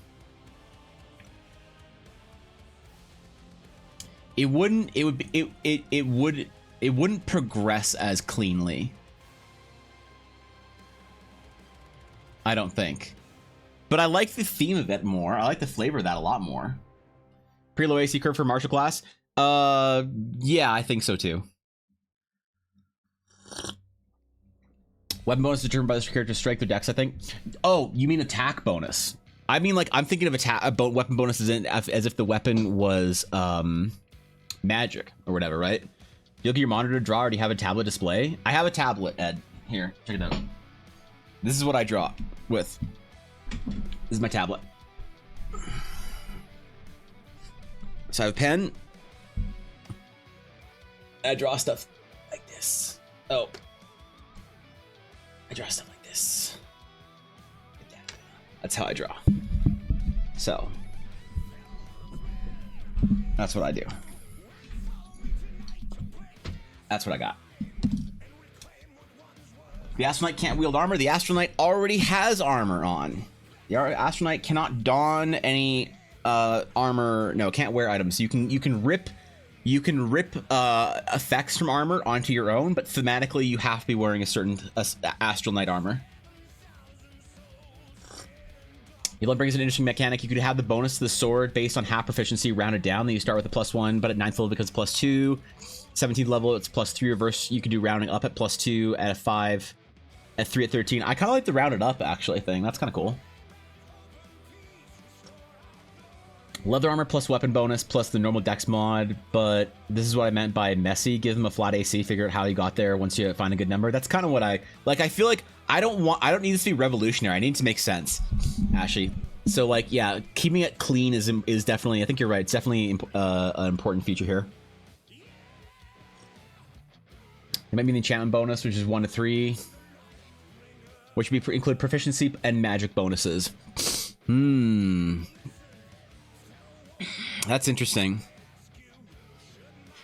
It wouldn't. It would. It would. It wouldn't progress as cleanly. I don't think. But I like the theme of it more. I like the flavor of that a lot more. Pre-low AC curve for martial class? Yeah, I think so too. Weapon bonus determined by this character's strength or dex, I think. Oh, you mean attack bonus. I mean, like, I'm thinking of attack about weapon bonuses as if the weapon was magic or whatever, right? You look at your monitor to draw, or do you have a tablet display? I have a tablet, Ed. Here, check it out. This is what I draw with. This is my tablet. So I have a pen. I draw stuff like this. Oh. I draw stuff like this. That's how I draw. So. That's what I do. That's what I got. The Astral Knight can't wield armor. The Astral Knight already has armor on. The Astral Knight cannot don any armor. No, can't wear items. You can rip effects from armor onto your own, but thematically you have to be wearing a certain Astral Knight armor. Yellow brings an interesting mechanic. You could have the bonus to the sword based on half proficiency rounded down. Then you start with a +1, but at 9th level because it's +2. 17th level it's +3 reverse. You can do rounding up at +2 at 5. At 3 at 13. I kind of like the rounded up actually thing. That's kind of cool. Leather armor plus weapon bonus plus the normal dex mod, but this is what I meant by messy. Give them a flat AC, figure out how you got there once you find a good number. That's kind of what I like. I feel like I don't need this to be revolutionary. I need to make sense, Ashley. So like, yeah, keeping it clean is definitely, I think you're right. It's definitely an important feature here. It might be the enchantment bonus, which is 1 to 3. Which would include proficiency and magic bonuses. That's interesting.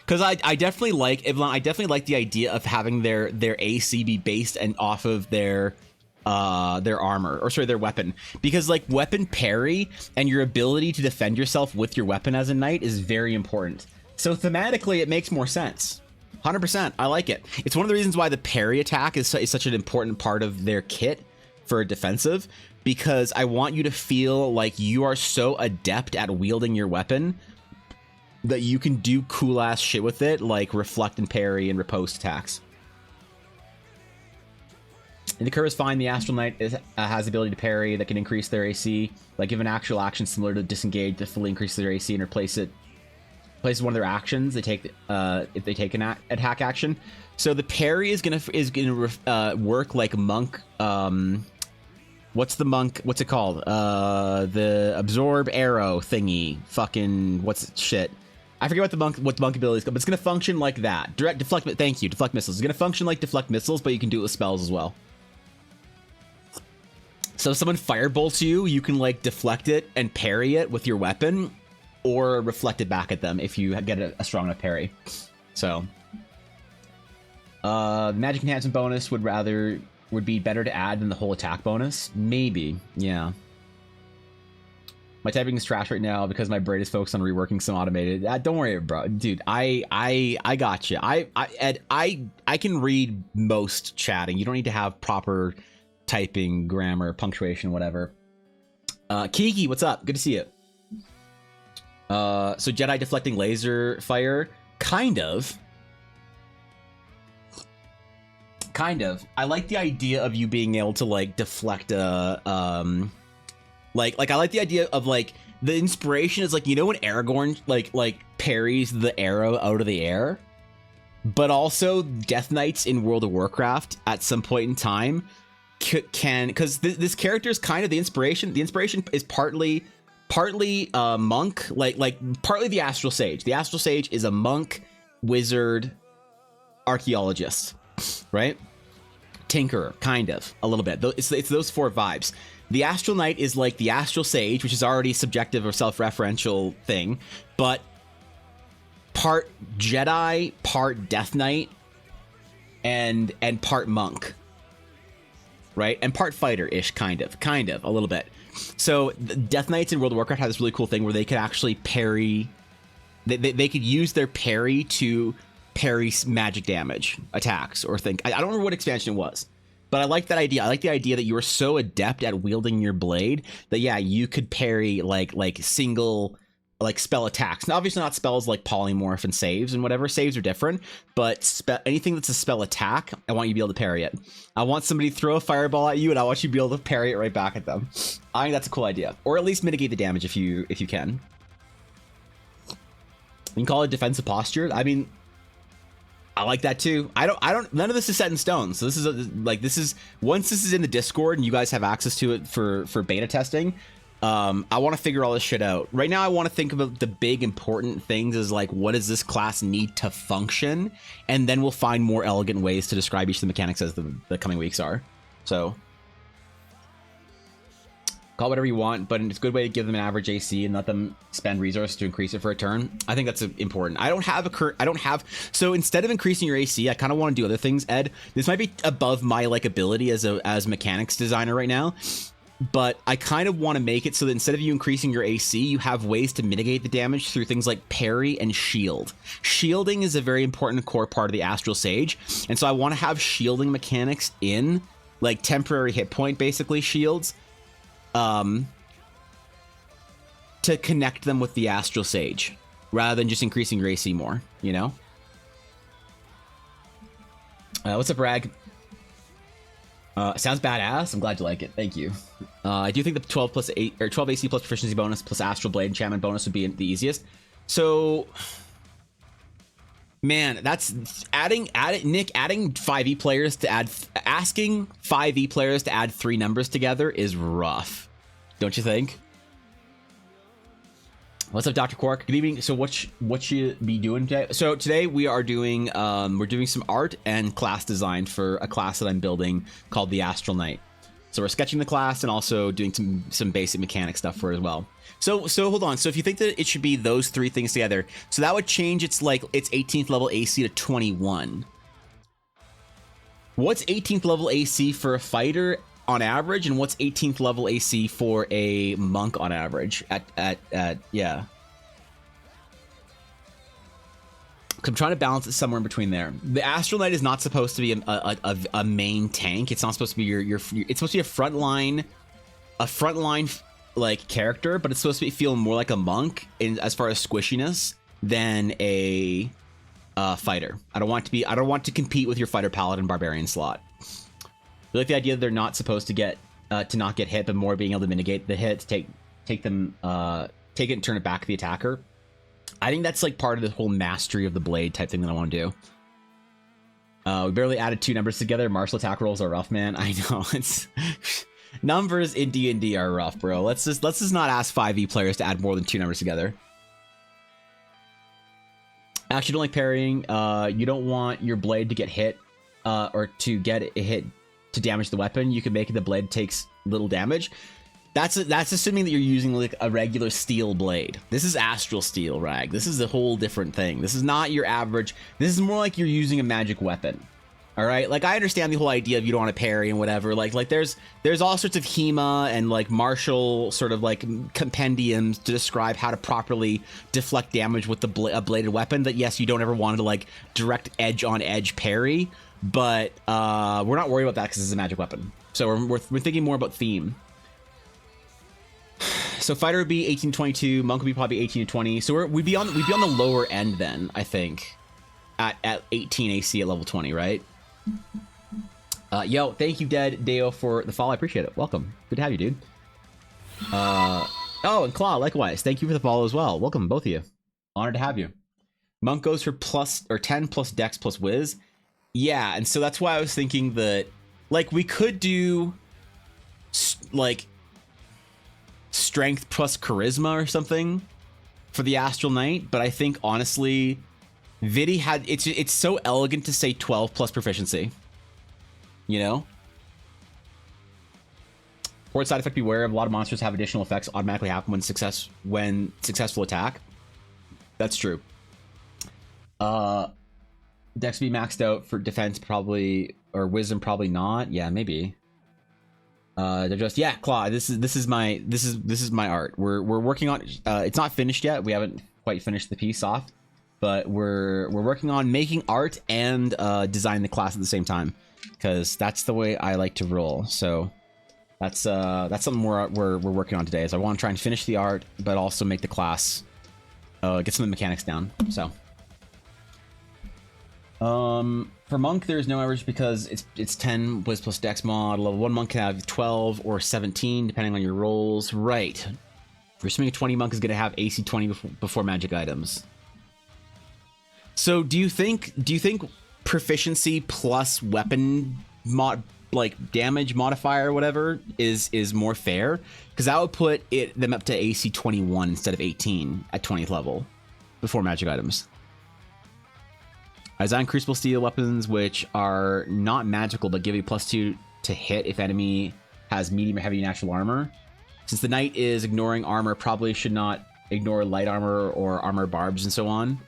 Because I definitely like the idea of having their AC be based and off of their armor, or sorry, their weapon. Because like weapon parry and your ability to defend yourself with your weapon as a knight is very important. So thematically, it makes more sense. 100%. I like it. It's one of the reasons why the parry attack is such an important part of their kit for a defensive, because I want you to feel like you are so adept at wielding your weapon that you can do cool ass shit with it, like reflect and parry and riposte attacks. And the curve is fine. The Astral Knight has the ability to parry that can increase their AC. Like give an actual action similar to disengage to fully increase their AC and replace one of their actions. They take if they take an attack action. So the parry is gonna work like monk. What's the monk? What's it called? The absorb arrow thingy. Fucking what's shit? I forget what the monk ability is called, but it's gonna function like that. Direct deflect. Thank you. Deflect missiles. It's gonna function like deflect missiles, but you can do it with spells as well. So if someone firebolts you, you can like deflect it and parry it with your weapon, or reflect it back at them if you get a strong enough parry. So, the magic enhancement bonus would be better to add than the whole attack bonus. Maybe, yeah. My typing is trash right now because my brain is focused on reworking some automated. Don't worry, bro, dude. I got you. Ed, I can read most chatting. You don't need to have proper typing, grammar, punctuation, whatever. Kiki, what's up? Good to see you. So Jedi deflecting laser fire, kind of. I like the idea of you being able to like deflect a like I like the idea of like the inspiration is like, you know, when Aragorn like parries the arrow out of the air, but also Death Knights in World of Warcraft at some point in time can, because this character is kind of the inspiration. The inspiration is partly monk, like partly the Astral Sage. The Astral Sage is a monk, wizard, archaeologist, right? Tinkerer, kind of, a little bit. It's those four vibes. The Astral Knight is like the Astral Sage, which is already subjective or self-referential thing, but part Jedi, part Death Knight, and part monk, right? And part fighter-ish, kind of, a little bit. So the Death Knights in World of Warcraft have this really cool thing where they could actually parry. They could use their parry to parry magic damage attacks or think. I don't remember what expansion it was, but I like that idea. I like the idea that you are so adept at wielding your blade that yeah, you could parry like single like spell attacks. Now, obviously not spells like polymorph and saves and whatever. Saves are different, but anything that's a spell attack, I want you to be able to parry it. I want somebody to throw a fireball at you, and I want you to be able to parry it right back at them. I think that's a cool idea, or at least mitigate the damage if you can. You can call it defensive posture. I mean, I like that too. I don't. None of this is set in stone. So this is once this is in the Discord and you guys have access to it for beta testing. I want to figure all this shit out. Right now, I want to think about the big important things is like, what does this class need to function? And then we'll find more elegant ways to describe each of the mechanics as the coming weeks are. So, call it whatever you want, but it's a good way to give them an average AC and let them spend resources to increase it for a turn. I think that's important. So instead of increasing your AC, I kind of want to do other things, Ed. This might be above my like ability as mechanics designer right now. But I kind of want to make it so that instead of you increasing your AC, you have ways to mitigate the damage through things like parry and shield. Shielding is a very important core part of the Astral Sage. And so I want to have shielding mechanics in, like temporary hit point, basically, shields, to connect them with the Astral Sage, rather than just increasing your AC more, you know? What's up, Rag? Sounds badass. I'm glad you like it. Thank you. I do think the 12 AC plus proficiency bonus plus Astral Blade enchantment bonus would be the easiest. So, man, that's adding 5e players to asking 5e players to add 3 numbers together is rough, don't you think? What's up, Dr. Quark? Good evening. So what you be doing today? So today we are doing we're doing some art and class design for a class that I'm building called the Astral Knight. So we're sketching the class and also doing some basic mechanic stuff for it as well. So hold on. So if you think that it should be those 3 things together, so that would change its 18th level AC to 21. What's 18th level AC for a fighter on average, and what's 18th level AC for a monk on average at yeah. I'm trying to balance it somewhere in between there. The Astral Knight is not supposed to be a main tank. It's not supposed to be your it's supposed to be a frontline like character, but it's supposed to feel more like a monk in as far as squishiness than a fighter. I don't want to compete with your fighter paladin barbarian slot. We like the idea that they're not supposed to not get hit, but more being able to mitigate the hit, take it and turn it back to the attacker. I think that's like part of the whole mastery of the blade type thing that I want to do. We barely added 2 numbers together. Martial attack rolls are rough, man. I know, it's numbers in D&D are rough, bro. Let's just not ask 5e players to add more than 2 numbers together. Actually, don't like parrying. You don't want your blade to get hit, or to get it hit to damage the weapon. You can make it the blade takes little damage. That's assuming that you're using like a regular steel blade. This is astral steel, Rag. This is a whole different thing. This is not your average. This is more like you're using a magic weapon. All right, like I understand the whole idea of you don't want to parry and whatever. Like there's all sorts of HEMA and like martial sort of like compendiums to describe how to properly deflect damage with a bladed weapon. That yes, you don't ever want to like direct edge on edge parry, but we're not worried about that because it's a magic weapon. So we're thinking more about theme. So fighter would be 18 to 22, monk would be probably 18 to 20. So we'd be on the lower end then, I think, at 18 AC at level 20, right? Yo, thank you, Dead Deo, for the follow. I appreciate it. Welcome. Good to have you, dude. Oh, and Claw, likewise. Thank you for the follow as well. Welcome, both of you. Honored to have you. Monk goes for 10 plus Dex plus Wiz. Yeah, and so that's why I was thinking that, like, we could do, like, strength plus charisma or something for the Astral Knight, but I think honestly Vidi had it's so elegant to say 12 plus proficiency, you know. Port side effect: beware of a lot of monsters have additional effects automatically happen when successful attack. That's true. Dex be maxed out for defense probably, or wisdom probably not. Yeah, maybe. They're just, yeah, Claw, this is my art. We're working on it's not finished yet. We haven't quite finished the piece off, but we're working on making art and design the class at the same time, because that's the way I like to roll. So that's something we're working on today. Is I want to try and finish the art, but also make the class get some of the mechanics down. So for monk, there's no average because it's 10 Wiz plus Dex mod. Level 1 monk can have 12 or 17 depending on your rolls. Right. We're assuming a 20 monk is going to have AC 20 before magic items. So do you think proficiency plus weapon like damage modifier or whatever is more fair? Because that would put them up to AC 21 instead of 18 at 20th level before magic items. I designed Crucible Steel weapons, which are not magical, but give you +2 to hit if enemy has medium or heavy natural armor. Since the knight is ignoring armor, probably should not ignore light armor or armor barbs and so on.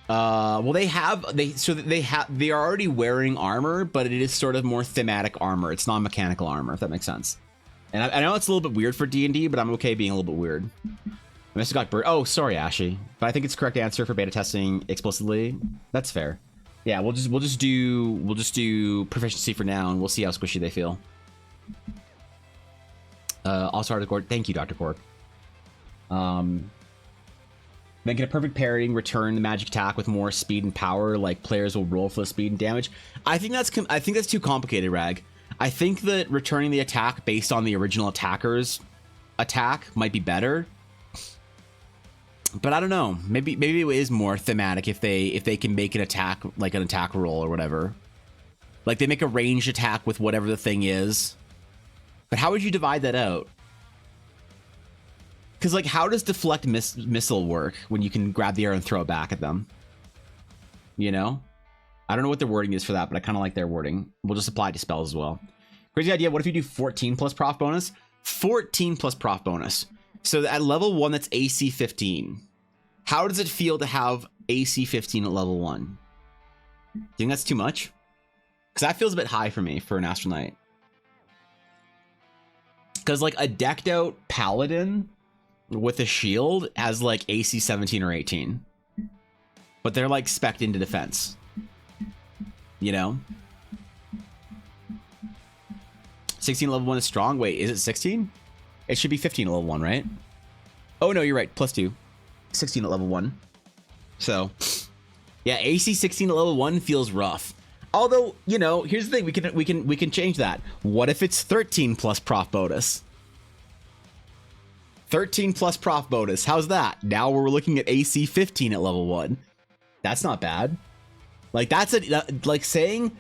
Well, they are already wearing armor, but it is sort of more thematic armor. It's non-mechanical armor, if that makes sense. And I know it's a little bit weird for D&D, but I'm okay being a little bit weird. I must have got bird. Oh, sorry, Ashy. But I think it's correct answer for beta testing explicitly. That's fair. Yeah, we'll just do proficiency for now, and we'll see how squishy they feel. Also, thank you, Dr. Cork. Then get a perfect parrying, return the magic attack with more speed and power. Like players will roll for the speed and damage. I think that's too complicated, Rag. I think that returning the attack based on the original attacker's attack might be better. But I don't know. Maybe it is more thematic if they can make an attack like an attack roll or whatever. Like they make a ranged attack with whatever the thing is. But how would you divide that out? Because like, how does deflect missile work when you can grab the arrow and throw it back at them? You know, I don't know what their wording is for that, but I kind of like their wording. We'll just apply it to spells as well. Crazy idea. What if you do 14 plus prof bonus? 14 plus prof bonus. So at level 1, that's AC 15. How does it feel to have AC 15 at level 1? Do you think that's too much? Because that feels a bit high for me for an Astral Knight. Because like a decked out paladin with a shield has like AC 17 or 18. But they're like spec'd into defense. You know? 16 level 1 is strong. Wait, is it 16? It should be 15 at level 1, right? Oh, no, you're right. +2. 16 at level 1. So, yeah, AC 16 at level 1 feels rough. Although, you know, here's the thing, we can change that. What if it's 13 plus prof bonus? 13 plus prof bonus. How's that? Now we're looking at AC 15 at level 1. That's not bad. Like like saying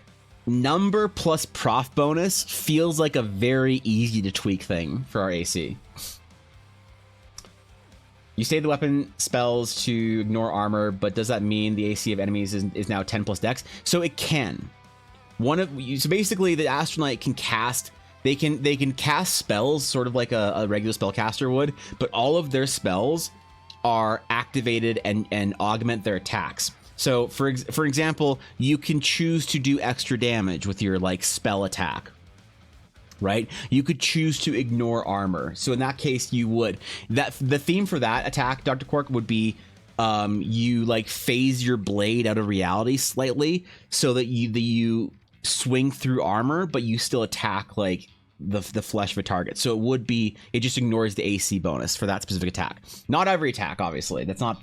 number plus prof bonus feels like a very easy to tweak thing for our AC. You say the weapon spells to ignore armor, but does that mean the AC of enemies is now 10 plus dex? So it can. So basically the Astronaut can cast, they can cast spells sort of like a regular spellcaster would, but all of their spells are activated and augment their attacks. So for example, you can choose to do extra damage with your like spell attack. Right? You could choose to ignore armor. So in that case, you would. The theme for that attack, Dr. Quark, would be you like phase your blade out of reality slightly so that you swing through armor, but you still attack like the flesh of a target. So it just ignores the AC bonus for that specific attack. Not every attack, obviously. That's not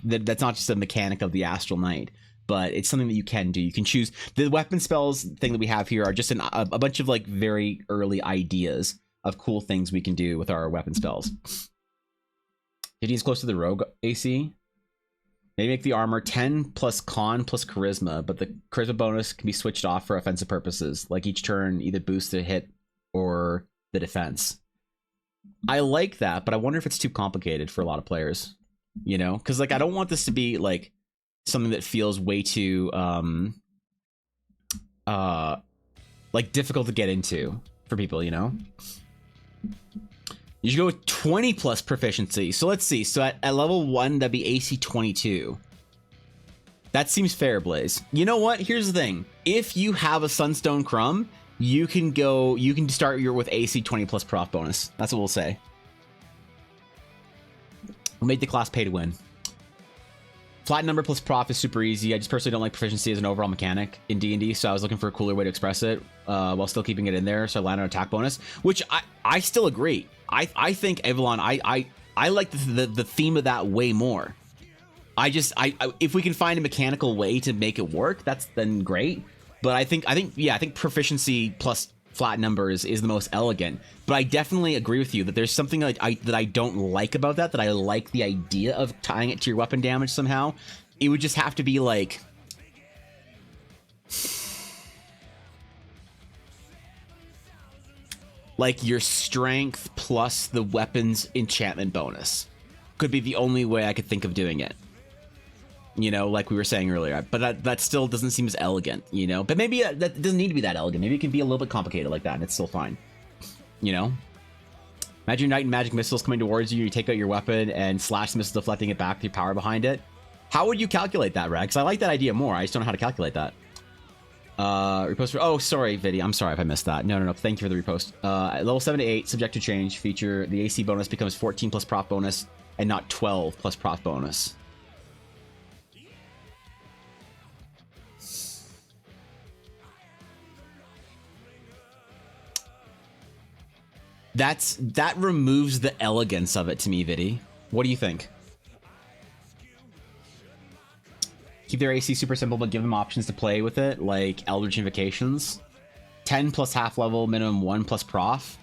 just a mechanic of the Astral Knight. But it's something that you can do. You can choose. The weapon spells thing that we have here are just a bunch of like very early ideas of cool things we can do with our weapon spells. 15 is close to the rogue AC. Maybe make the armor 10 plus con plus charisma, but the charisma bonus can be switched off for offensive purposes. Like each turn either boosts the hit or the defense. I like that, but I wonder if it's too complicated for a lot of players. You know? Because like I don't want this to be like something that feels way too like difficult to get into for people, you know? You should go with 20 plus proficiency. So let's see. So at level 1, that'd be AC 22. That seems fair, Blaze. You know what? Here's the thing. If you have a Sunstone Crumb, you can start with AC 20 plus prof bonus. That's what we'll say. We'll make the class pay to win. Flat number plus prof is super easy. I just personally don't like proficiency as an overall mechanic in D&D, so I was looking for a cooler way to express it while still keeping it in there, so I land on attack bonus, which I still agree. I think Avalon, I like the theme of that way more. If we can find a mechanical way to make it work, that's then great. But I think proficiency plus flat numbers is the most elegant. But I definitely agree with you that there's something that I don't like about that I like the idea of tying it to your weapon damage somehow. It would just have to be like your strength plus the weapon's enchantment bonus could be the only way I could think of doing it. You know, like we were saying earlier, but that still doesn't seem as elegant, you know? But maybe that doesn't need to be that elegant. Maybe it can be a little bit complicated like that, and it's still fine. You know? Imagine Knight and magic missiles coming towards you, you take out your weapon and slash the missile, deflecting it back with your power behind it. How would you calculate that, Rex? I like that idea more. I just don't know how to calculate that. Repost for... Oh, sorry, Viddy. I'm sorry if I missed that. No. Thank you for the repost. At level 7 to 8, subject to change, feature, the AC bonus becomes 14 plus prof bonus and not 12 plus prof bonus. That removes the elegance of it to me, Viddy. What do you think? Keep their AC super simple, but give them options to play with it, like Eldritch Invocations. 10 plus half level, minimum 1 plus prof.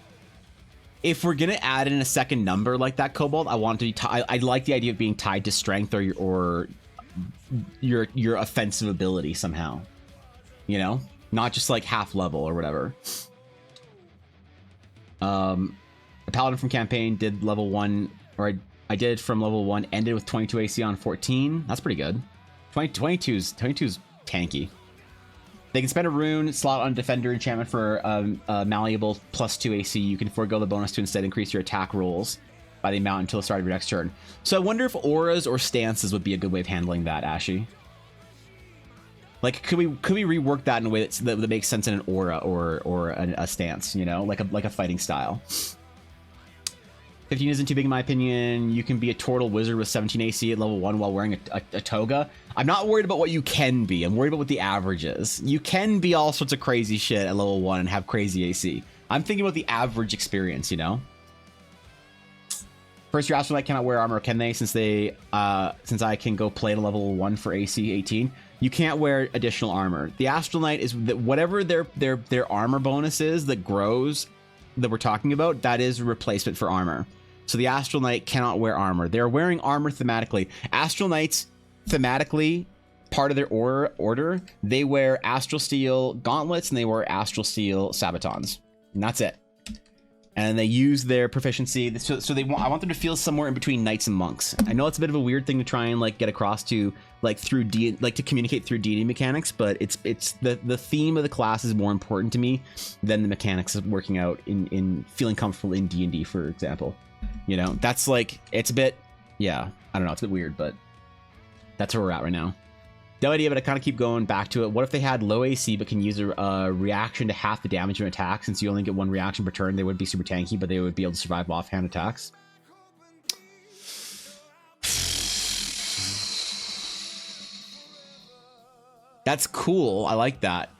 If we're gonna add in a second number like that, Cobalt, I want it to be. I like the idea of being tied to strength or your offensive ability somehow. You know, not just like half level or whatever. A paladin from campaign did level 1, or I did from level 1, ended with 22 AC on 14. That's pretty good. 22's tanky. They can spend a rune slot on defender enchantment for malleable plus 2 AC. You can forego the bonus to instead increase your attack rolls by the amount until the start of your next turn. So I wonder if auras or stances would be a good way of handling that, Ashy. Like, could we rework that in a way that makes sense in an aura or a stance, you know, like a fighting style? 15 isn't too big in my opinion. You can be a turtle wizard with 17 AC at level 1 while wearing a toga. I'm not worried about what you can be. I'm worried about what the average is. You can be all sorts of crazy shit at level 1 and have crazy AC. I'm thinking about the average experience, you know? First year Astral Knight cannot wear armor, can they? Since I can go play at a level 1 for AC 18, you can't wear additional armor. The Astral Knight is whatever their armor bonus is that grows that we're talking about. That is a replacement for armor. So the Astral Knight cannot wear armor. They're wearing armor thematically. Astral Knights thematically, part of their order, they wear Astral Steel gauntlets and they wear Astral Steel sabatons, and that's it. And they use their proficiency, so I want them to feel somewhere in between knights and monks. I know it's a bit of a weird thing to try and like get across to like through to communicate through D&D mechanics, but it's the theme of the class is more important to me than the mechanics of working out in feeling comfortable in D&D, for example. You know, that's like, it's a bit, yeah, I don't know, it's a bit weird, but that's where we're at right now. No idea, but I kind of keep going back to it. What if they had low AC but can use a reaction to half the damage of an attack? Since you only get one reaction per turn, they would be super tanky, but they would be able to survive offhand attacks. That's cool. I like that.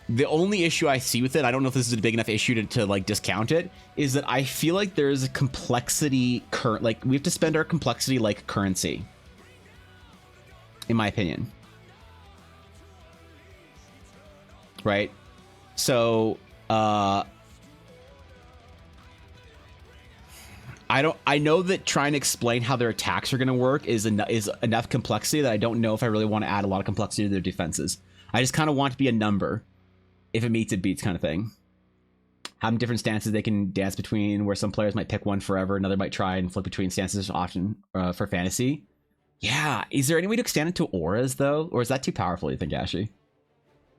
The only issue I see with it, I don't know if this is a big enough issue to like discount it, is that I feel like there's a complexity like we have to spend our complexity like currency, in my opinion. Right? So I know that trying to explain how their attacks are going to work is enough complexity that I don't know if I really want to add a lot of complexity to their defenses. I just kind of want to be a number. If it meets, it beats kind of thing. Having different stances they can dance between, where some players might pick one forever, another might try and flip between stances often for fantasy. Yeah, is there any way to extend it to auras though? Or is that too powerful, you think, Ashy?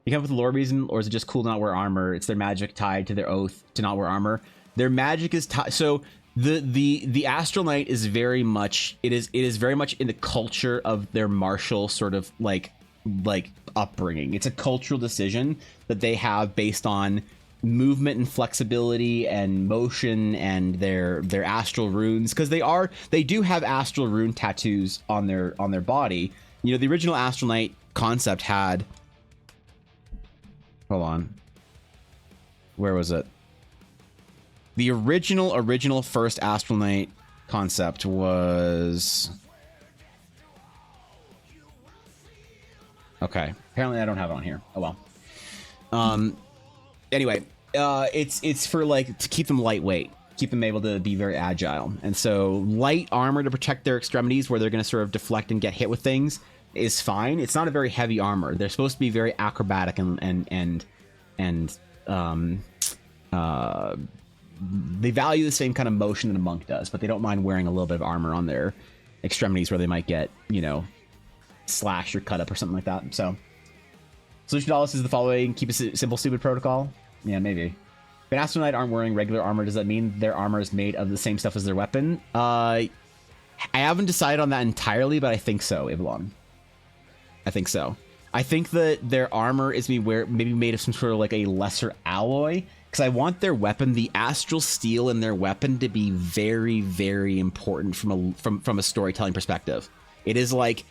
You come up with a lore reason, or is it just cool to not wear armor? It's their magic tied to their oath to not wear armor. Their magic is tied, so the Astral Knight is very much, it is very much in the culture of their martial sort of like upbringing. It's a cultural decision that they have based on movement and flexibility and motion and their astral runes, because they do have astral rune tattoos on their body. You know, the original Astral Knight concept had, hold on, where was it? The original first Astral Knight concept was, okay, apparently I don't have it on here. Oh well. Anyway, it's for like to keep them lightweight, keep them able to be very agile, and so light armor to protect their extremities where they're going to sort of deflect and get hit with things is fine. It's not a very heavy armor. They're supposed to be very acrobatic and they value the same kind of motion that a monk does, but they don't mind wearing a little bit of armor on their extremities where they might get, you know, slashed or cut up or something like that. So solution to all this is the following: keep a simple, stupid protocol. Yeah, maybe. If an Astral Knight aren't wearing regular armor, does that mean their armor is made of the same stuff as their weapon? I haven't decided on that entirely, but I think so, Ivalon. I think so. I think that their armor is maybe made of some sort of like a lesser alloy, because I want their weapon, the astral steel in their weapon, to be very, very important from a storytelling perspective. It is like,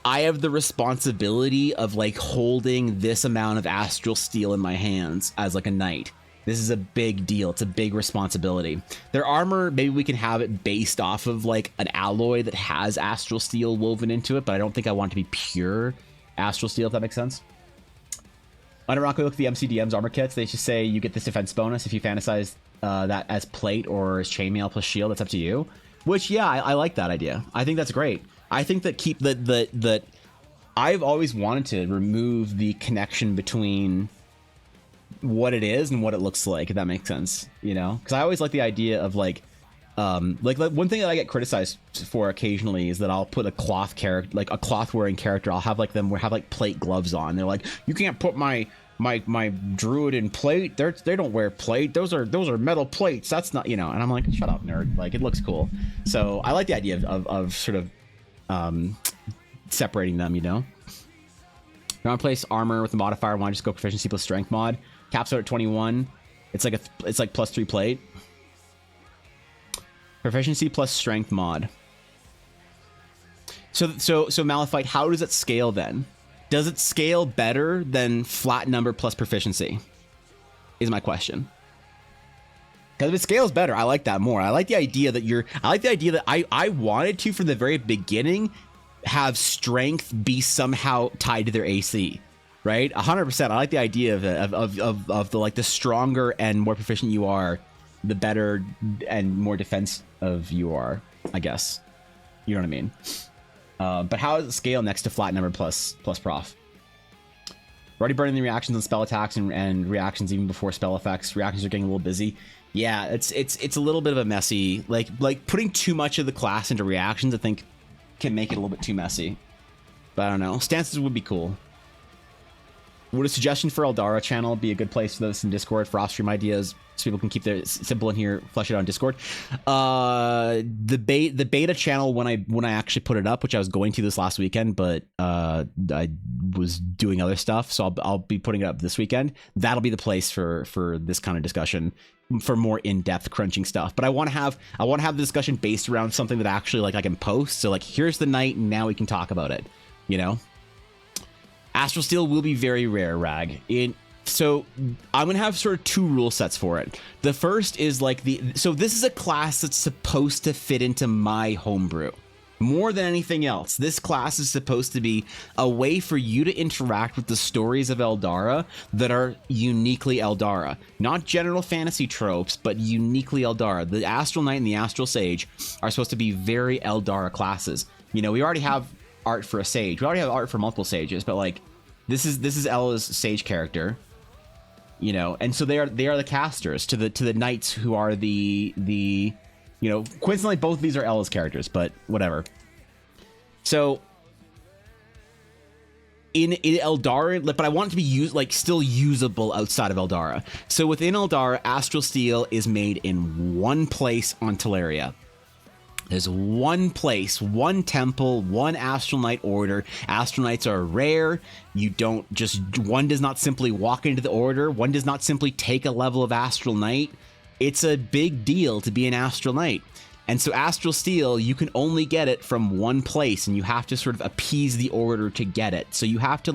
I have the responsibility of like holding this amount of astral steel in my hands as like a knight. This is a big deal. It's a big responsibility. Their armor, maybe we can have it based off of like an alloy that has astral steel woven into it, but I don't think I want it to be pure astral steel, if that makes sense. Unironically, look at the MCDM's armor kits. They just say you get this defense bonus if you fantasize that as plate or as chainmail plus shield. That's up to you. Which, yeah, I like that idea. I think that's great. I think that I've always wanted to remove the connection between what it is and what it looks like, if that makes sense, you know? Because I always like the idea of like one thing that I get criticized for occasionally is that I'll put a cloth character, like a cloth wearing character, I'll have like them have like plate gloves on. They're like, you can't put my druid in plate. They don't wear plate. Those are metal plates. That's not, you know. And I'm like, shut up, nerd. Like, it looks cool. So I like the idea of sort of separating them, you know. If you want to place armor with a modifier, why not just go proficiency plus strength mod? Caps out at 21. It's like plus 3 plate. Proficiency plus strength mod. So Malphite, how does it scale then? Does it scale better than flat number plus proficiency? Is my question. Because if it scales better, I like that more. I like the idea that I wanted to from the very beginning have strength be somehow tied to their AC, right? 100%. I like the idea of the like the stronger and more proficient you are, the better and more defensive you are, I guess. You know what I mean? But how does it scale next to flat number plus prof? We're already burning the reactions on spell attacks and reactions even before spell effects. Reactions are getting a little busy. Yeah, it's a little bit of a messy, like putting too much of the class into reactions, I think can make it a little bit too messy. But I don't know. Stances would be cool. Would a suggestion for Eldara channel be a good place for those in Discord for off-stream ideas so people can keep their simple in here, flesh it out on Discord? The beta channel when I actually put it up, which I was going to this last weekend, but I was doing other stuff, so I'll be putting it up this weekend. That'll be the place for this kind of discussion, for more in-depth crunching stuff. But I want to have the discussion based around something that actually like I can post. So like, here's the night, and now we can talk about it. You know. Astral Steel will be very rare, Rag. So I'm gonna have sort of two rule sets for it. The first is like so this is a class that's supposed to fit into my homebrew. More than anything else, this class is supposed to be a way for you to interact with the stories of Eldara that are uniquely Eldara. Not general fantasy tropes, but uniquely Eldara. The Astral Knight and the Astral Sage are supposed to be very Eldara classes. You know, we already have art for a sage. We already have art for multiple sages, but like this is Ella's sage character, you know, and so they are the casters to the knights who are the you know, coincidentally both of these are Ella's characters, but whatever. So in Eldara, but I want it to be still usable outside of Eldara. So within Eldara, Astral Steel is made in one place on Teleria. There's one place, one temple, one Astral Knight order. Astral Knights are rare. One does not simply walk into the order. One does not simply take a level of Astral Knight. It's a big deal to be an Astral Knight. And so Astral Steel, you can only get it from one place, and you have to sort of appease the order to get it. So you have to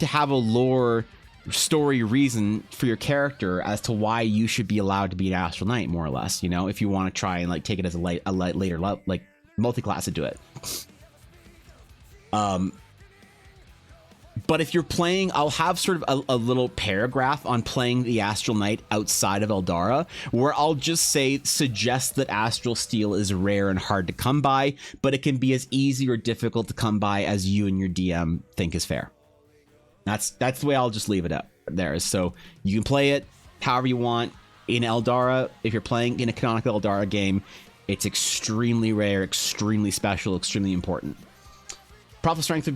have a lore story reason for your character as to why you should be allowed to be an Astral Knight, more or less, you know, if you want to try and like take it as a later like multi-class into it. But if you're playing, I'll have sort of a little paragraph on playing the Astral Knight outside of Eldara, where I'll just suggest that Astral Steel is rare and hard to come by, but it can be as easy or difficult to come by as you and your DM think is fair. That's the way I'll just leave it up there. So you can play it however you want. In Eldara, if you're playing in a canonical Eldara game, it's extremely rare, extremely special, extremely important. Prophet strength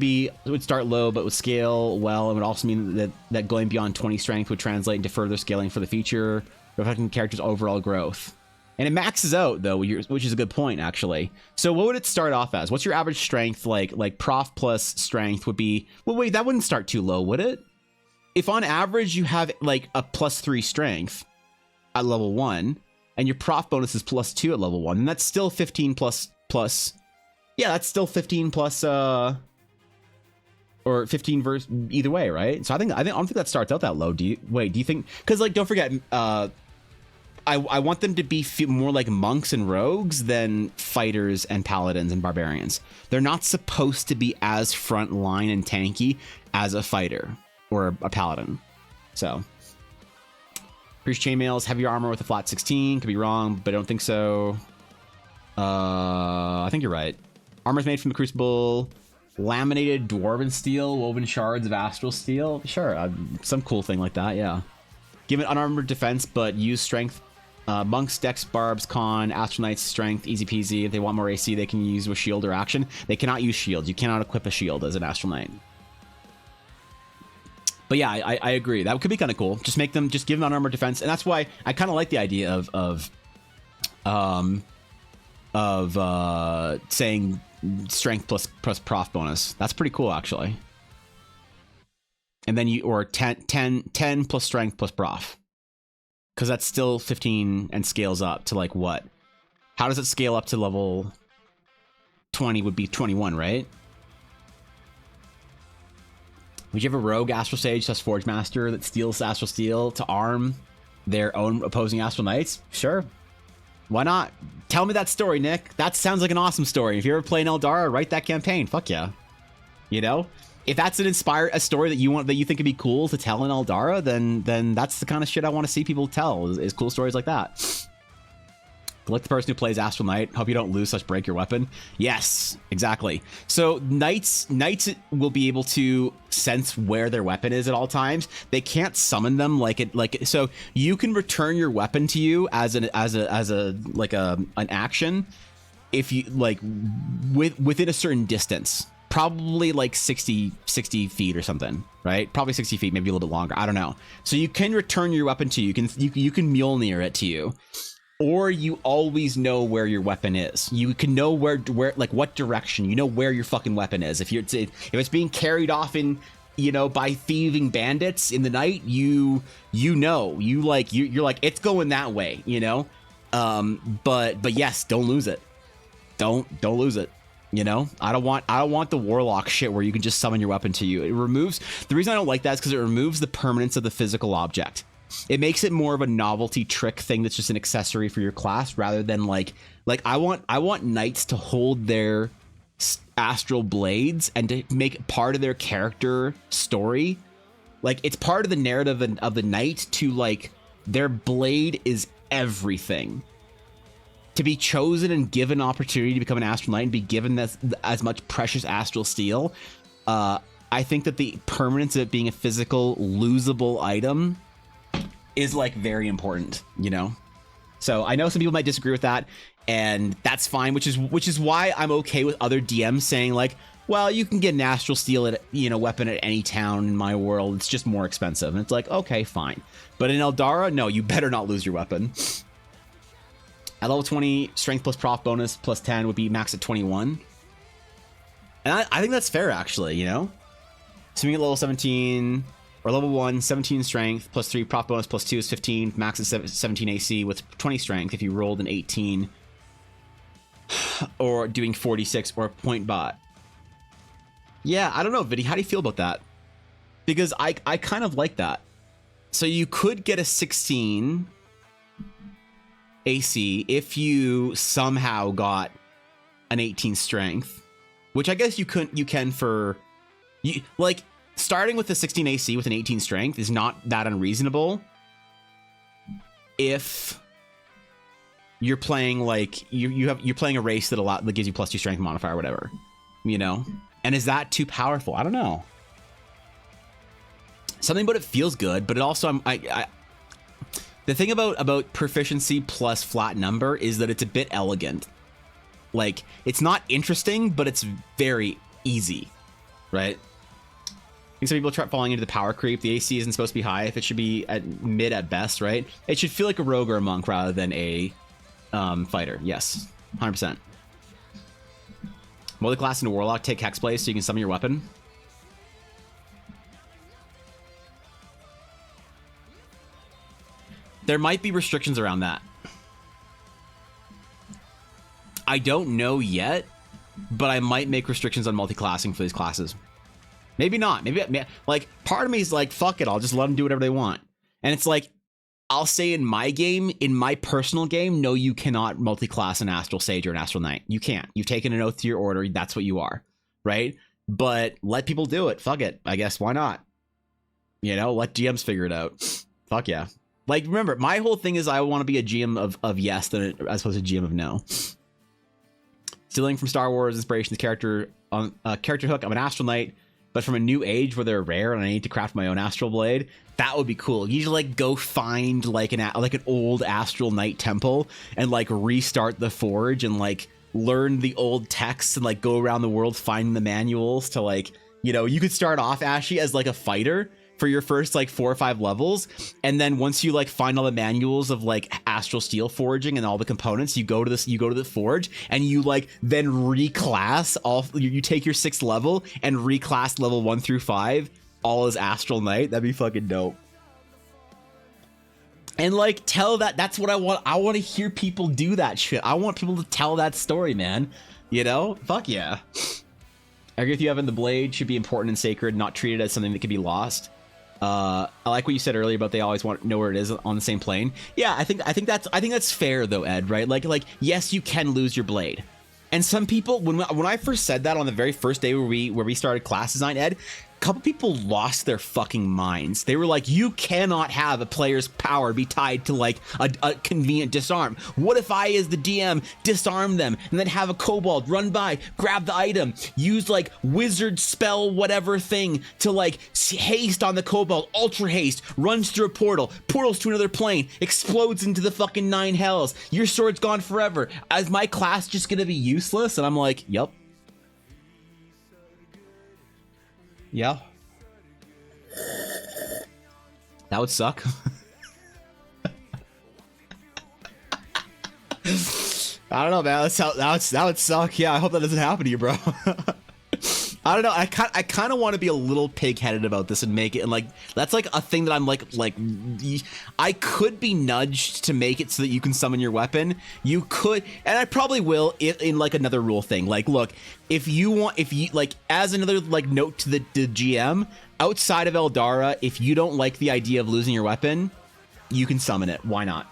would start low, but would scale well. It would also mean that going beyond 20 strength would translate into further scaling for the feature, reflecting the character's overall growth. And it maxes out though, which is a good point actually. So what would it start off as? What's your average strength? Like prof plus strength would be, well, wait, that wouldn't start too low, would it? If on average you have like a +3 strength at level 1, and your prof bonus is +2 at level 1, and that's still 15 plus, yeah, that's still 15 plus, or 15 versus either way, right? So I don't think that starts out that low. Do you think, because like, don't forget, I want them to be more like monks and rogues than fighters and paladins and barbarians. They're not supposed to be as front line and tanky as a fighter or a paladin. So, Priest chainmails, heavier armor with a flat 16. Could be wrong, but I don't think so. I think you're right. Armor's made from the Crucible, laminated dwarven steel, woven shards of astral steel. Sure, some cool thing like that, yeah. Give it unarmored defense, but use strength. Monks, dex, barbs, con, Astral Knight's strength, easy peasy. If they want more AC, they can use a shield or action. They cannot use shields. You cannot equip a shield as an Astral Knight. But yeah, I agree. That could be kind of cool. Just give them unarmored defense, and that's why I kind of like the idea of saying strength plus prof bonus. That's pretty cool, actually. And then 10 plus strength plus prof. Because that's still 15 and scales up to like what? How does it scale up to level 20 would be 21, right? Would you have a rogue Astral Sage plus Forge Master that steals Astral Steel to arm their own opposing astral knights? Sure. Why not? Tell me that story, Nick. That sounds like an awesome story. If you ever play in Eldara, write that campaign. Fuck yeah. You know? If that's a story that you think would be cool to tell in Eldara, then that's the kind of shit I want to see people tell, is cool stories like that. Like the person who plays Astral Knight, hope you don't lose such break your weapon. Yes, exactly. So knights will be able to sense where their weapon is at all times. They can't summon them so you can return your weapon to you as an action if you within a certain distance. Probably like 60 feet or something, right? Probably 60 feet, maybe a little bit longer. I don't know. So you can return your weapon to you. You can Mjolnir it to you. Or you always know where your weapon is. You can know where like what direction. You know where your fucking weapon is. If it's being carried off in, by thieving bandits in the night, you're like it's going that way, But yes, don't lose it. Don't lose it. I don't want the warlock shit where you can just summon your weapon to you. The reason I don't like that is because it removes the permanence of the physical object. It makes it more of a novelty trick thing that's just an accessory for your class rather than like I want knights to hold their astral blades and to make part of their character story. Like it's part of the narrative of the knight to like their blade is everything. To be chosen and given opportunity to become an astral knight and be given as much precious astral steel, I think that the permanence of it being a physical losable item is like very important, So I know some people might disagree with that, and that's fine, which is why I'm okay with other DMs saying like, well, you can get an astral steel weapon at any town in my world. It's just more expensive, and it's like, okay, fine. But in Eldara, no, you better not lose your weapon. At level 20, strength plus proc bonus plus 10 would be max at 21. And I think that's fair, actually, Assuming at level 17 or level 1, 17 strength plus 3 proc bonus plus 2 is 15, max is 17 AC with 20 strength if you rolled an 18 or doing 46 or a point bot. Yeah, I don't know, Viddy, how do you feel about that? Because I kind of like that. So you could get a 16 AC if you somehow got an 18 strength, which I guess you can for you like starting with a 16 AC with an 18 strength is not that unreasonable if you're playing like you're playing a race that gives you plus 2 strength modifier or whatever, And is that too powerful? I don't know. Something about it feels good, but it also the thing about proficiency plus flat number is that it's a bit elegant. Like, it's not interesting, but it's very easy, right? I think some people try falling into the power creep. The AC isn't supposed to be high if it should be at mid at best, right? It should feel like a rogue or a monk rather than a fighter. Yes, 100%. Multi-class into warlock, take hexblade so you can summon your weapon. There might be restrictions around that. I don't know yet, but I might make restrictions on multi-classing for these classes. Maybe not. Maybe like part of me is like, fuck it, I'll just let them do whatever they want. And it's like, I'll say in my game, in my personal game, no, you cannot multi-class an Astral Sage or an Astral Knight. You can't. You've taken an oath to your order. That's what you are, right? But let people do it. Fuck it. I guess why not? Let GMs figure it out. Fuck yeah. Like, remember, my whole thing is I want to be a GM of yes as opposed to GM of no. Stealing from Star Wars inspirations, character hook. I'm an Astral Knight, but from a new age where they're rare and I need to craft my own Astral Blade. That would be cool. You just go find like an old Astral Knight temple and restart the forge and learn the old texts and go around the world finding the manuals to you could start off, Ashy, as a fighter for your first 4 or 5 levels, and then once you find all the manuals of astral steel forging and all the components, you go to the forge and you then reclass all. You take your 6th level and reclass level 1 through 5 all as Astral Knight. That'd be fucking dope. And tell that's what I want. I want to hear people do that shit. I want people to tell that story, man. Fuck yeah. I agree with you, Evan. The blade should be important and sacred, not treated as something that could be lost. I like what you said earlier about they always want to know where it is on the same plane. Yeah, I think that's fair though, Ed. Right? Like yes, you can lose your blade. And some people, when I first said that on the very first day where we started class design, Ed, a couple people lost their fucking minds. They were like, you cannot have a player's power be tied to like a convenient disarm. What if I, as the DM, disarm them and then have a kobold run by, grab the item, use like wizard spell whatever thing to like haste on the kobold, ultra haste, runs through a portal, portals to another plane, explodes into the fucking 9 hells. Your sword's gone forever. Is my class just gonna be useless? And I'm like, yep. Yeah. That would suck. I don't know, man. That would suck. Yeah, I hope that doesn't happen to you, bro. I don't know. I kind of want to be a little pig-headed about this and make it, and like that's like a thing that I'm like I could be nudged to make it so that you can summon your weapon. You could, and I probably will in like another rule thing. Like, look, if you like as another like note to the GM outside of Eldara, if you don't like the idea of losing your weapon, you can summon it. Why not?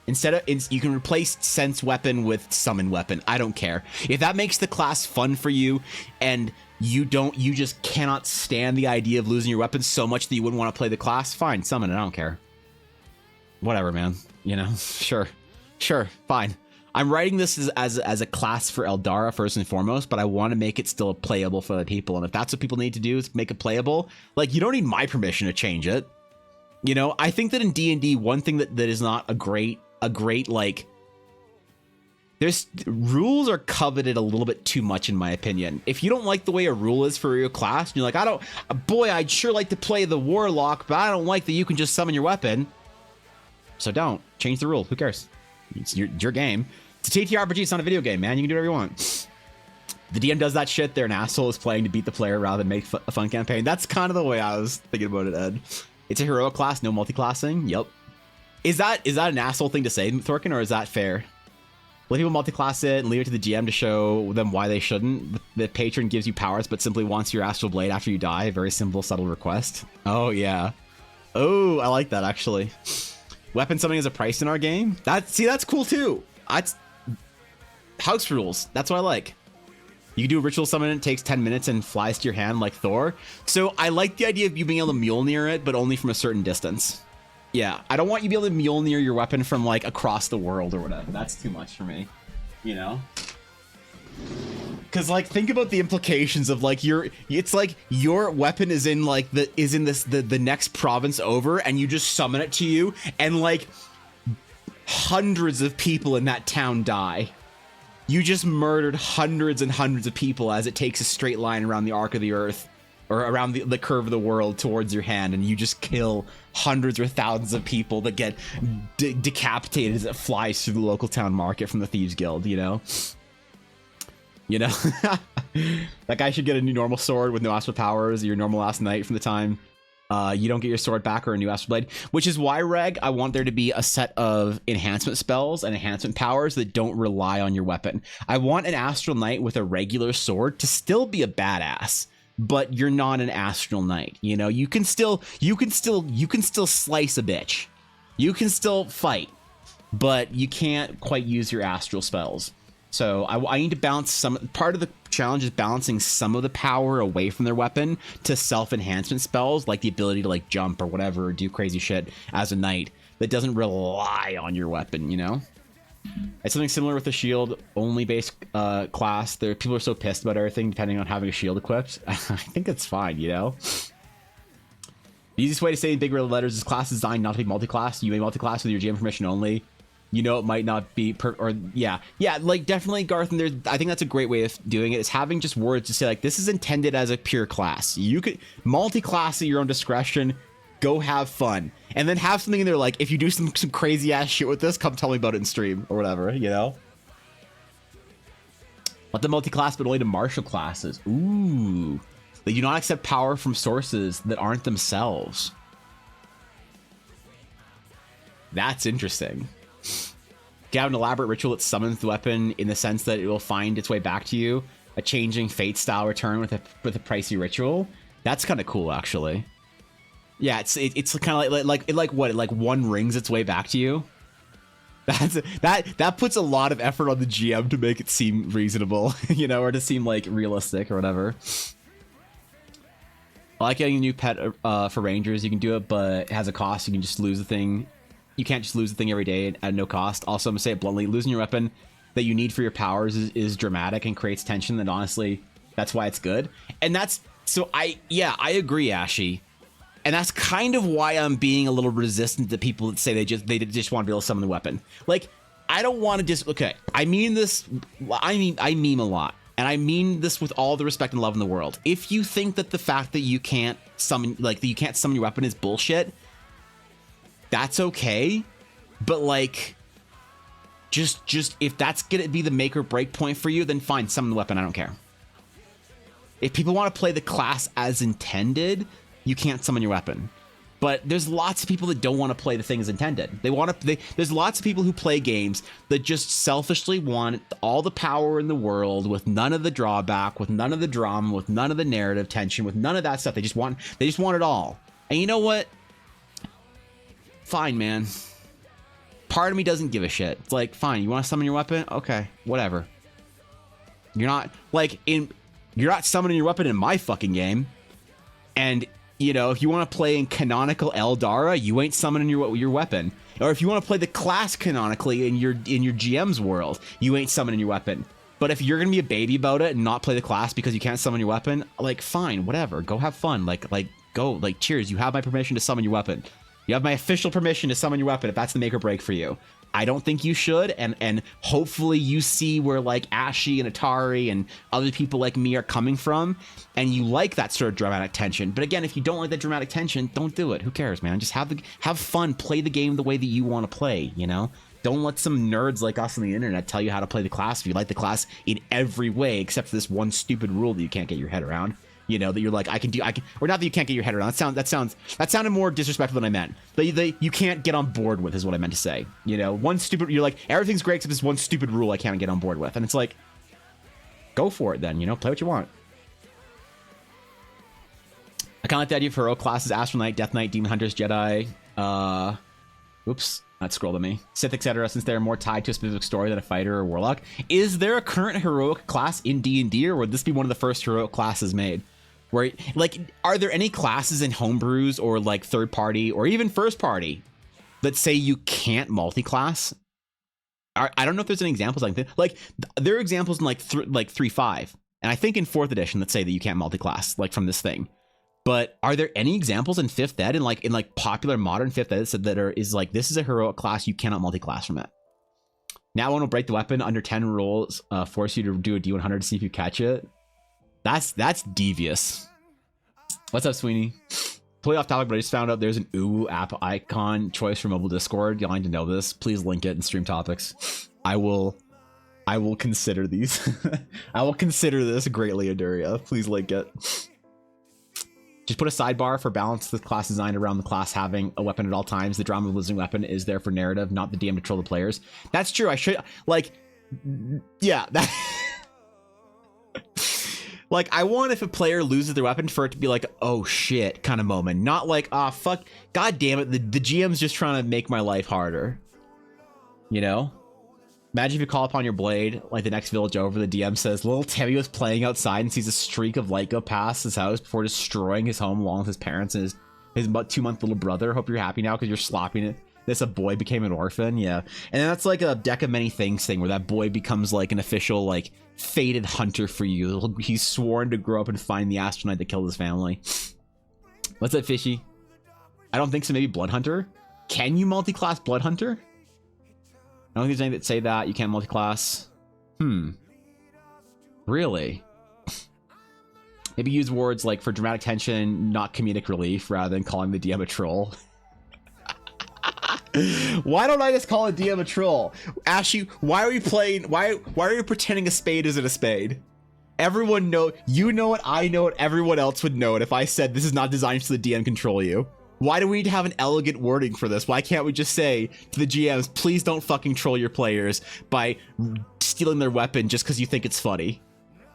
Instead of, you can replace sense weapon with summon weapon. I don't care. If that makes the class fun for you and you just cannot stand the idea of losing your weapon so much that you wouldn't want to play the class, fine, summon it. I don't care. Whatever, man. You know, sure, fine. I'm writing this as a class for Eldara first and foremost, but I want to make it still playable for other people. And if that's what people need to do is make it playable, like, you don't need my permission to change it. You know, I think that in D&D, one thing that is not a great like, there's rules are coveted a little bit too much in my opinion. If you don't like the way a rule is for your class, and you're like, I'd sure like to play the warlock, but I don't like that you can just summon your weapon. So don't change the rule. Who cares? It's your game. It's a TTRPG. It's not a video game, man. You can do whatever you want. The DM does that shit. They're an asshole is playing to beat the player rather than make a fun campaign. That's kind of the way I was thinking about it, Ed. It's a heroic class, no multi-classing. Yep. Is that an asshole thing to say, Thorkin, or is that fair? Let people multi-class it and leave it to the GM to show them why they shouldn't. The patron gives you powers, but simply wants your astral blade after you die. Very simple, subtle request. Oh, yeah. Oh, I like that, actually. Weapon summoning is a price in our game? That's cool, too. That's house rules. That's what I like. You can do a ritual summon, it takes 10 minutes and flies to your hand like Thor. So I like the idea of you being able to Mjolnir it, but only from a certain distance. Yeah, I don't want you to be able to Mjolnir your weapon from like across the world or whatever. That's too much for me, you know? Because like, think about the implications of like it's like your weapon is in like the next province over, and you just summon it to you, and like hundreds of people in that town die. You just murdered hundreds and hundreds of people as it takes a straight line around the arc of the earth, or around the curve of the world towards your hand, and you just kill hundreds or thousands of people that get decapitated as it flies through the local town market from the Thieves Guild, you know? You know? That guy should get a new normal sword with no astral powers, your normal last knight from the time you don't get your sword back, or a new astral blade, which is why, Reg, I want there to be a set of enhancement spells and enhancement powers that don't rely on your weapon. I want an astral knight with a regular sword to still be a badass, but you're not an astral knight. You know, you can still slice a bitch. You can still fight, but you can't quite use your astral spells. So I need to balance some. Part of the challenge is balancing some of the power away from their weapon to self-enhancement spells, like the ability to like jump or whatever, or do crazy shit as a knight that doesn't rely on your weapon, you know? It's something similar with the shield only based class. People are so pissed about everything depending on having a shield equipped. I think it's fine, you know? The easiest way to say in big red letters is class designed not to be multi-class. You may multi-class with your GM permission only. You know, it might not be yeah, like definitely, Garth, and I think that's a great way of doing it, is having just words to say like, this is intended as a pure class. You could multi-class at your own discretion, go have fun, and then have something in there like, if you do some crazy ass shit with this, come tell me about it in stream or whatever, you know? Let the multi-class, but only to martial classes. Ooh, they do not accept power from sources that aren't themselves. That's interesting. You have an elaborate ritual that summons the weapon in the sense that it will find its way back to you, a changing fate style return with a pricey ritual. That's kind of cool, actually. Yeah, it's kind of like what? Like one rings its way back to you. That puts a lot of effort on the GM to make it seem reasonable, you know, or to seem like realistic or whatever. I like getting a new pet for rangers. You can do it, but it has a cost. You can just lose the thing. You can't just lose the thing every day at no cost. Also, I'm gonna say it bluntly: losing your weapon that you need for your powers is dramatic and creates tension. And honestly, that's why it's good. And that's so I agree, Ashy. And that's kind of why I'm being a little resistant to people that say they just want to be able to summon the weapon. Like, I don't want to just I mean this. I meme a lot, and I mean this with all the respect and love in the world. If you think that the fact that you can't summon your weapon is bullshit, that's okay. But like, just if that's gonna be the make or break point for you, then fine, summon the weapon. I don't care. If people want to play the class as intended, you can't summon your weapon. But there's lots of people that don't want to play the thing as intended. There's lots of people who play games that just selfishly want all the power in the world with none of the drawback, with none of the drama, with none of the narrative tension, with none of that stuff. They just want it all. And you know what? Fine, man. Part of me doesn't give a shit. It's like, fine, you want to summon your weapon? Okay, whatever. You're not summoning your weapon in my fucking game. And you know, if you want to play in canonical Eldara, you ain't summoning your weapon. Or if you want to play the class canonically in your GM's world, you ain't summoning your weapon. But if you're gonna be a baby about it and not play the class because you can't summon your weapon, like fine, whatever, go have fun. Like cheers, you have my permission to summon your weapon. You have my official permission to summon your weapon if that's the make or break for you. I don't think you should, and hopefully you see where like Ashy and Atari and other people like me are coming from, and you like that sort of dramatic tension. But again, if you don't like that dramatic tension, don't do it. Who cares, man? Just have fun, play the game the way that you want to play, you know? Don't let some nerds like us on the internet tell you how to play the class if you like the class in every way except for this one stupid rule that you can't get your head around. You know, that you're like, I can, or not that you can't get your head around. That sounded more disrespectful than I meant. You can't get on board with is what I meant to say. You know, you're like, everything's great except this one stupid rule I can't get on board with. And it's like, go for it then, you know, play what you want. I kind of like the idea of heroic classes: Astral Knight, Death Knight, Demon Hunters, Jedi, oops, that scrolled at me, Sith, etc., since they're more tied to a specific story than a fighter or warlock. Is there a current heroic class in D&D, or would this be one of the first heroic classes made? Where, like, are there any classes in homebrews or like third party or even first party that say you can't multi-class? I don't know if there's any examples like that. Like, there are examples in like 3.5, and I think in 4th edition that say that you can't multi-class, like from this thing. But are there any examples in 5th ed, in like popular modern 5th ed, that is like, this is a heroic class, you cannot multi-class from it? Now one will break the weapon under 10 rolls, force you to do a D100 to see if you catch it. That's devious. What's up, Sweeney? Totally off topic, but I just found out there's an Uwu app icon choice for mobile Discord. You'll need to know this. Please link it in stream topics. I will consider these. I will consider this greatly, Aduria. Please link it. Just put a sidebar for balance the class designed around the class having a weapon at all times. The drama of losing weapon is there for narrative, not the DM to troll the players. That's true. I should, like, yeah, that. Like, I want, if a player loses their weapon, for it to be like, oh shit kind of moment. Not like, ah, fuck, god damn it, the GM's just trying to make my life harder. You know? Imagine if you call upon your blade, like the next village over, the DM says, little Timmy was playing outside and sees a streak of light go past his house before destroying his home along with his parents and his 2-month little brother. Hope you're happy now because you're slopping it. This a boy became an orphan, yeah. And then that's like a deck of many things thing where that boy becomes like an official, like, fated hunter for you. He's sworn to grow up and find the astronaut that killed his family. What's that, Fishy? I don't think so. Maybe Blood Hunter? Can you multi-class Blood Hunter? I don't think there's anything that say that you can't multi-class. Really? Maybe use words like for dramatic tension, not comedic relief, rather than calling the DM a troll. Why don't I just call a DM a troll? Ashy, why are we playing? Why are you pretending a spade isn't a spade? Everyone know, you know it, I know it, everyone else would know it if I said this is not designed to the DM control you. Why do we need to have an elegant wording for this? Why can't we just say to the GMs, please don't fucking troll your players by stealing their weapon just because you think it's funny?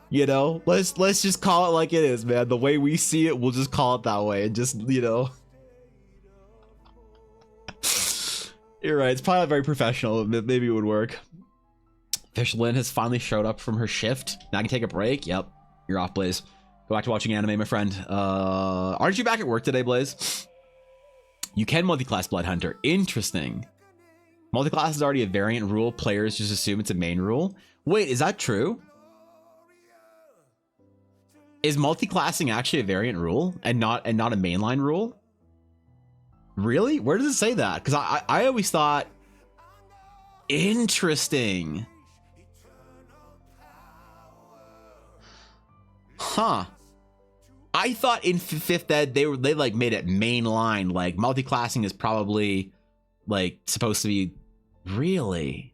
You know, let's just call it like it is, man. The way we see it, we'll just call it that way, and just, you know, You're right. It's probably not very professional. Maybe it would work. Fishlin has finally showed up from her shift. Now I can take a break. Yep. You're off, Blaze. Go back to watching anime, my friend. Aren't you back at work today, Blaze? You can multi-class Blood Hunter. Interesting. Multi-class is already a variant rule. Players just assume it's a main rule. Wait, is that true? Is multi-classing actually a variant rule and not a mainline rule? Really? Where does it say that? Because I always thought... Interesting. Huh. I thought in 5th Ed they like made it mainline. Like multi-classing is probably like supposed to be... Really?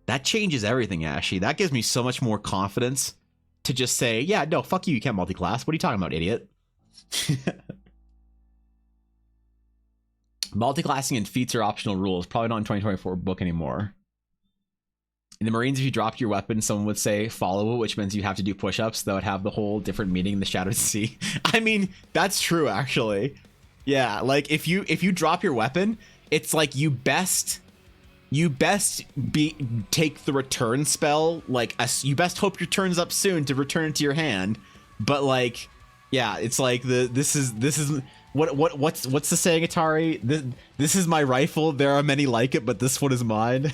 That changes everything, Ashy. That gives me so much more confidence to just say, yeah, no, fuck you, you can't multi-class. What are you talking about, idiot? Multi-classing and feats are optional rules. Probably not in 2024 book anymore. In the Marines, if you dropped your weapon, someone would say follow it, which means you have to do push-ups. That would have the whole different meaning in the Shattered Sea. I mean, that's true, actually. Yeah, like if you drop your weapon, it's like you best take the return spell. Like you best hope your turn's up soon to return it to your hand. But like, yeah, it's like this is what's the saying, Atari? This is my rifle. There are many like it, but this one is mine.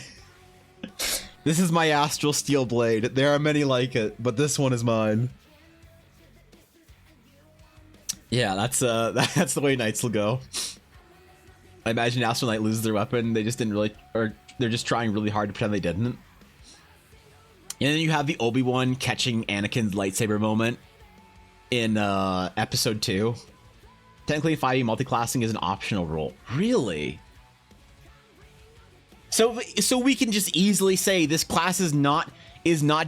This is my astral steel blade. There are many like it, but this one is mine. Yeah, that's the way knights will go. I imagine Astral Knight loses their weapon. They just didn't really, or they're just trying really hard to pretend they didn't. And then you have the Obi-Wan catching Anakin's lightsaber moment in episode 2. Technically, 5e multiclassing is an optional rule. Really? So we can just easily say this class is not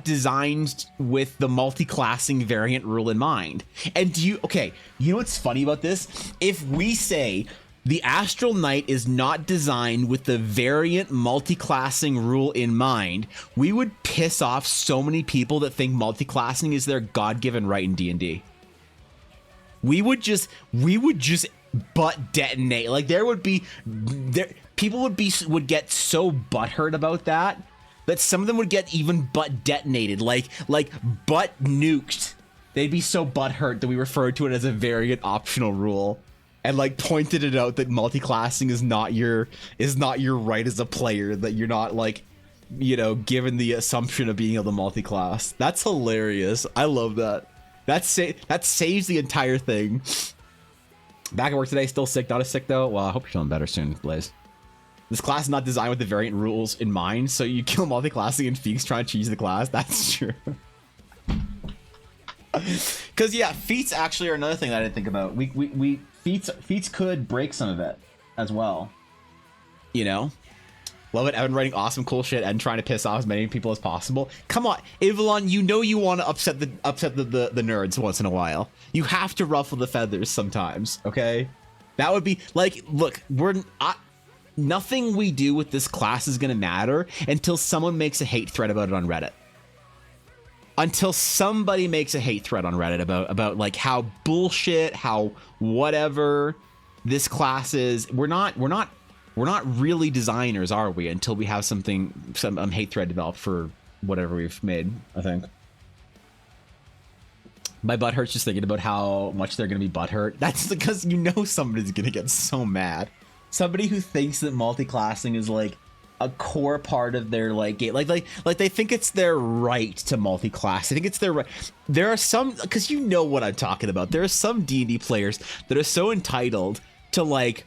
designed with the multi-classing variant rule in mind. And you know what's funny about this? If we say the Astral Knight is not designed with the variant multi-classing rule in mind, we would piss off so many people that think multi-classing is their God-given right in D&D. We would just butt detonate. Like people would get so butthurt about that some of them would get even butt detonated, like butt nuked. They'd be so butthurt that we referred to it as a variant optional rule, and like pointed it out that multi-classing is not your right as a player, that you're not like, you know, given the assumption of being able to multi-class. That's hilarious. I love that. That saves the entire thing. Back at work today, still sick, not as sick though. Well, I hope you're feeling better soon, Blaze. This class is not designed with the variant rules in mind, so you kill multi-classing and Feeks trying to cheese the class. That's true. Because yeah, feats actually are another thing that I didn't think about. Feats could break some of it as well. You know? Love it. Evan writing awesome, cool shit and trying to piss off as many people as possible. Come on, Ivalon, you know you want to upset the nerds once in a while. You have to ruffle the feathers sometimes, okay? That would be like, look, nothing we do with this class is gonna matter until someone makes a hate thread about it on Reddit. Until somebody makes a hate thread on Reddit about like how bullshit, how whatever this class is. We're not really designers, are we? Until we have some hate thread developed for whatever we've made, I think. My butt hurts just thinking about how much they're gonna be butthurt. That's because you know somebody's gonna get so mad. Somebody who thinks that multi-classing is like a core part of their like game, like they think it's their right to multi-class. I think it's their right. There are some, because you know what I'm talking about. There are some D&D players that are so entitled to like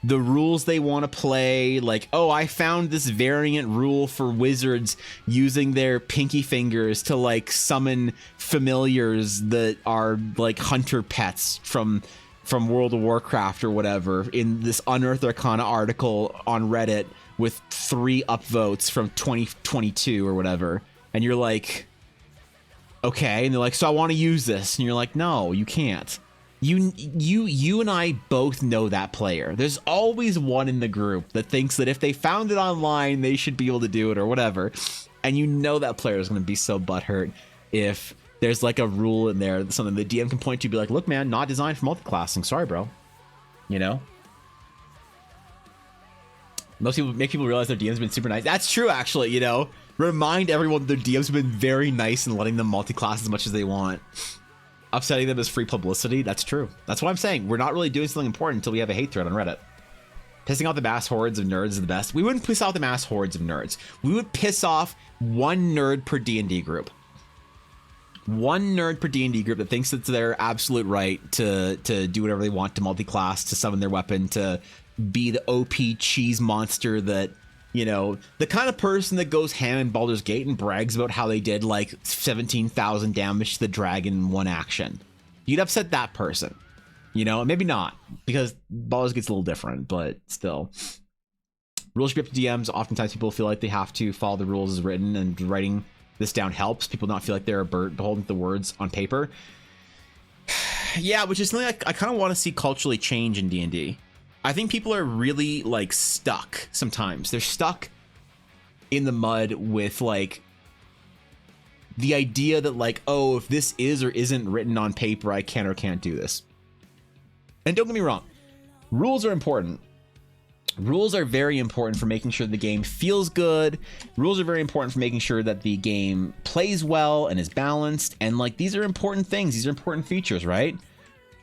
the rules they want to play. Like, oh, I found this variant rule for wizards using their pinky fingers to like summon familiars that are like hunter pets from World of Warcraft or whatever, in this Unearthed Arcana article on Reddit with 3 upvotes from 2022 or whatever. And you're like, okay. And they're like, so I want to use this. And you're like, no, you can't. You and I both know that player. There's always one in the group that thinks that if they found it online, they should be able to do it or whatever. And you know that player is going to be so butthurt if there's like a rule in there, something the DM can point to, be like, look, man, not designed for multi-classing. Sorry, bro. You know? Most people make people realize their DMs have been super nice. That's true, actually. You know, remind everyone their DMs have been very nice and letting them multi-class as much as they want. Upsetting them as free publicity. That's true. That's what I'm saying. We're not really doing something important until we have a hate thread on Reddit. Pissing off the mass hordes of nerds is the best. We wouldn't piss off the mass hordes of nerds. We would piss off one nerd per D&D group. One nerd per D&D group that thinks it's their absolute right to do whatever they want, to multi-class, to summon their weapon, to be the OP cheese monster that, you know, the kind of person that goes ham in Baldur's Gate and brags about how they did like 17,000 damage to the dragon in one action. You'd upset that person, you know, maybe not, because Baldur's Gate's a little different, but still. Rules should be up to DMs. Oftentimes people feel like they have to follow the rules as written, and writing this down helps people not feel like they're a bird beholden to the words on paper. Yeah, which is something I kind of want to see culturally change in D&D. I think people are really like stuck sometimes. They're stuck in the mud with like the idea that like, oh, if this is or isn't written on paper, I can or can't do this. And don't get me wrong, rules are important. Rules are very important for making sure the game feels good. Rules are very important for making sure that the game plays well and is balanced. And like, these are important things. These are important features, right?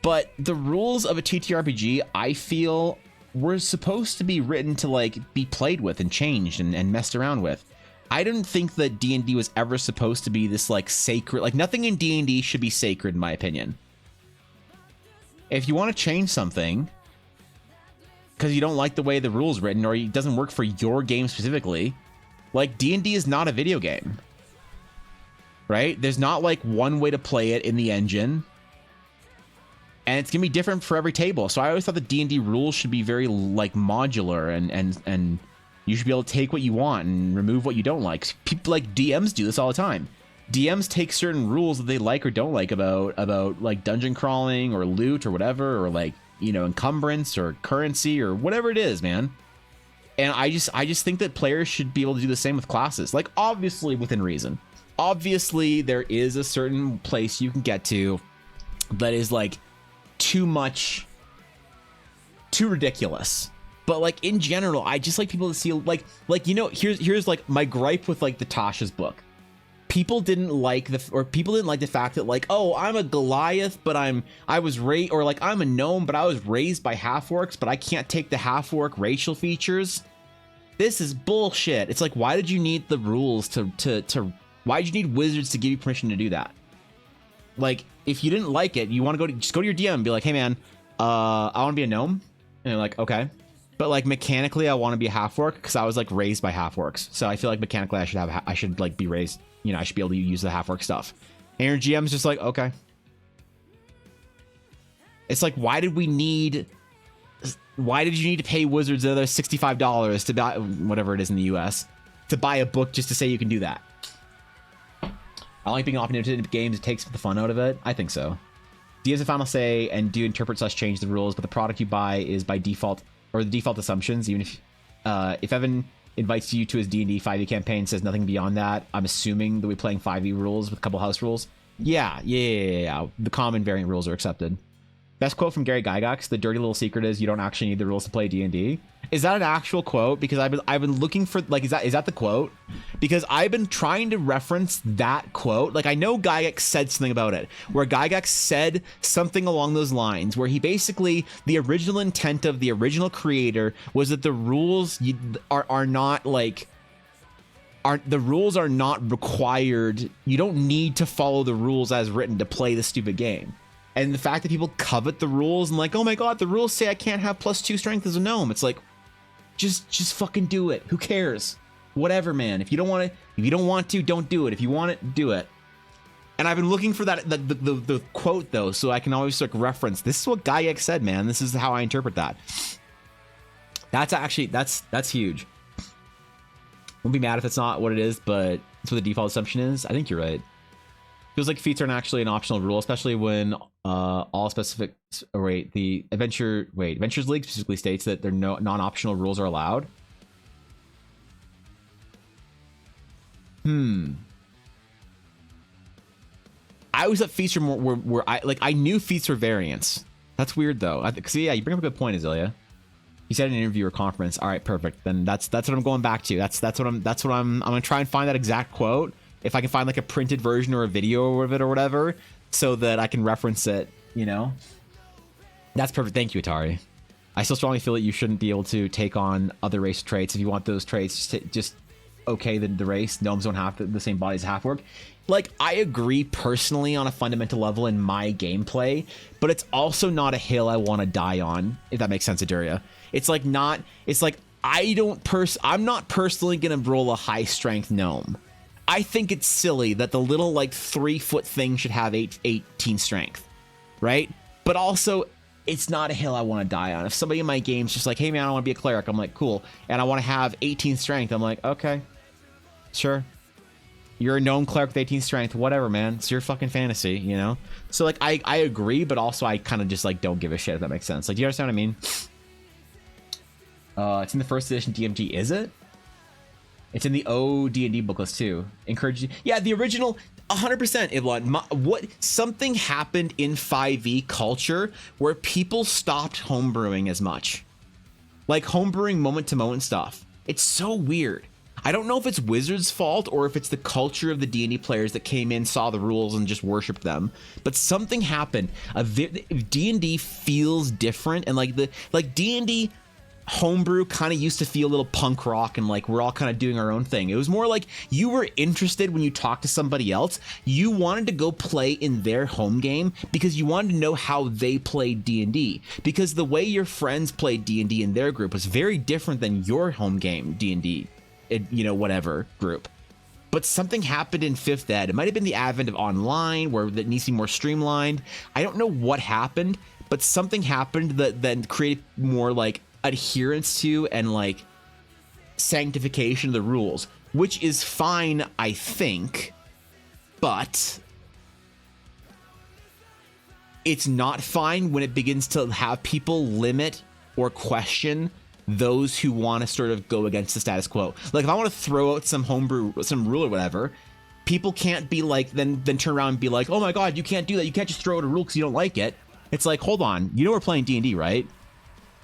But the rules of a TTRPG, I feel, were supposed to be written to like be played with and changed and messed around with. I didn't think that D&D was ever supposed to be this like sacred, like nothing in D&D should be sacred in my opinion. If you want to change something because you don't like the way the rules written or it doesn't work for your game specifically, like D&D is not a video game, right? There's not like one way to play it in the engine, and it's gonna be different for every table. So I always thought the D&D rules should be very like modular, and you should be able to take what you want and remove what you don't like. People like DMs do this all the time. DMs take certain rules that they like or don't like about like dungeon crawling or loot or whatever, or like, you know, encumbrance or currency or whatever it is, man. And I just think that players should be able to do the same with classes, like obviously within reason. Obviously there is a certain place you can get to that is like too much, too ridiculous. But like in general, I just like people to see like, you know, here's like my gripe with like the Tasha's book. People didn't like the fact that like, oh, I'm a Goliath, but I was raised, or like I'm a gnome, but I was raised by half-orcs, but I can't take the half-orc racial features. This is bullshit. It's like, why did you need the rules to why did you need wizards to give you permission to do that? Like, if you didn't like it, you want to just go to your DM and be like, hey man, I want to be a gnome. And they're like, okay. But like mechanically, I want to be a half-orc because I was like raised by half-orcs. So I feel like mechanically I should like be raised, you know, I should be able to use the half-orc stuff. And your GM's just like, okay. It's like, why did you need to pay wizards another $65 to buy whatever it is in the US to buy a book just to say you can do that? I like being opinionated in games. It takes the fun out of it. I think so. Do you have a final say and do interpret/change the rules, but the product you buy is by default, or the default assumptions. Even if Evan invites you to his D&D 5e campaign, says nothing beyond that, I'm assuming that we're playing 5e rules with a couple house rules. Yeah. The common variant rules are accepted. Best quote from Gary Gygax: "The dirty little secret is you don't actually need the rules to play D&D." Is that an actual quote? Because I've been looking for, like, is that the quote? Because I've been trying to reference that quote. Like, I know Gygax said something about it, where Gygax said something along those lines, where he basically, the original intent of the original creator was that the rules are not like, the rules are not required. You don't need to follow the rules as written to play the stupid game. And the fact that people covet the rules and like, oh my god, the rules say I can't have +2 strength as a gnome. It's like, just fucking do it. Who cares? Whatever, man. If you don't want to, don't do it. If you want it, do it. And I've been looking for that the quote though, so I can always like reference. This is what Gygax said, man. This is how I interpret that. That's actually that's huge. Won't be mad if it's not what it is, but it's what the default assumption is. I think you're right. Feels like feats aren't actually an optional rule, especially when all specific. The Adventures League specifically states that there no non-optional rules are allowed. I always thought feats were I knew feats were variants. That's weird though. See, yeah, you bring up a good point, Azealia. You said in an interview or conference. All right, perfect. Then that's what I'm going back to. That's what I'm gonna try and find that exact quote. If I can find like a printed version or a video of it or whatever, so that I can reference it, you know. That's perfect. Thank you, Atari. I still strongly feel that you shouldn't be able to take on other race traits. If you want those traits, just okay the race. Gnomes don't have the same body as half orc. Like, I agree personally on a fundamental level in my gameplay, but it's also not a hill I want to die on, if that makes sense, Aduria. It's like I'm not personally gonna roll a high strength gnome. I think it's silly that the little like 3-foot thing should have 18 strength, right? But also, it's not a hill I want to die on. If somebody in my game's just like, hey man, I want to be a cleric, I'm like, cool. And I want to have 18 strength, I'm like, okay, sure. You're a gnome cleric with 18 strength, whatever, man. It's your fucking fantasy, you know? So like, I agree, but also I kind of just like don't give a shit, if that makes sense. Like, do you understand what I mean? It's in the first edition DMG, is it? It's in the OD&D booklist too. Encourage you. Yeah, the original, 100%, Ivlon. Something happened in 5e culture where people stopped homebrewing as much. Like homebrewing moment to moment stuff. It's so weird. I don't know if it's Wizards' fault or if it's the culture of the D&D players that came in, saw the rules, and just worshipped them. But something happened. D&D feels different, and like D&D homebrew kind of used to feel a little punk rock, and like we're all kind of doing our own thing. It was more like you were interested when you talked to somebody else. You wanted to go play in their home game because you wanted to know how they played D&D, because the way your friends played D&D in their group was very different than your home game D&D, you know, whatever group. But something happened in 5th ed. It might have been the advent of online, where that needs to be more streamlined. I don't know what happened, but something happened that then created more like adherence to and like sanctification of the rules, which is fine, I think, but it's not fine when it begins to have people limit or question those who want to sort of go against the status quo. Like if I want to throw out some homebrew, some rule or whatever, people can't be like, then turn around and be like, oh my god, you can't do that, you can't just throw out a rule because you don't like it. It's like, hold on, you know we're playing D&D, right?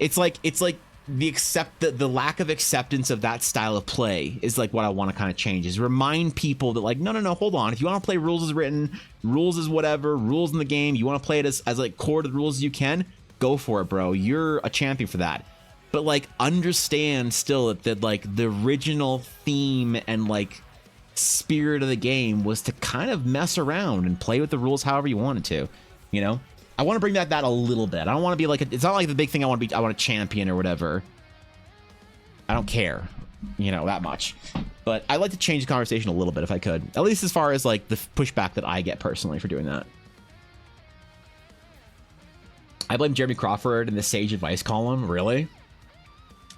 It's like the lack of acceptance of that style of play is like what I want to kind of change, is remind people that like, no, hold on. If you want to play rules as written, rules as whatever, rules in the game, you want to play it as like core to the rules as you can, go for it, bro. You're a champion for that. But like, understand still that like the original theme and like spirit of the game was to kind of mess around and play with the rules however you wanted to, you know? I want to bring that a little bit. I don't want to be like, it's not like the big thing I want to champion or whatever. I don't care, you know, that much. But I'd like to change the conversation a little bit if I could. At least as far as like the pushback that I get personally for doing that. I blame Jeremy Crawford in the Sage Advice column. Really?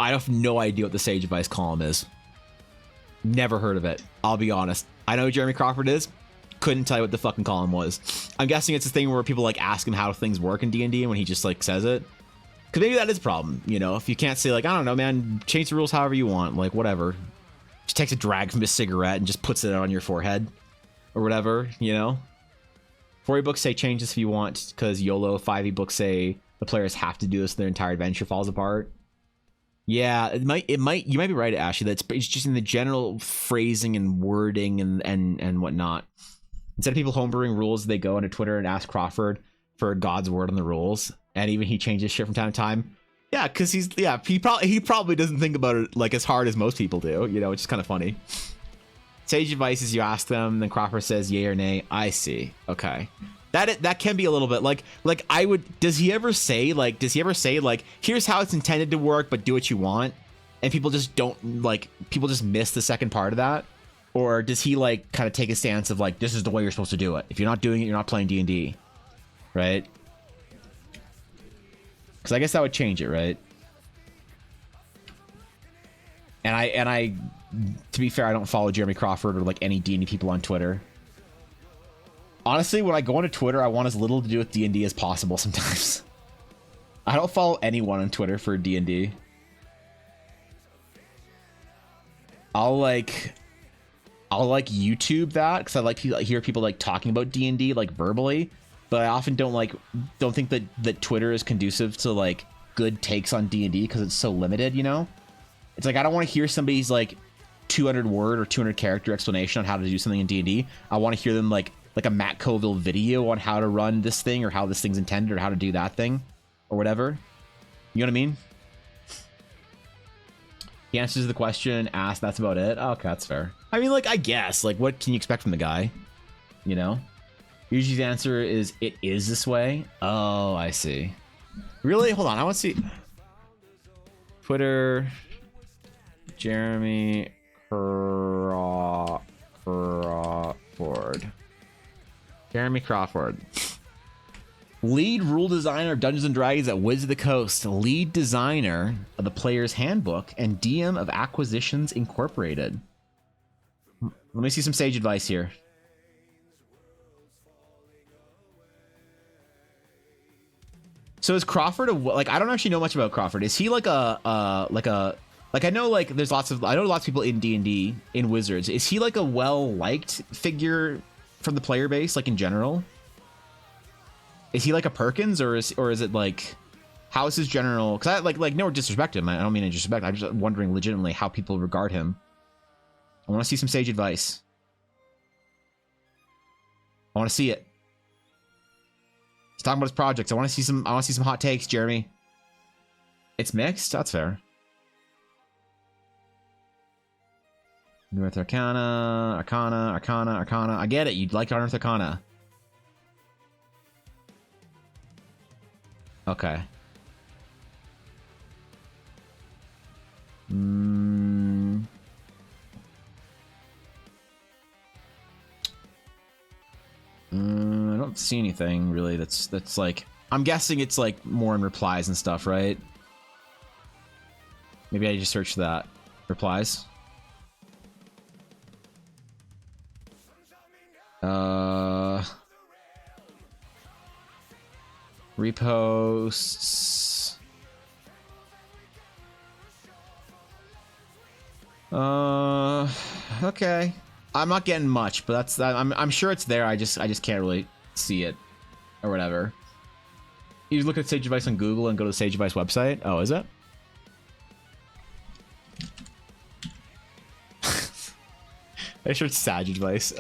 I have no idea what the Sage Advice column is. Never heard of it. I'll be honest. I know who Jeremy Crawford is. Couldn't tell you what the fucking column was. I'm guessing it's a thing where people like ask him how things work in D&D, and when he just like says it. Because maybe that is a problem, you know? If you can't say like, I don't know, man, change the rules however you want, like whatever. Just takes a drag from his cigarette and just puts it on your forehead or whatever, you know? 4e books say change this if you want, because YOLO. 5e books say the players have to do this, their entire adventure falls apart. Yeah, you might be right, Ashley. It's just in the general phrasing and wording and whatnot. Instead of people homebrewing rules, they go onto Twitter and ask Crawford for God's word on the rules, and even he changes shit from time to time. Yeah, because he probably doesn't think about it like as hard as most people do, you know, which is kind of funny. Sage advice is you ask them, then Crawford says yay or nay. I see. Okay. That can be a little bit like I would. Does he ever say like here's how it's intended to work, but do what you want, and people just don't like, people just miss the second part of that? Or does he like kind of take a stance of like, this is the way you're supposed to do it. If you're not doing it, you're not playing D&D, right? Because I guess that would change it, right? And I, to be fair, I don't follow Jeremy Crawford or like any D&D people on Twitter. Honestly, when I go onto Twitter, I want as little to do with D&D as possible sometimes. I don't follow anyone on Twitter for D&D. I'll YouTube that because I like to hear people like talking about D&D like verbally, but I often don't think that Twitter is conducive to like good takes on D&D because it's so limited, you know? It's like I don't want to hear somebody's like 200 word or 200 character explanation on how to do something in D&D. I want to hear them like a Matt Colville video on how to run this thing or how this thing's intended or how to do that thing or whatever. You know what I mean? He answers the question asked. That's about it. Oh, okay, that's fair. I mean, like, I guess. Like, what can you expect from the guy? You know? Usually the answer is, it is this way. Oh, I see. Really? Hold on. I want to see. Twitter. Jeremy Crawford. Jeremy Crawford. Lead rule designer of Dungeons & Dragons at Wizards of the Coast. Lead designer of the Player's Handbook and DM of Acquisitions Incorporated. Let me see some sage advice here. So is Crawford like, I don't actually know much about Crawford. Is he like I know like there's lots of people in D&D in Wizards. Is he like a well-liked figure from the player base, like in general? Is he like a Perkins, or is it like, how is his general? Because I like no disrespect to him. I don't mean any disrespect. I'm just wondering legitimately how people regard him. I want to see some sage advice. I want to see it. He's talking about his projects. I want to see some hot takes, Jeremy. It's mixed. That's fair. Unearthed Arcana. I get it. You'd like Unearthed Arcana. Okay. I don't see anything really that's like, I'm guessing it's like more in replies and stuff, right? Maybe I just search that. Replies. Reposts. Okay. I'm not getting much, but I'm sure it's there. I just can't really see it or whatever. You look at Sage Advice on Google and go to the Sage Advice website. Oh, is it? I sure it's Sage Advice.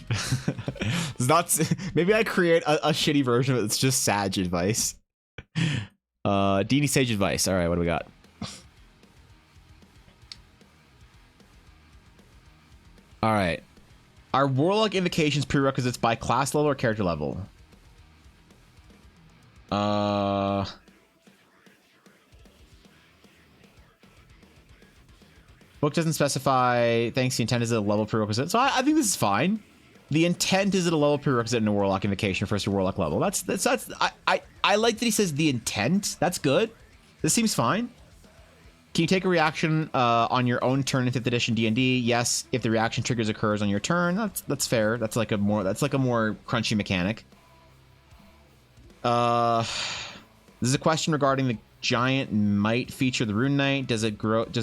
It's not. Maybe I create a shitty version of it. It's just Sage Advice. D&D Sage Advice. All right, what do we got? All right. Are Warlock invocations prerequisites by class level or character level? Book doesn't specify. Thanks. The intent is a level prerequisite. So I think this is fine. The intent is at a level prerequisite in a Warlock invocation, first to Warlock level. That's I like that he says the intent. That's good. This seems fine. Can you take a reaction on your own turn in 5th edition D&D? Yes, if the reaction triggers occurs on your turn. That's fair. That's like a more crunchy mechanic. This is a question regarding the giant might feature the Rune Knight. Does the growth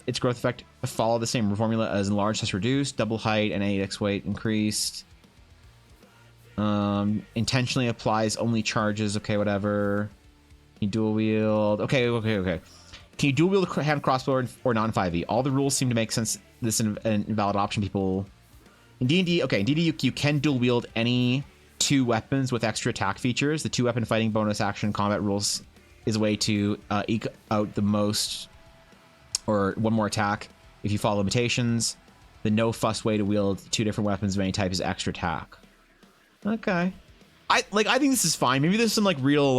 effect follow the same formula as enlarged plus reduced, double height and 8x weight increased? Intentionally applies only charges. Okay, whatever. Can you dual wield? Okay. Can you dual wield a hand crossbow or non-5e? All the rules seem to make sense. This is an invalid option. People in D&D. Okay, in D&D you can dual wield any 2 weapons with extra attack features. The 2-weapon fighting bonus action combat rules is a way to eke out the most or one more attack if you follow limitations. The no fuss way to wield 2 different weapons of any type is extra attack. Okay. I think this is fine. Maybe there's some real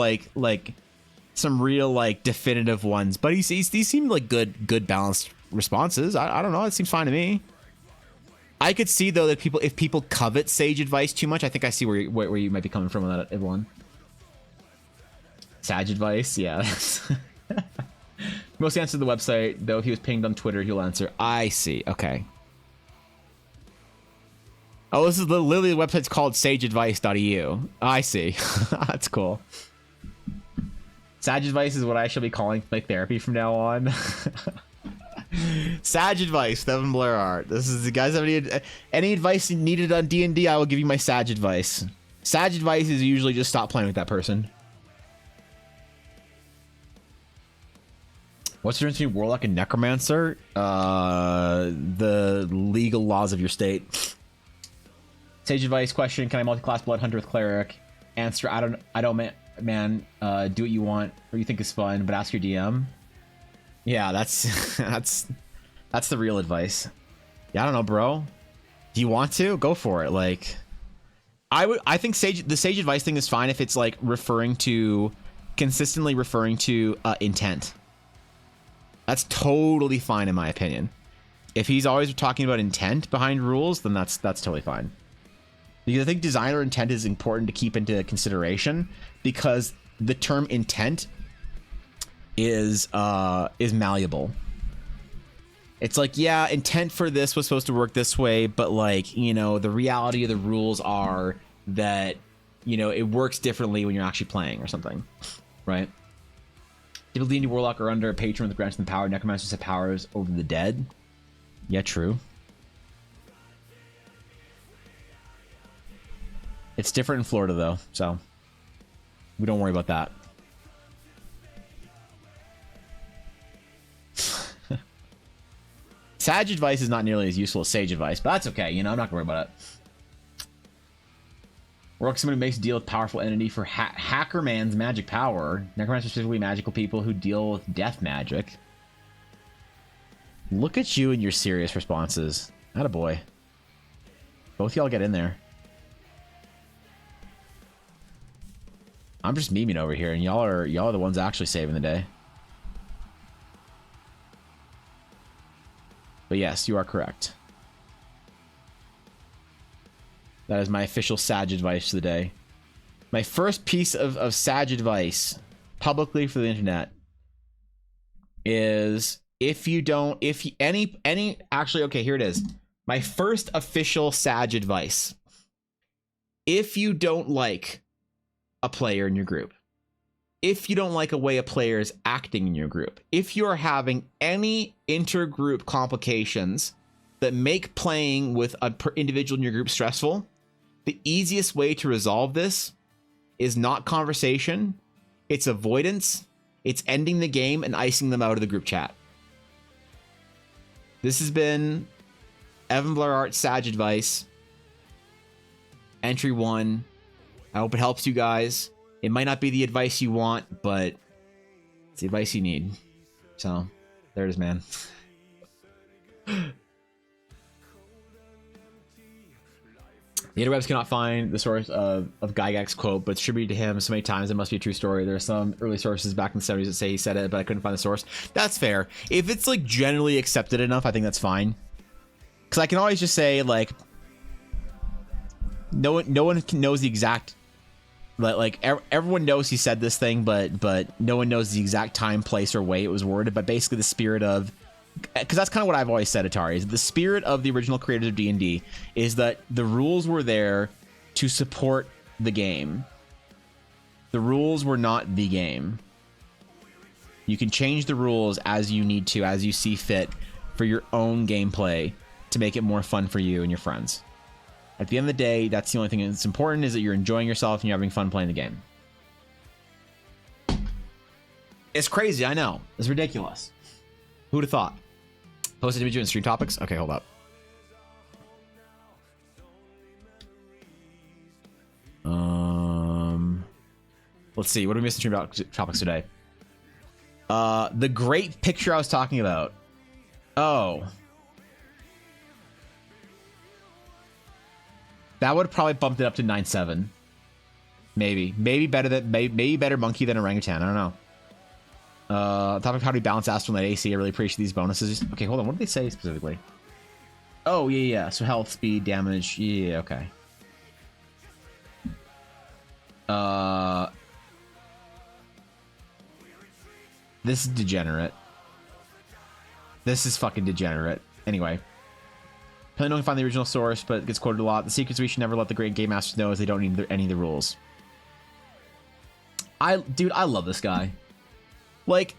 definitive ones, but these seem like good balanced responses. I don't know. It seems fine to me. I could see though that if people covet Sage Advice too much, I think I see where you might be coming from on that one. Sage Advice, yeah. Most answer the website, though. If he was pinged on Twitter, he'll answer. I see. Okay. Oh, this is literally the website's called sageadvice.eu. I see. That's cool. Sage Advice is what I shall be calling my therapy from now on. Sage Advice, Devin Blair Art. This is the guys have any advice needed on D&D, I will give you my Sage Advice. Sage Advice is usually just stop playing with that person. What's the difference between warlock and necromancer? The legal laws of your state. Sage advice question: can I multi-class blood hunter with cleric? Answer: I don't, man. Do what you want or you think is fun, but ask your DM. Yeah, that's that's the real advice. Yeah, I don't know, bro. Do you want to go for it? Like, I think the sage advice thing is fine if it's like consistently referring to intent. That's totally fine in my opinion. If he's always talking about intent behind rules, then that's totally fine. Because I think designer intent is important to keep into consideration because the term intent is malleable. It's like, yeah, intent for this was supposed to work this way, but like, you know, the reality of the rules are that, you know, it works differently when you're actually playing or something, right? Typical D&D warlock are under a patron with grants them power. Necromancers have powers over the dead. Yeah, true. It's different in Florida though, so we don't worry about that. Sage advice is not nearly as useful as sage advice, but that's okay. You know, I'm not gonna worry about it. Work somebody who makes a deal with powerful entity for hacker man's magic power. Necromancers are specifically magical people who deal with death magic. Look at you and your serious responses. Attaboy. Both y'all get in there. I'm just memeing over here, and y'all are the ones actually saving the day. But yes, you are correct. That is my official Sage advice for the day. My first piece of Sage advice publicly for the internet is actually, okay, here it is. My first official Sage advice. If you don't like a player in your group, if you don't like a way a player is acting in your group, if you are having any intergroup complications that make playing with an individual in your group stressful, the easiest way to resolve this is not conversation, it's avoidance, it's ending the game and icing them out of the group chat. This has been Evan Blair Art Sage advice. Entry 1. I hope it helps you guys. It might not be the advice you want, but it's the advice you need. So, there it is, man. The interwebs cannot find the source of Gygax's quote, but it's attributed to him so many times it must be a true story. There are some early sources back in the 70s that say he said it, but I couldn't find the source. That's fair. If it's like generally accepted enough, I think that's fine. Because I can always just say like, no one knows the exact, like everyone knows he said this thing, but no one knows the exact time, place, or way it was worded. But basically, the spirit of, because that's kind of what I've always said, Atari, is the spirit of the original creators of D&D is that the rules were there to support the game. The rules were not the game. You can change the rules as you need to, as you see fit, for your own gameplay to make it more fun for you and your friends. At the end of the day, that's the only thing that's important, is that you're enjoying yourself and you're having fun playing the game. It's crazy, I know. It's ridiculous. Who'd have thought? Posted image in stream topics? Okay, hold up. Let's see. What do we miss in stream topics today? The great picture I was talking about. Oh. That would have probably bumped it up to 9.7. Maybe better monkey than orangutan. I don't know. Topic: how do we balance astral and AC? I really appreciate these bonuses. Okay, hold on. What did they say specifically? Oh yeah. So health, speed, damage. Yeah, okay. This is degenerate. This is fucking degenerate. Anyway. Probably don't find the original source, but it gets quoted a lot. The secrets we should never let the great game masters know is they don't need any of the rules. Dude, I love this guy. Like,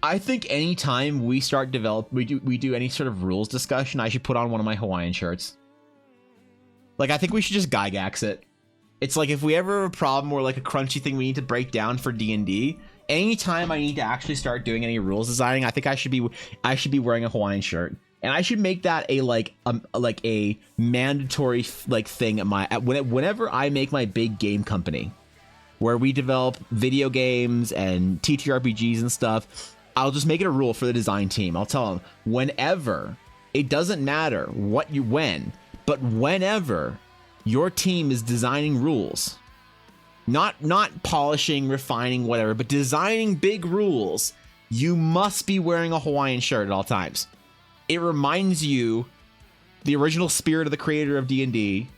I think anytime we start we do any sort of rules discussion, I should put on one of my Hawaiian shirts. Like, I think we should just Gygax it. It's like if we ever have a problem or like a crunchy thing we need to break down for D&D, anytime I need to actually start doing any rules designing, I think I should be wearing a Hawaiian shirt. And I should make that a like a mandatory like thing whenever I make my big game company where we develop video games and TTRPGs and stuff. I'll just make it a rule for the design team. I'll tell them whenever, it doesn't matter when, but whenever your team is designing rules, not polishing, refining, whatever, but designing big rules, you must be wearing a Hawaiian shirt at all times. It reminds you the original spirit of the creator of D&D,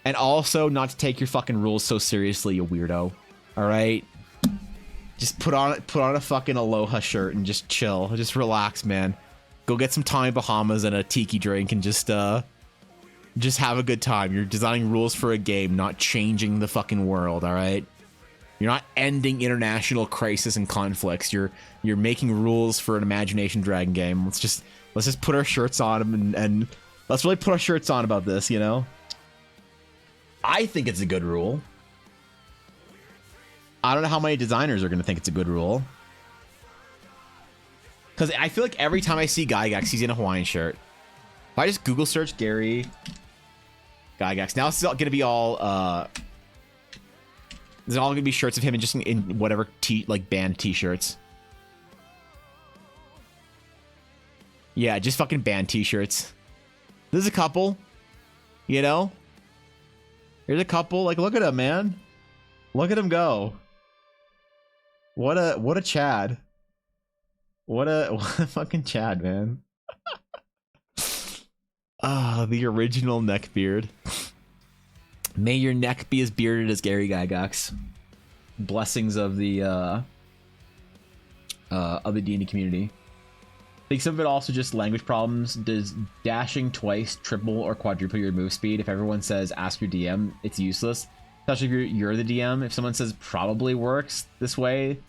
and also not to take your fucking rules so seriously, you weirdo. All right, just put on a fucking Aloha shirt and just chill, just relax, man. Go get some Tommy Bahamas and a tiki drink and just have a good time. You're designing rules for a game, not changing the fucking world. All right, you're not ending international crisis and conflicts. You're making rules for an Imagination Dragon game. Let's just put our shirts on and let's really put our shirts on about this, you know? I think it's a good rule. I don't know how many designers are going to think it's a good rule. Because I feel like every time I see Gygax, he's in a Hawaiian shirt. If I just Google search Gary Gygax, now it's going to be all... there's all going to be shirts of him in whatever band t-shirts. Yeah, just fucking band t-shirts. There's a couple, you know? Here's a couple. Like, look at him, man. Look at him go. What a Chad. What a fucking Chad, man. Ah, the original neckbeard. May your neck be as bearded as Gary Gygax. Blessings of the D&D community. I think some of it also just language problems. Does dashing twice triple or quadruple your move speed? If everyone says ask your DM, it's useless. Especially if you're the DM. If someone says probably works this way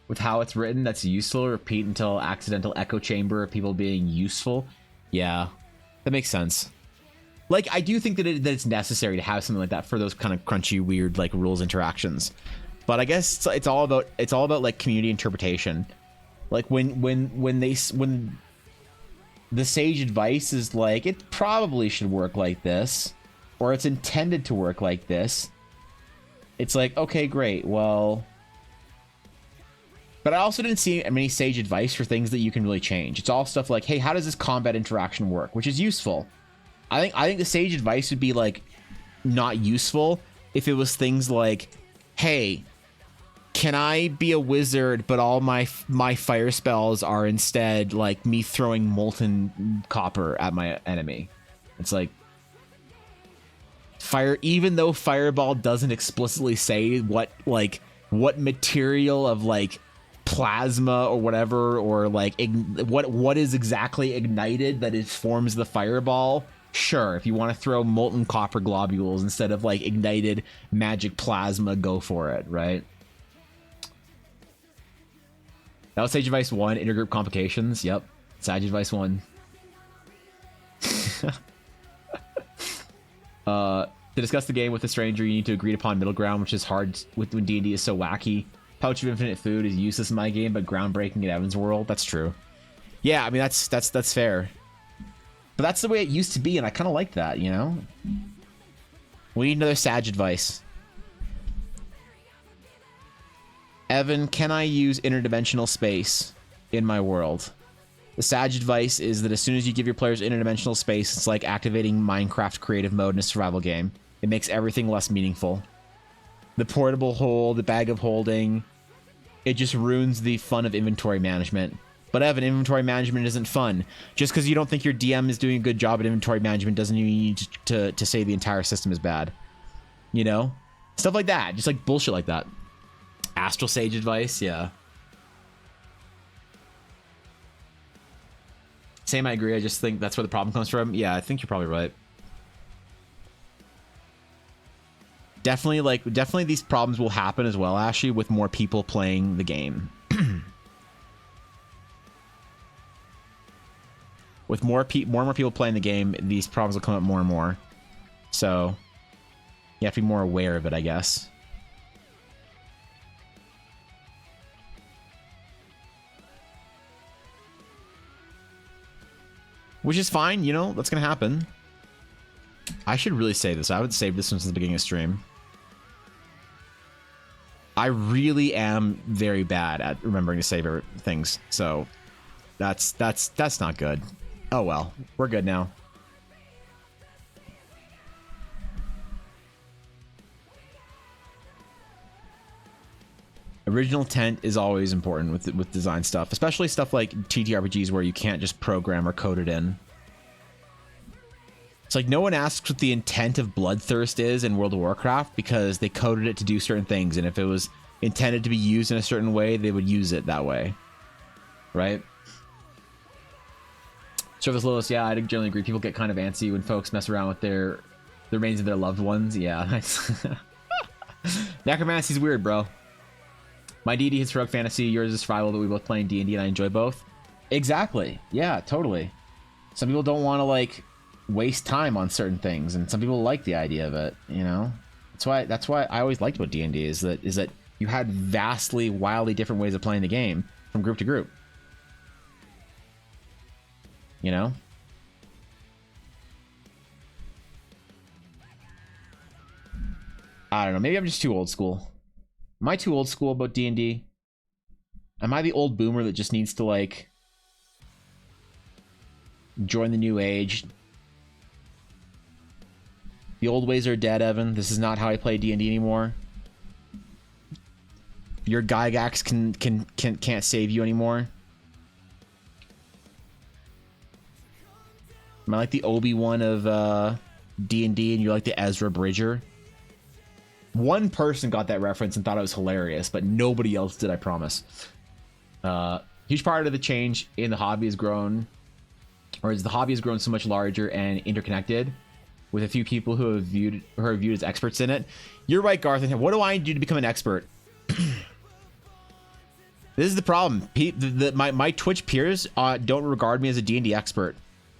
with how it's written, that's useful. Repeat until accidental echo chamber of people being useful. Yeah, that makes sense. Like, I do think that it's necessary to have something like that for those kind of crunchy, weird like rules interactions. But I guess it's all about like community interpretation. Like when the sage advice is like, it probably should work like this, or it's intended to work like this. It's like, okay, great. Well, but I also didn't see many sage advice for things that you can really change. It's all stuff like, hey, how does this combat interaction work? Which is useful. I think the sage advice would be like not useful if it was things like, hey, can I be a wizard, but all my fire spells are instead like me throwing molten copper at my enemy? It's like fire, even though fireball doesn't explicitly say what material of like plasma or whatever, or like what is exactly ignited that it forms the fireball. Sure, if you want to throw molten copper globules instead of like ignited magic plasma, go for it, right? That was Sage Advice 1, intergroup complications. Yep, Sage Advice 1. To discuss the game with a stranger, you need to agree upon middle ground, which is hard when D&D is so wacky. Pouch of infinite food is useless in my game, but groundbreaking in Evan's world. That's true. Yeah, I mean, that's fair. But that's the way it used to be, and I kind of like that, you know? We need another Sage Advice. Evan, can I use interdimensional space in my world? The Sage Advice is that as soon as you give your players interdimensional space, it's like activating Minecraft creative mode in a survival game. It makes everything less meaningful. The portable hold, the bag of holding, it just ruins the fun of inventory management. But Evan, inventory management isn't fun. Just because you don't think your DM is doing a good job at inventory management doesn't mean you need to say the entire system is bad. You know? Stuff like that. Just like bullshit like that. Astral Sage Advice, yeah. Same, I agree. I just think that's where the problem comes from. Yeah, I think you're probably right. Definitely these problems will happen as well, Ashley, with more people playing the game. With more and more people playing the game, these problems will come up more and more. So you have to be more aware of it, I guess. which is fine. You know, that's gonna happen. I should really save this. I would save this one since the beginning of stream. I really am very bad at remembering to save things, so that's not good. Oh well, we're good now. Original intent is always important with design stuff, especially stuff like TTRPGs where you can't just program or code it in. It's like no one asks what the intent of Bloodthirst is in World of Warcraft because they coded it to do certain things, and if it was intended to be used in a certain way, they would use it that way, right? Service Lewis, yeah, I generally agree. People get kind of antsy when folks mess around with the remains of their loved ones. Yeah, necromancy's weird, bro. My D&D is heroic fantasy. Yours is survival, but we both play in D&D, and I enjoy both. Exactly. Yeah, totally. Some people don't want to like waste time on certain things, and some people like the idea of it. You know, that's why I always liked about D&D is that you had vastly, wildly different ways of playing the game from group to group. You know. I don't know. Maybe I'm just too old school. Am I too old school about D&D? Am I the old boomer that just needs to, like, join the new age? The old ways are dead, Evan. This is not how I play D&D anymore. Your Gygax can't save you anymore. Am I like the Obi-Wan of D&D and you're like the Ezra Bridger? One person got that reference and thought it was hilarious, but nobody else did, I promise. Huge part of the change in the hobby has grown, or as the hobby has grown so much larger and interconnected, with a few people who are viewed as experts in it. You're right, Garth. What do I do to become an expert? This is the problem. My Twitch peers don't regard me as a D&D expert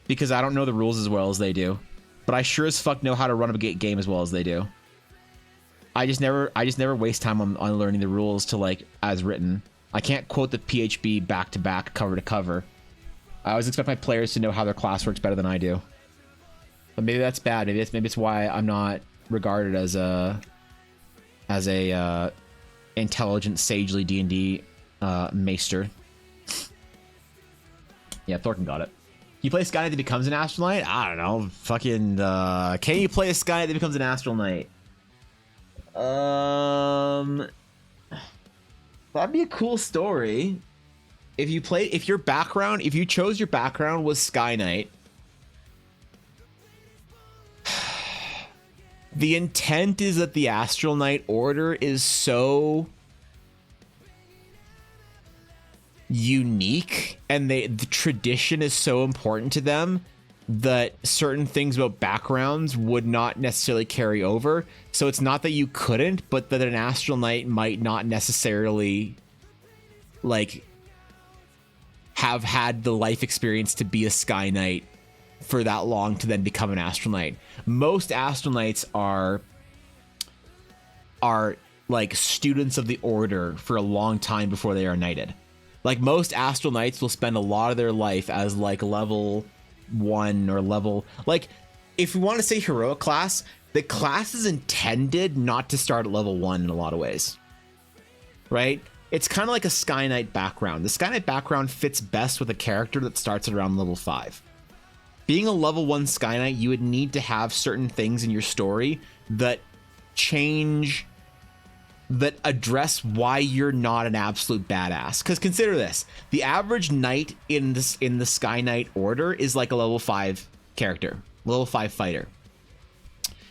because I don't know the rules as well as they do, but I sure as fuck know how to run a game as well as they do. I just never waste time on learning the rules to like as written. I can't quote the PHB back to back, cover to cover. I always expect my players to know how their class works better than I do. But maybe that's bad. Maybe it's why I'm not regarded as a intelligent, sagely D&D maester. Yeah, Thorkin got it. You play a Sky Knight that becomes an Astral Knight? I don't know. Fucking can you play a Sky Knight that becomes an Astral Knight? That'd be a cool story. If you chose your background was Sky Knight, the intent is that the Astral Knight Order is so unique and the tradition is so important to them that certain things about backgrounds would not necessarily carry over. So it's not that you couldn't, but that an Astral Knight might not necessarily like have had the life experience to be a Sky Knight for that long to then become an Astral Knight. Most Astral Knights are like students of the Order for a long time before they are knighted. Like most Astral Knights will spend a lot of their life as like level 1 or level, like if we want to say heroic class, the class is intended not to start at level 1 in a lot of ways, right? It's kind of like a Sky Knight background. The Sky Knight background fits best with a character that starts at around level 5. Being a level 1 Sky Knight, you would need to have certain things in your story that address why you're not an absolute badass. Because consider this, the average knight in the Sky Knight Order is like a level 5 character, level 5 fighter.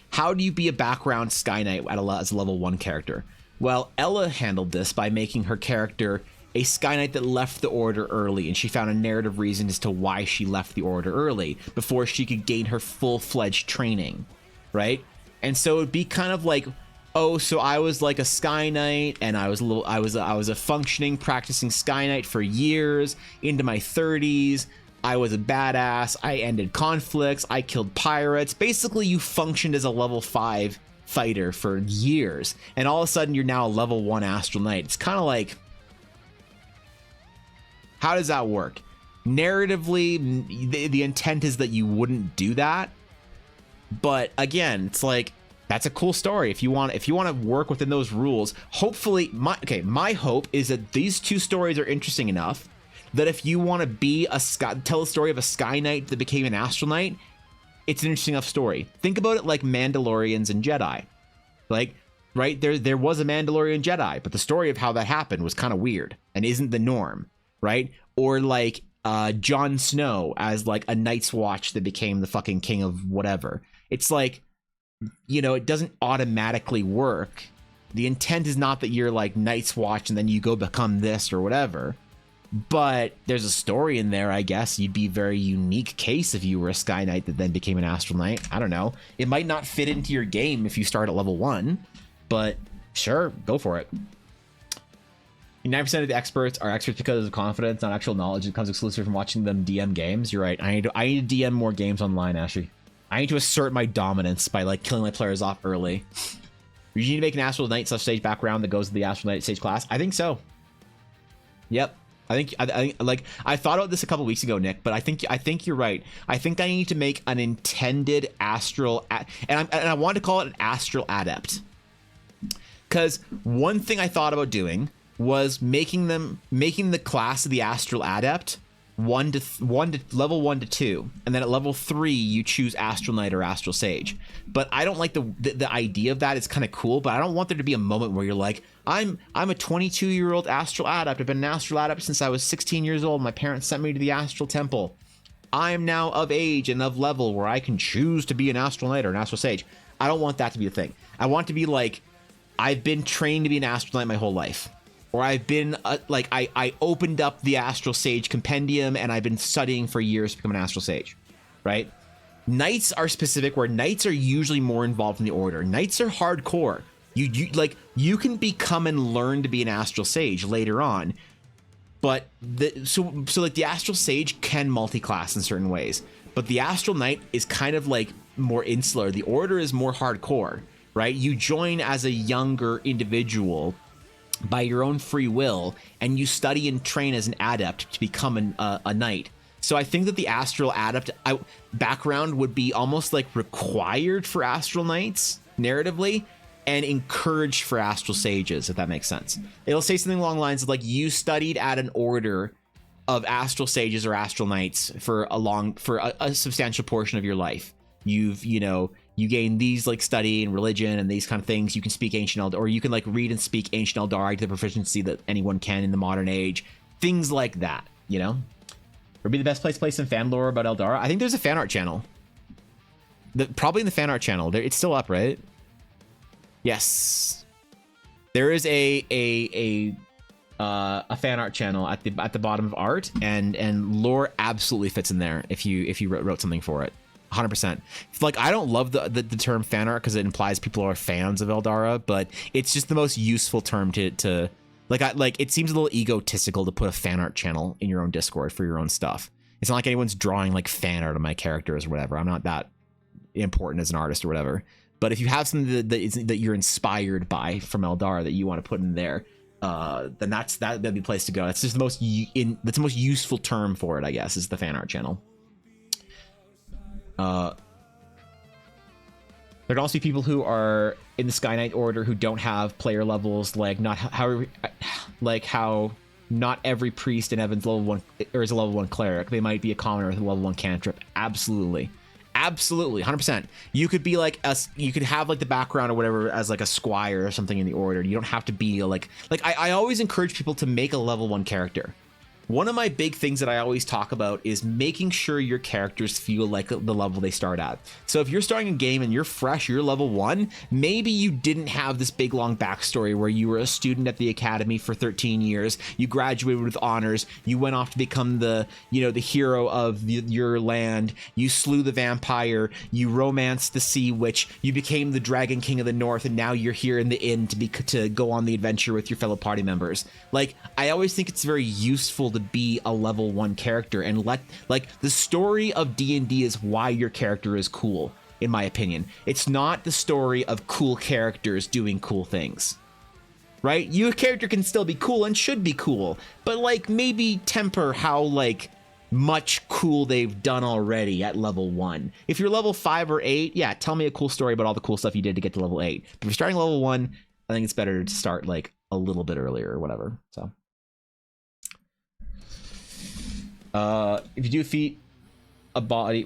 How do you be a background Sky Knight as a level 1 character? Well, Ella handled this by making her character a Sky Knight that left the Order early, and she found a narrative reason as to why she left the Order early before she could gain her full-fledged training, right? And so it'd be kind of like, oh, so I was like a Sky Knight, and I was a functioning, practicing Sky Knight for years into my 30s. I was a badass. I ended conflicts. I killed pirates. Basically, you functioned as a level 5 fighter for years, and all of a sudden, you're now a level 1 Astral Knight. It's kind of like, how does that work? narratively, the intent is that you wouldn't do that. But again, it's like, that's a cool story. If you want to work within those rules, hopefully, my hope is that these two stories are interesting enough that if you want to tell a story of a Sky Knight that became an Astral Knight, it's an interesting enough story. Think about it like Mandalorians and Jedi. Like, right, there was a Mandalorian Jedi, but the story of how that happened was kind of weird and isn't the norm, right? Or like Jon Snow as like a Night's Watch that became the fucking king of whatever. It's like, you know, it doesn't automatically work. The intent is not that you're like Night's Watch and then you go become this or whatever. But there's a story in there, I guess. You'd be a very unique case if you were a Sky Knight that then became an Astral Knight. I don't know. It might not fit into your game if you start at level 1, but sure, go for it. 9% of the experts are experts because of confidence, not actual knowledge. It comes exclusively from watching them DM games. You're right. I need to DM more games online, Ashley. I need to assert my dominance by like killing my players off early. You need to make an Astral Knight stage background that goes to the Astral Knight stage class. I think so. Yep. I thought about this a couple weeks ago, Nick, but I think you're right. I think I need to make an intended astral, and I want to call it an astral adept. Because one thing I thought about doing was making the class of the astral adept level 1 to 2, and then at level 3 you choose Astral Knight or Astral Sage. But I don't like the idea of that. It's kind of cool, but I don't want there to be a moment where you're like, I'm a 22-year-old astral adept. I've been an astral adept since I was 16 years old. My parents sent me to the astral temple. I am now of age and of level where I can choose to be an Astral Knight or an Astral Sage. I don't want that to be a thing. I want to be like, I've been trained to be an Astral Knight my whole life. Or I've been, I opened up the Astral Sage compendium and I've been studying for years to become an Astral Sage, right? Knights are specific, where Knights are usually more involved in the order. Knights are hardcore. You can become and learn to be an Astral Sage later on, but so like the Astral Sage can multi-class in certain ways, but the Astral Knight is kind of like more insular. The order is more hardcore, right? You join as a younger individual by your own free will, and you study and train as an adept to become a knight. So I think that the astral adept background would be almost like required for Astral Knights narratively, and encouraged for Astral Sages, if that makes sense. It'll say something along the lines of like, you studied at an order of Astral Sages or Astral Knights for a substantial portion of your life. You gain these like study and religion and these kind of things. You can speak Ancient Eldar, or you can like read and speak Ancient Eldar to the proficiency that anyone can in the modern age. Things like that, you know? Would be the best place in fan lore about Eldara. I think there's a fan art channel. Probably in the fan art channel. It's still up, right? Yes. There is a fan art channel at the bottom of art, and lore absolutely fits in there if you wrote something for it. 100%. Like, I don't love the term fan art because it implies people are fans of Eldara, but it's just the most useful term to like it seems a little egotistical to put a fan art channel in your own Discord for your own stuff. It's not like anyone's drawing like fan art of my characters or whatever. I'm not that important as an artist or whatever. But if you have something that you're inspired by from Eldara that you want to put in there, then that'd be the place to go. That's just that's the most useful term for it, I guess, is the fan art channel. There'd also be people who are in the Sky Knight order who don't have player levels, like how not every priest in Evan's level 1 or is a level 1 cleric. They might be a commoner with a level 1 cantrip. Absolutely, 100%. You could be like you could have like the background or whatever as like a squire or something in the order. You don't have to be like I always encourage people to make a level 1 character. One of my big things that I always talk about is making sure your characters feel like the level they start at. So if you're starting a game and you're fresh, you're level 1, maybe you didn't have this big long backstory where you were a student at the academy for 13 years, you graduated with honors, you went off to become the hero of your land, you slew the vampire, you romanced the sea witch, you became the dragon king of the north, and now you're here in the inn to go on the adventure with your fellow party members. Like, I always think it's very useful to be a level 1 character, and the story of D&D is why your character is cool, in my opinion. It's not the story of cool characters doing cool things, right? Your character can still be cool and should be cool, but like maybe temper how like much cool they've done already at level 1. If you're level 5 or 8, yeah, tell me a cool story about all the cool stuff you did to get to level 8. But if you're starting level 1, I think it's better to start like a little bit earlier or whatever. So if you do defeat a body,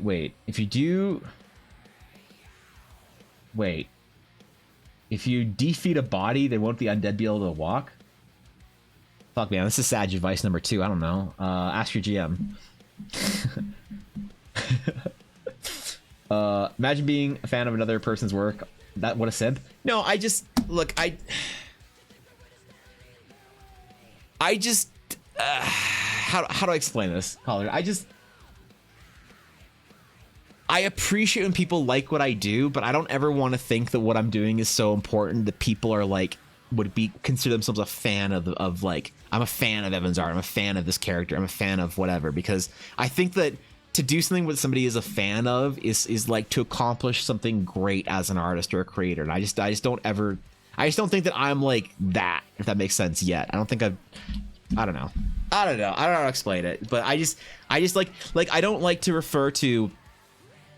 if you defeat a body, then won't the undead be able to walk? Fuck, man, this is Sag advice number 2. I don't know. Ask your GM. Imagine being a fan of another person's work. That what a simp. No, I just look. I just how do I explain this, Caller? I appreciate when people like what I do, but I don't ever want to think that what I'm doing is so important that people are like would be consider themselves a fan of like, I'm a fan of Evan's art, I'm a fan of this character, I'm a fan of whatever, because I think that to do something what somebody is a fan of is like to accomplish something great as an artist or a creator. And I just don't think that I'm like that, if that makes sense yet. I don't know how to explain it, but I just like I don't like to refer to,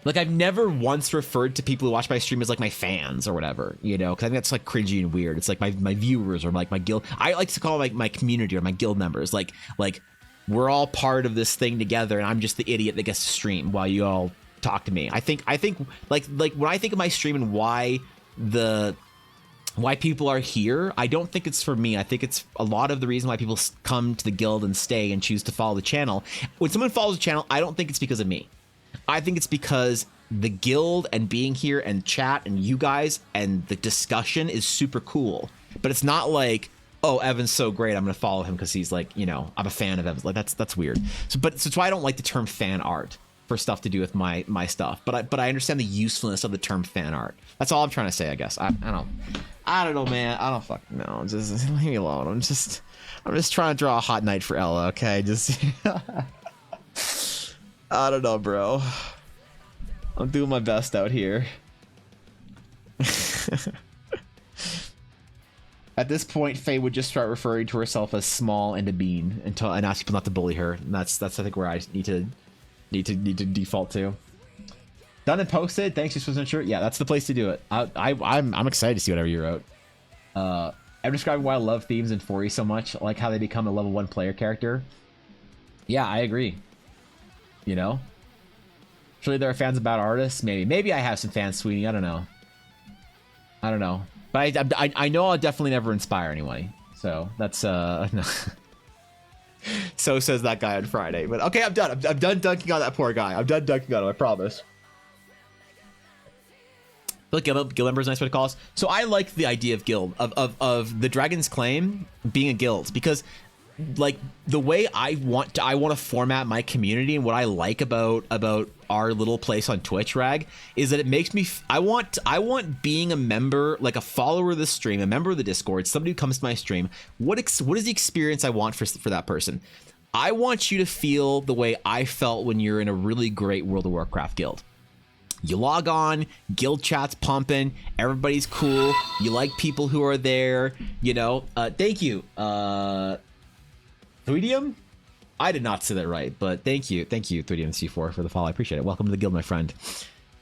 like, I've never once referred to people who watch my stream as like my fans or whatever, you know, because I think that's like cringy and weird. It's like my viewers or like my guild. I like to call like my community or my guild members. Like we're all part of this thing together, and I'm just the idiot that gets to stream while you all talk to me. I think like when I think of my stream and why people are here, I don't think it's for me. I think it's a lot of the reason why people come to the guild and stay and choose to follow the channel. When someone follows the channel, I don't think it's because of me. I think it's because the guild and being here and chat and you guys and the discussion is super cool. But it's not like, oh, Evan's so great, I'm gonna follow him because he's like, you know, I'm a fan of Evan's. Like that's weird. So that's why I don't like the term fan art for stuff to do with my stuff. But I understand the usefulness of the term fan art. That's all I'm trying to say, I guess. I don't know, man. I don't fucking know. Just leave me alone. I'm just trying to draw a hot night for Ella, okay? Just I don't know, bro. I'm doing my best out here. At this point, Faye would just start referring to herself as small and a bean and ask people not to bully her. And that's I think where I need to default to. Done and posted. Thanks, you Swiss shirt. Yeah, that's the place to do it. I'm excited to see whatever you wrote. I'm describing why I love themes in 4E so much, like how they become a level 1 player character. Yeah, I agree. You know, surely there are fans about artists. Maybe I have some fans, Sweeney. I don't know. But I know I'll definitely never inspire anyone. So that's no. So says that guy on Friday. But okay, I'm done. I'm done dunking on that poor guy. I'm done dunking on him. I promise. I feel like guild members, nice way to call us. So I like the idea of guild of the Dragon's Claim being a guild, because like the way I want to format my community, and what I like about our little place on Twitch, Rag, is that it makes me I want being a member, like a follower of the stream, a member of the Discord, somebody who comes to my stream. What is the experience I want for that person? I want you to feel the way I felt when you're in a really great World of Warcraft guild. You log on, guild chat's pumping, everybody's cool, you like people who are there, you know. Thank you, 3DM? I did not say that right, but thank you 3DM C4 for the follow. I appreciate it. Welcome to the guild, my friend.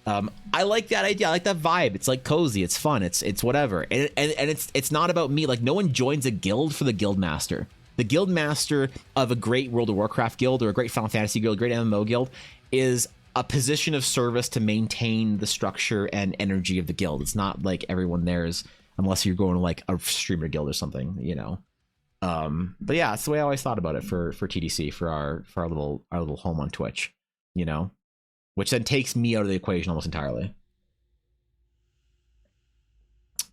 I like that idea. I like that vibe. It's like cozy, it's fun, it's whatever. And it's not about me. Like, no one joins a guild for the guild master. The guild master of a great World of Warcraft guild or a great Final Fantasy guild, a great MMO guild, is a position of service to maintain the structure and energy of the guild. It's not like everyone there is, unless you're going to like a streamer guild or something, you know. But yeah, that's the way I always thought about it for TDC, for our little home on Twitch, you know, which then takes me out of the equation almost entirely.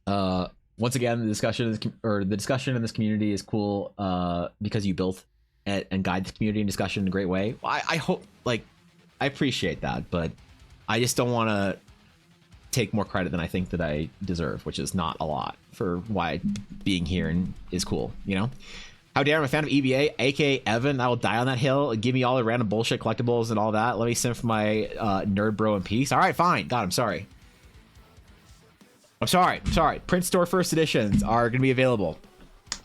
Once again, the discussion in this community is cool, because you built it and guide the community and discussion in a great way. I hope, like, I appreciate that, but I just don't want to take more credit than I think that I deserve, which is not a lot for why being here and is cool, you know? How dare I'm a fan of EBA, aka Evan. I will die on that hill. Give me all the random bullshit collectibles and all that. Let me send for my nerd bro in peace. All right, fine. God, I'm sorry. I'm sorry. Print store first editions are going to be available.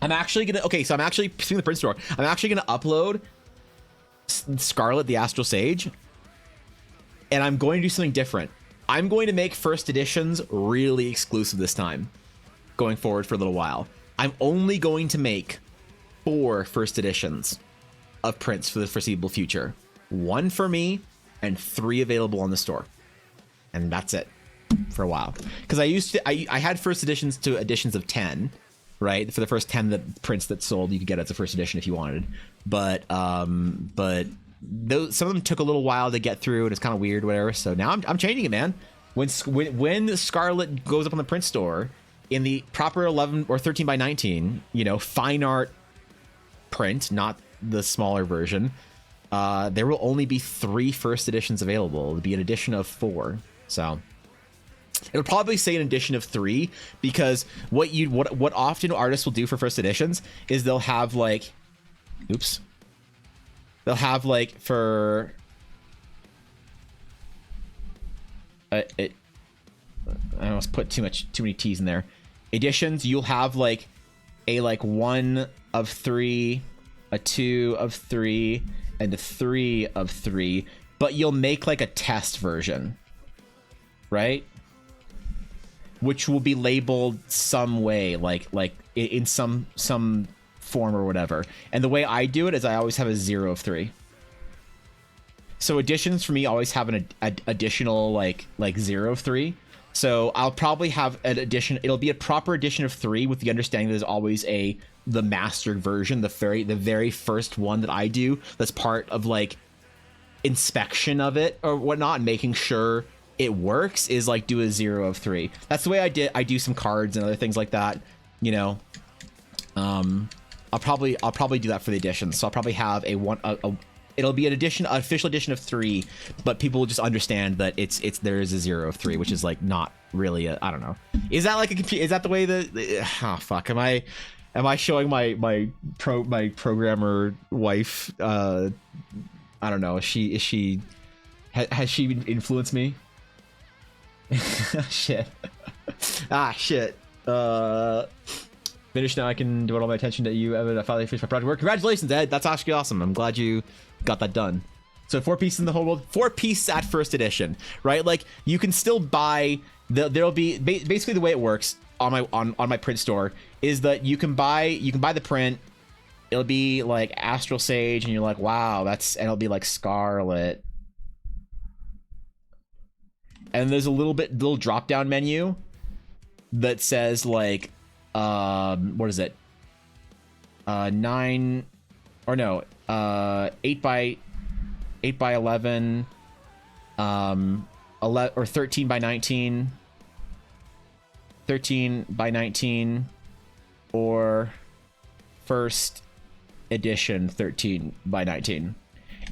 I'm actually going to, okay, so I'm actually, speaking of the print store, I'm actually going to upload Scarlet the Astral Sage, and I'm going to do something different. I'm going to make first editions really exclusive this time, going forward for a little while. I'm only going to make 4 first editions of prints for the foreseeable future. 1 for me and 3 available on the store. And that's it for a while. Because I had first editions to editions of 10, right? For the first 10 prints that sold, you could get it as a first edition if you wanted. But those, some of them took a little while to get through, and it's kind of weird, whatever. So now I'm changing it, man. When Scarlet goes up on the print store in the proper 11 or 13 by 19, fine art print, not the smaller version, there will only be 3 first editions available. It'll be an edition of 4. So it'll probably say an edition of 3, because what often artists will do for first editions is they'll have like, they'll have like for I almost put too many T's in there. Editions, you'll have like a 1 of 3, a 2 of 3, and a 3 of 3, but you'll make like a test version, right? Which will be labeled some way, like in some form or whatever. And the way I do it is I always have a 0 of 3. So editions for me always have an additional like 0 of 3. So I'll probably have an edition. It'll be a proper edition of 3 with the understanding that there's always the mastered version, the very first one that I do. That's part of like inspection of it or whatnot, and making sure it works is like do a 0 of 3. That's the way I do some cards and other things like that. I'll probably do that for the editions. So I'll probably have it'll be an official edition of 3, but people will just understand that there is a 0 of 3, which is like not really I don't know. Is that like is that the way oh fuck, am I showing my programmer wife, I don't know, has she influenced me? Shit. Shit. Finished now. I can devote all my attention to you, Evan. I finally finished my project work. Congratulations, Ed. That's actually awesome. I'm glad you got that done. So 4 pieces in the whole world, 4 pieces at first edition, right? Like you can still buy there'll be basically the way it works on my print store is that you can buy the print. It'll be like Astral Sage, and you're like, wow, and it'll be like Scarlet. And there's a little drop down menu that says like what is it? 9 or no, 8 by 11, 11 or 13 by 19, 13 by 19, or first edition 13 by 19.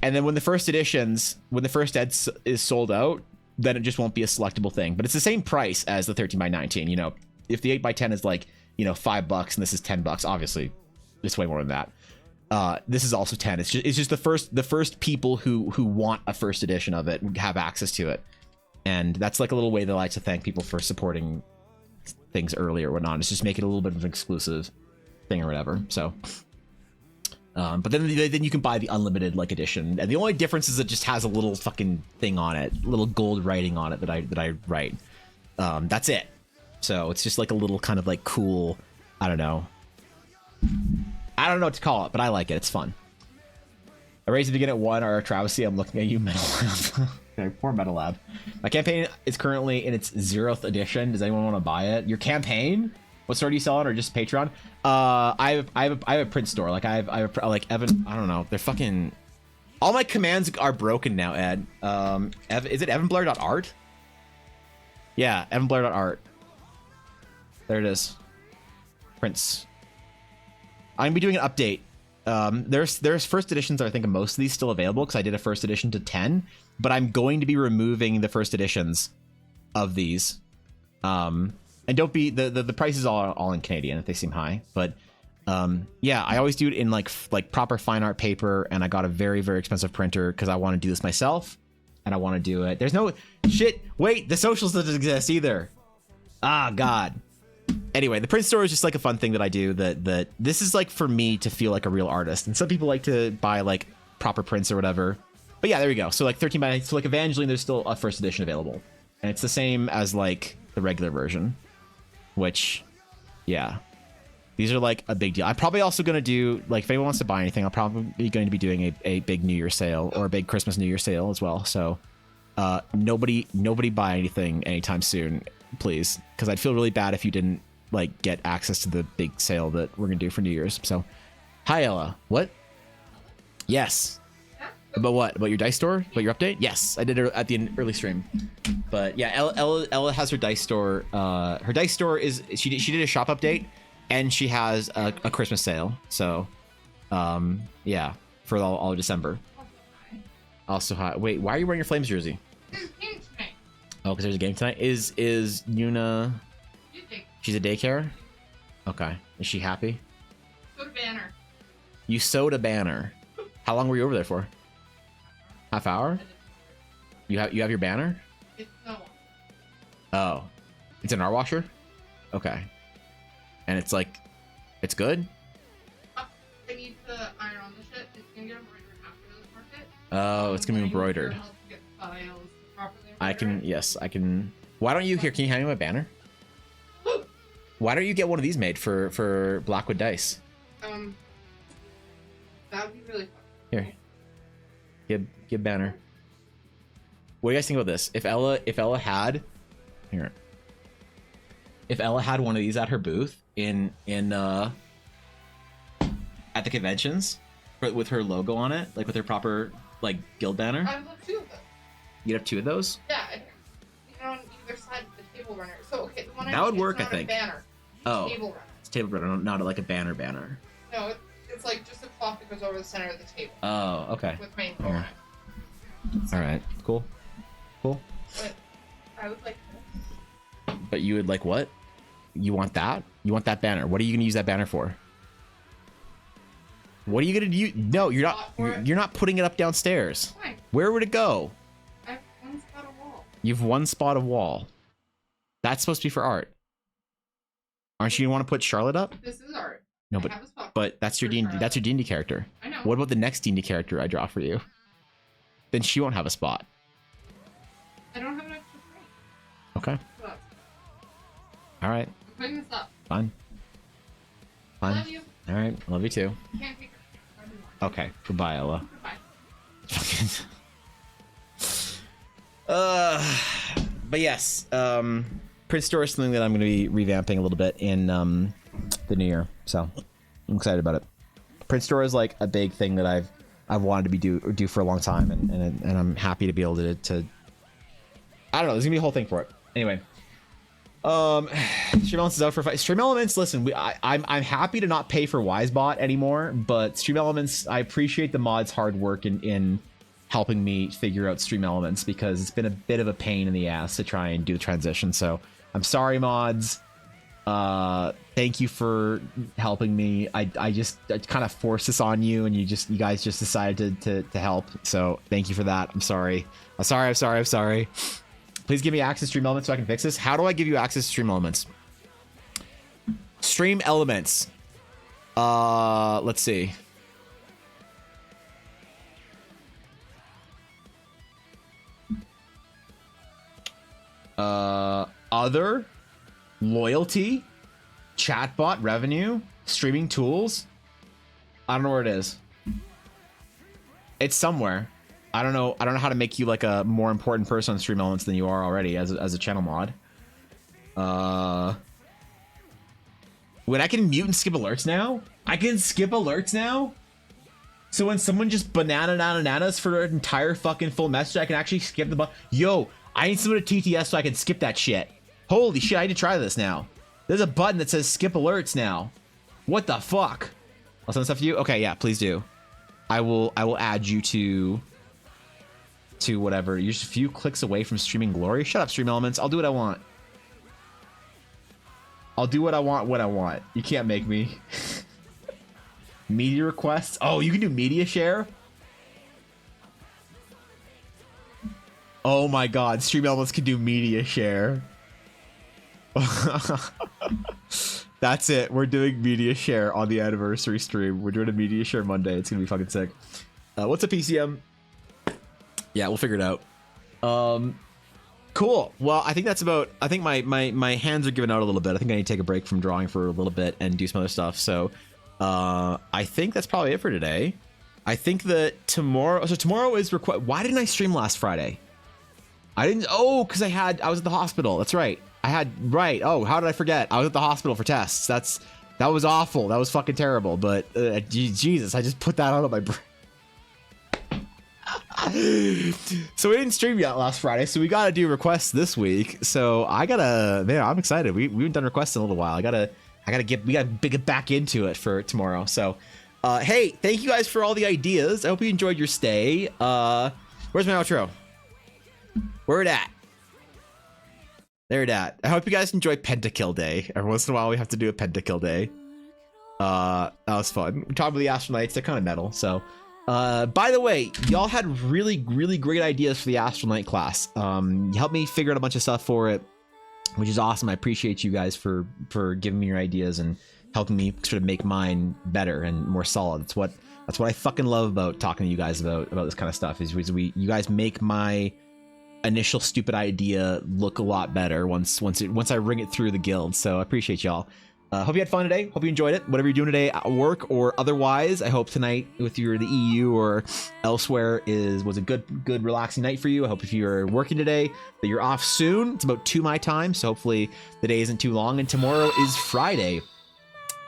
And then when the first ed is sold out, then it just won't be a selectable thing. But it's the same price as the 13 by 19. If the 8 by 10 is like $5 and this is $10, obviously it's way more than that. This is also 10. It's just the first people who want a first edition of it have access to it, and that's like a little way they like to thank people for supporting things early or whatnot. It's just make it a little bit of an exclusive thing or whatever. So but then you can buy the unlimited like edition, and the only difference is it just has a little fucking thing on it, little gold writing on it that I write. That's it. So it's just like a little kind of like cool, I don't know what to call it, but I like it. It's fun. I raised to begin at 1, or travesty. I'm looking at you, Metal Lab. Okay, poor Metal Lab. My campaign is currently in its 0th edition. Does anyone want to buy it? Your campaign? What store do you sell it, or just Patreon? I have a print store. Like I have like Evan. I don't know. They're fucking. All my commands are broken now, Ed. Is it evanblair.art? Yeah, evanblair.art. There it is. Prints. I'm gonna be doing an update. There's first editions, I think, of most of these still available because I did a first edition to 10, but I'm going to be removing the first editions of these. And don't be the price is all in Canadian if they seem high, but yeah, I always do it in like proper fine art paper, and I got a very, very expensive printer because I want to do this myself, and I want to do it. There's no shit. Wait, the socials doesn't exist either. Ah, God. Anyway, the print store is just like a fun thing that I do. That this is like for me to feel like a real artist, and some people like to buy like proper prints or whatever. But yeah, there you go. So like 13 by, so like Evangeline, there's still a first edition available, and it's the same as like the regular version, which, yeah, these are like a big deal. I'm probably also going to do, like, if anyone wants to buy anything, I'm probably going to be doing a big New Year sale or a big Christmas New Year sale as well. So nobody buy anything anytime soon, please, because I'd feel really bad if you didn't like get access to the big sale that we're gonna do for New Year's. So hi Ella. What? Yes. About what? About your dice store? About your update? Yes, I did it at the early stream. But yeah, Ella has her dice store. Her dice store is, she did a shop update, and she has a Christmas sale. So yeah, for all of December. Also, hi. Wait, why are you wearing your Flames jersey? There's a game tonight. Oh, because there's a game tonight. Is Yuna? She's a daycare. Okay. Is she happy? Go to Banner. You sewed a banner. How long were you over there for? Half hour? You have your banner? It's no. Oh, it's an art washer. Okay. And it's like, it's good. I need to iron on the shit. It's gonna get embroidered after this market. Oh, it's gonna be embroidered. Help get the files properly I can, embroidered. yes, I can. Why don't you, here, can you hand me my banner? Why don't you get one of these made for Blackwood Dice? That would be really fun. Here. Give banner. What do you guys think about this? If Ella had here. If Ella had one of these at her booth in at the conventions with her logo on it, like with her proper like guild banner. I would love two of them. You'd have two of those? Yeah, on either side of the table runner. So okay, the one That would work, it's not I think. A banner. Oh. Table runner. It's table runner, not like a banner. No, it's like just a cloth that goes over the center of the table Oh, okay. with main Yeah. on it. All right. Cool. But I would like this. But you would like what? You want that? You want that banner? What are you gonna use that banner for? What are you gonna do? No, you're not. You're not putting it up downstairs. Fine. Where would it go? I have one spot of wall. You have one spot of wall. That's supposed to be for art. Aren't you gonna want to put Charlotte up? This is art. No, I have a spot but that's your for D&D. Charlotte. That's your D&D character. I know. What about the next D&D character I draw for you? Then she won't have a spot. I don't have an extra frame. Okay. So that's- All right. I'm putting this up. Fine. I Fine. love you. All right. Love you too. You can't take it. Okay. Goodbye, Ella. Goodbye. But yes, Print Store is something that I'm going to be revamping a little bit in the new year, so I'm excited about it. Print Store is like a big thing that I've wanted to be do for a long time, and I'm happy to be able to I don't know, there's gonna be a whole thing for it. Anyway, Stream Elements is out for fight. Stream Elements, listen, I'm happy to not pay for Wisebot anymore, but Stream Elements, I appreciate the mod's hard work in helping me figure out Stream Elements, because it's been a bit of a pain in the ass to try and do the transition. So I'm sorry, mods. Thank you for helping me. I kind of forced this on you, and you guys just decided to help. So thank you for that. I'm sorry. I'm sorry. Please give me access to Stream Elements so I can fix this. How do I give you access to Stream Elements? Stream Elements. Let's see. Other, loyalty, chatbot, revenue, streaming tools. I don't know where it is. It's somewhere. I don't know how to make you like a more important person on Stream Elements than you are already as a channel mod. When I can mute and skip alerts now? I can skip alerts now? So when someone just bananas for an entire fucking full message, I can actually skip the button. Yo, I need someone to TTS so I can skip that shit. Holy shit, I need to try this now. There's a button that says skip alerts now. What the fuck? I'll send stuff to you? Okay, yeah, please do. I will add you to whatever. You're just a few clicks away from streaming glory. Shut up, Stream Elements. I'll do what I want. I'll do what I want. You can't make me. Media requests. Oh, you can do media share? Oh my god, Stream Elements can do media share. That's it. We're doing media share on the anniversary stream. We're doing a media share Monday. It's gonna be fucking sick. What's a PCM? Yeah, we'll figure it out. Cool. Well, I think that's about. I think my hands are giving out a little bit. I think I need to take a break from drawing for a little bit and do some other stuff. So, I think that's probably it for today. I think that tomorrow. So tomorrow is Why didn't I stream last Friday? I didn't. Oh, because I was at the hospital. That's right. Oh, how did I forget? I was at the hospital for tests. That was awful. That was fucking terrible. But Jesus, I just put that out of my brain. So we didn't stream yet last Friday, so we gotta do requests this week. So I'm excited. We haven't done requests in a little while. We gotta get back into it for tomorrow. So hey, thank you guys for all the ideas. I hope you enjoyed your stay. Where's my outro? Where it at? There it at. I hope you guys enjoy Pentakill Day. Every once in a while we have to do a Pentakill Day. That was fun. We talked about the Astronites, they're kind of metal, so by the way, y'all had really great ideas for the Astronite class. You helped me figure out a bunch of stuff for it, which is awesome. I appreciate you guys for giving me your ideas and helping me sort of make mine better and more solid. That's what I fucking love about talking to you guys about this kind of stuff is you guys make my initial stupid idea look a lot better once I ring it through the guild. So I appreciate y'all. Hope you had fun today. Hope you enjoyed it. Whatever you're doing today at work or otherwise, I hope tonight with the EU or elsewhere was a good relaxing night for you. I hope if you're working today that you're off soon. It's about 2 my time, so hopefully the day isn't too long. And tomorrow is Friday.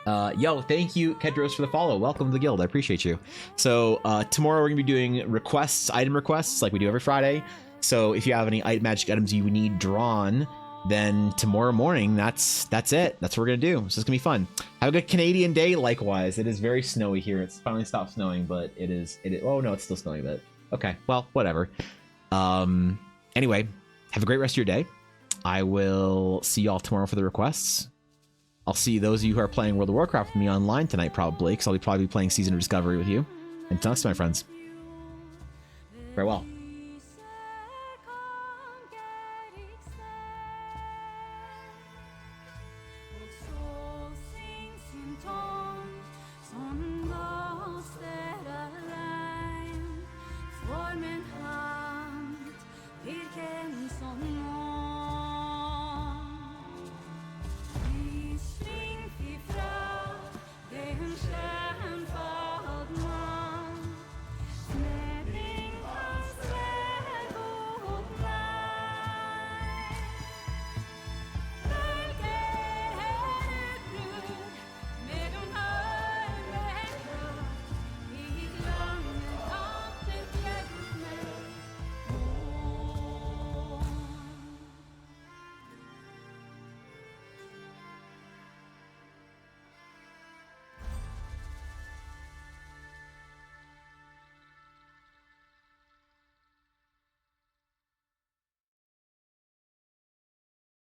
Thank you, Kedros, for the follow. Welcome to the guild. I appreciate you. So tomorrow we're gonna be doing item requests like we do every Friday. So if you have any magic items you need drawn, then tomorrow morning, that's it. That's what we're gonna do. So it's gonna be fun. Have a good Canadian day. Likewise, it is very snowy here. It's finally stopped snowing, but it is. Oh no, it's still snowing. But okay, well, whatever. Anyway, have a great rest of your day. I will see y'all tomorrow for the requests. I'll see those of you who are playing World of Warcraft with me online tonight, probably, because I'll probably be playing Season of Discovery with you. Until next time, my friends. Farewell.